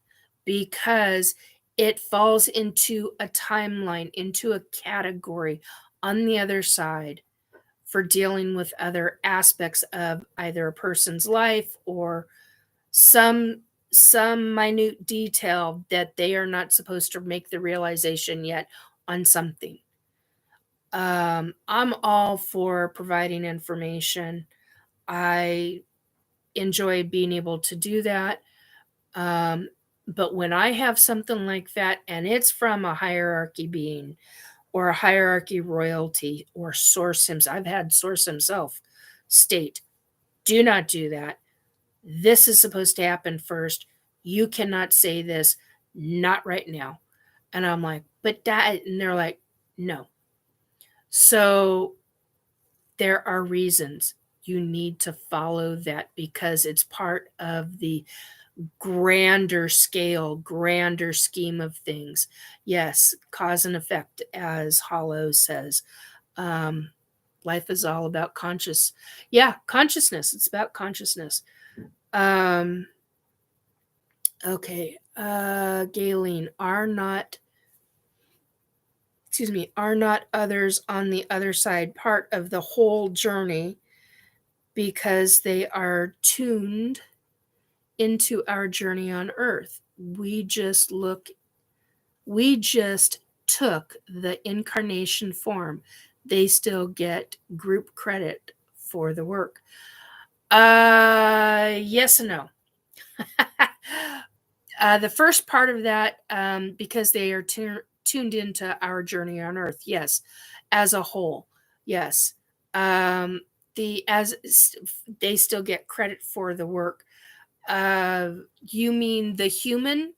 because it falls into a timeline, into a category on the other side for dealing with other aspects of either a person's life or some minute detail that they are not supposed to make the realization yet on something. I'm all for providing information. I enjoy being able to do that. But when I have something like that and it's from a hierarchy being or a hierarchy royalty or source himself, I've had source himself state, do not do that. This is supposed to happen first. You cannot say this, not right now. And I'm like, but that, and they're like, no. So there are reasons you need to follow that because it's part of the grander scale, grander scheme of things. Yes, cause and effect, as Hollow says. Life is all about consciousness. It's about consciousness. Okay, Galen, are not others on the other side part of the whole journey because they are tuned into our journey on earth? We just took the incarnation form. They still get group credit for the work. Yes and no. The first part of that, because they are tuned into our journey on earth, yes. As a whole, yes. They still get credit for the work. You mean the human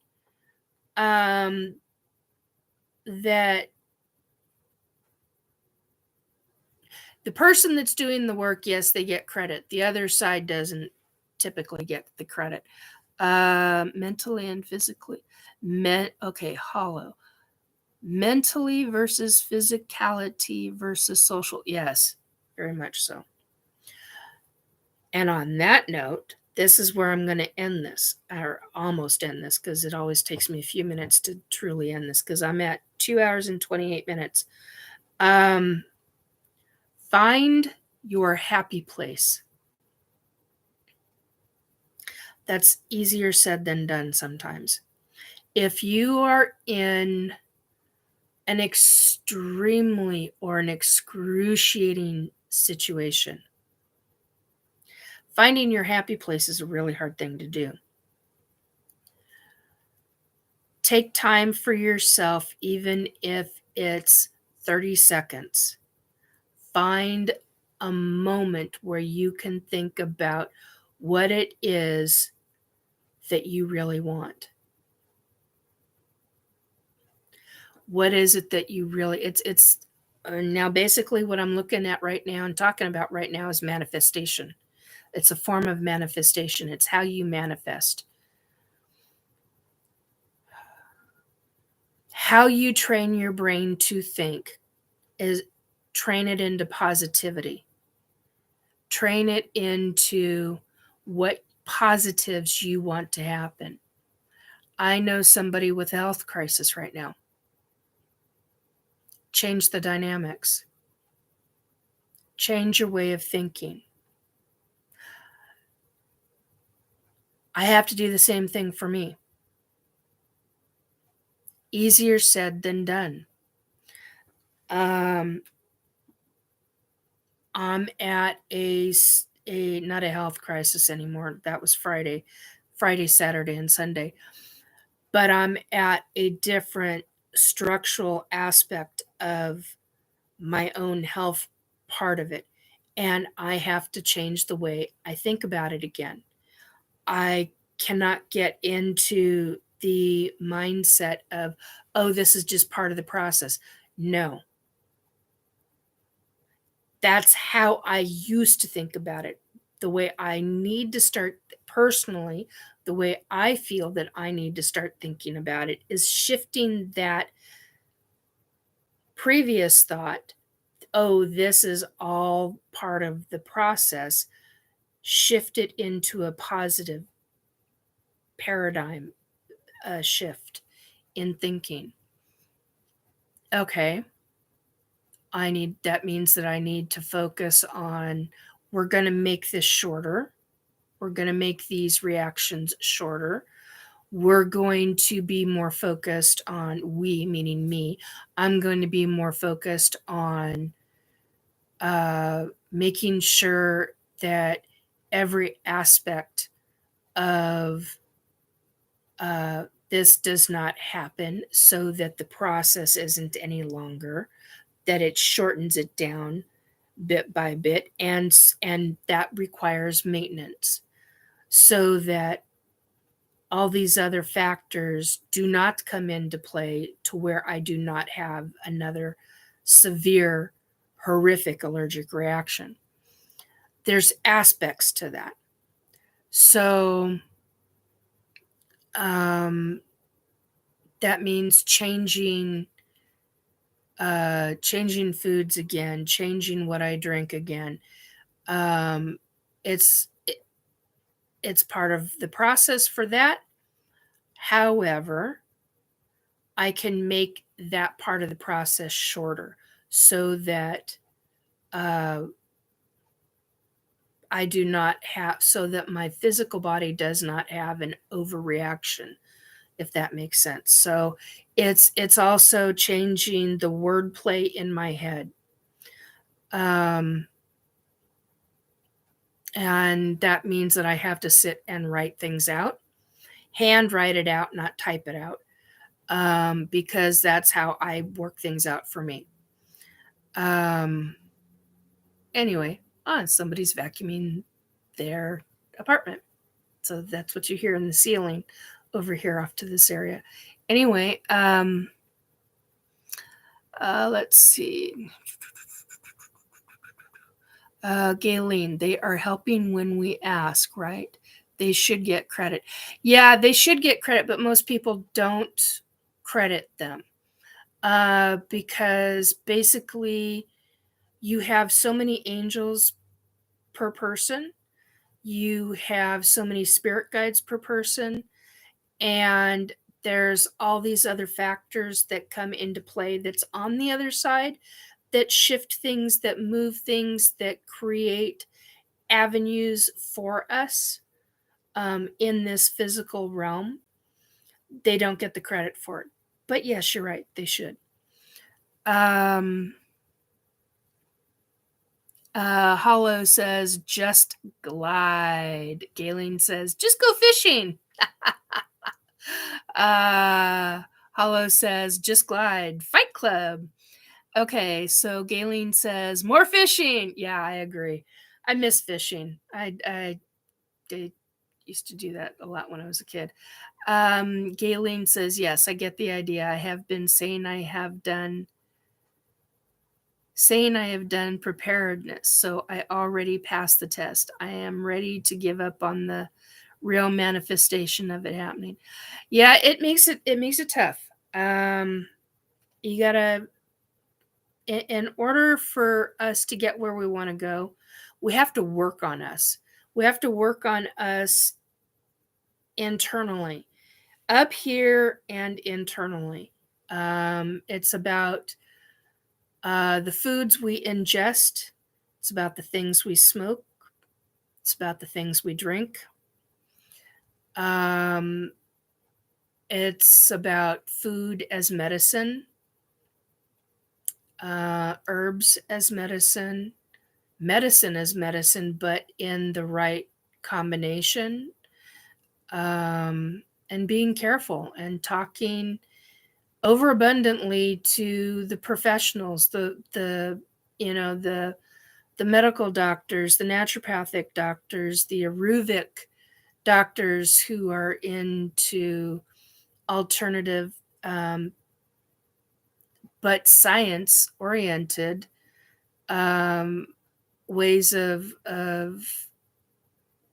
that the person that's doing the work, yes, they get credit. The other side doesn't typically get the credit. Mentally and physically. Okay, Hollow. Mentally versus physicality versus social. Yes, very much so. And on that note, this is where I'm going to end this, or almost end this, because it always takes me a few minutes to truly end this, because I'm at 2 hours and 28 minutes. Find your happy place. That's easier said than done sometimes. If you are in an extremely or an excruciating situation, finding your happy place is a really hard thing to do. Take time for yourself, even if it's 30 seconds. Find a moment where you can think about what it is that you really want. What is it that you really, it's now basically what I'm looking at right now and talking about right now is manifestation. It's a form of manifestation. It's how you manifest. How you train your brain to think is train it into positivity. Train it into what positives you want to happen. I know somebody with a health crisis right now. Change the dynamics. Change your way of thinking. I have to do the same thing for me. Easier said than done. I'm at a not a health crisis anymore. That was Friday, Saturday, and Sunday. But I'm at a different structural aspect of my own health part of it. And I have to change the way I think about it again. I cannot get into the mindset of, oh, this is just part of the process. No, that's how I used to think about it. The way I need to start personally, the way I feel that I need to start thinking about it is shifting that previous thought, oh, this is all part of the process, shift it into a positive paradigm shift in thinking. Okay, that means that I need to focus on, we're going to make this shorter. We're going to make these reactions shorter. We're going to be more focused on, we, meaning me, I'm going to be more focused on making sure that every aspect of this does not happen so that the process isn't any longer, that it shortens it down bit by bit, and that requires maintenance so that all these other factors do not come into play to where I do not have another severe, horrific allergic reaction. There's aspects to that. So that means changing foods again, changing what I drink again. It's it's part of the process for that. However, I can make that part of the process shorter so that I do not have, so that my physical body does not have an overreaction, if that makes sense. So it's also changing the wordplay in my head. And that means that I have to sit and write things out, hand write it out, not type it out, because that's how I work things out for me. Anyway, somebody's vacuuming their apartment. So that's what you hear in the ceiling over here off to this area. Anyway, let's see. Galen, they are helping when we ask, right? They should get credit. Yeah, they should get credit, but most people don't credit them because basically you have so many angels per person, you have so many spirit guides per person, and there's all these other factors that come into play that's on the other side that shift things, that move things, that create avenues for us in this physical realm. They don't get the credit for it. But yes, you're right. They should. Hollow says, just glide. Galen says, just go fishing. Hollow says, just glide. Fight Club. Okay, so Galen says, more fishing. Yeah, I agree. I miss fishing. I used to do that a lot when I was a kid. Galen says, yes, I get the idea. I have been saying I have done saying I have done preparedness, so I already passed the test. I am ready to give up on the real manifestation of it happening. Yeah, it makes it tough. You gotta, in order for us to get where we want to go, we have to work on us. We have to work on us internally, up here and internally. It's about the foods we ingest. It's about the things we smoke. It's about the things we drink. Um, it's about food as medicine, herbs as medicine, medicine as medicine, but in the right combination. And being careful and talking overabundantly to the professionals, the medical doctors, the naturopathic doctors, the aerobic doctors who are into alternative, um, but science oriented, um, ways of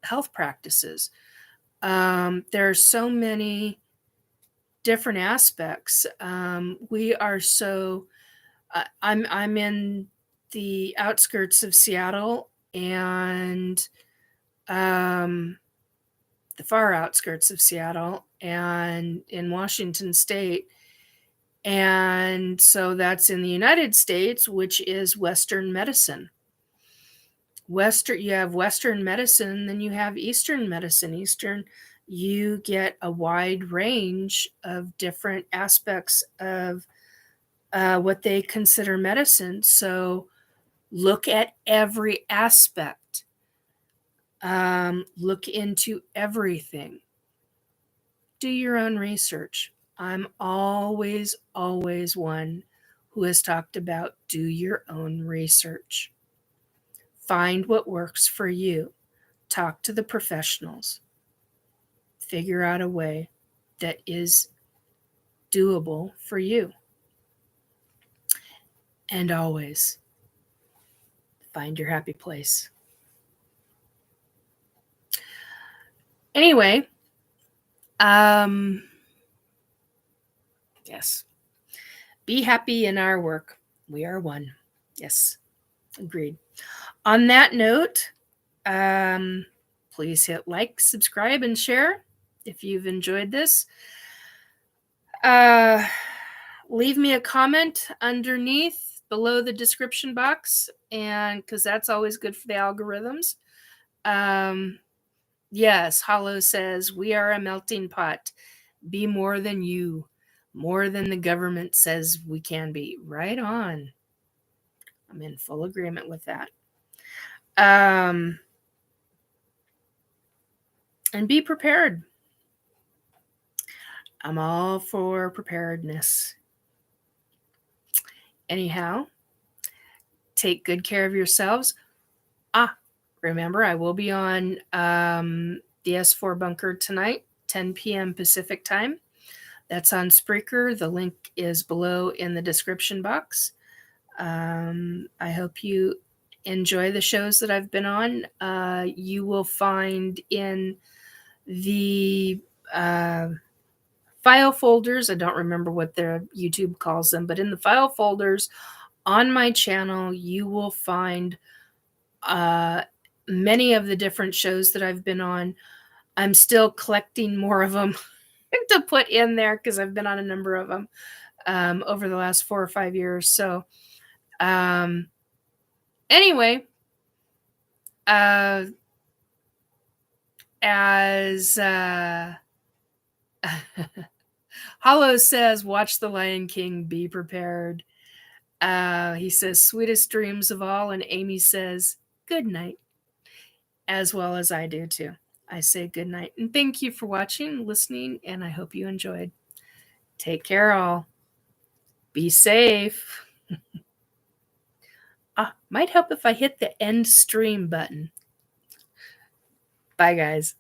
health practices. There are so many different aspects. We are so. I'm in the outskirts of Seattle, and the far outskirts of Seattle, and in Washington State. And so that's in the United States, which is Western medicine. You have Western medicine, then you have Eastern medicine. Eastern, you get a wide range of different aspects of what they consider medicine. So look at every aspect. Look into everything. Do your own research. I'm always, always one who has talked about do your own research. Find what works for you. Talk to the professionals. Figure out a way that is doable for you. And always find your happy place. Anyway, yes. Be happy in our work. We are one. Yes, agreed. On that note, please hit like, subscribe, and share if you've enjoyed this. Leave me a comment underneath below the description box, and because that's always good for the algorithms. Yes, Hollow says, we are a melting pot. Be more than you, more than the government says we can be. Right on. I'm in full agreement with that. And be prepared. I'm all for preparedness. Anyhow, take good care of yourselves. Remember, I will be on the S4 Bunker tonight, 10 p.m. Pacific time. That's on Spreaker. The link is below in the description box. I hope you enjoy the shows that I've been on. You will find in the file folders, I don't remember what their YouTube calls them, but in the file folders on my channel, you will find many of the different shows that I've been on. I'm still collecting more of them to put in there because I've been on a number of them over the last 4 or 5 years. So anyway, as Hollow says, watch The Lion King, be prepared. He says, sweetest dreams of all. And Amy says, good night, as well as I do too. I say good night. And thank you for watching, listening, and I hope you enjoyed. Take care, all. Be safe. Might help if I hit the end stream button. Bye, guys.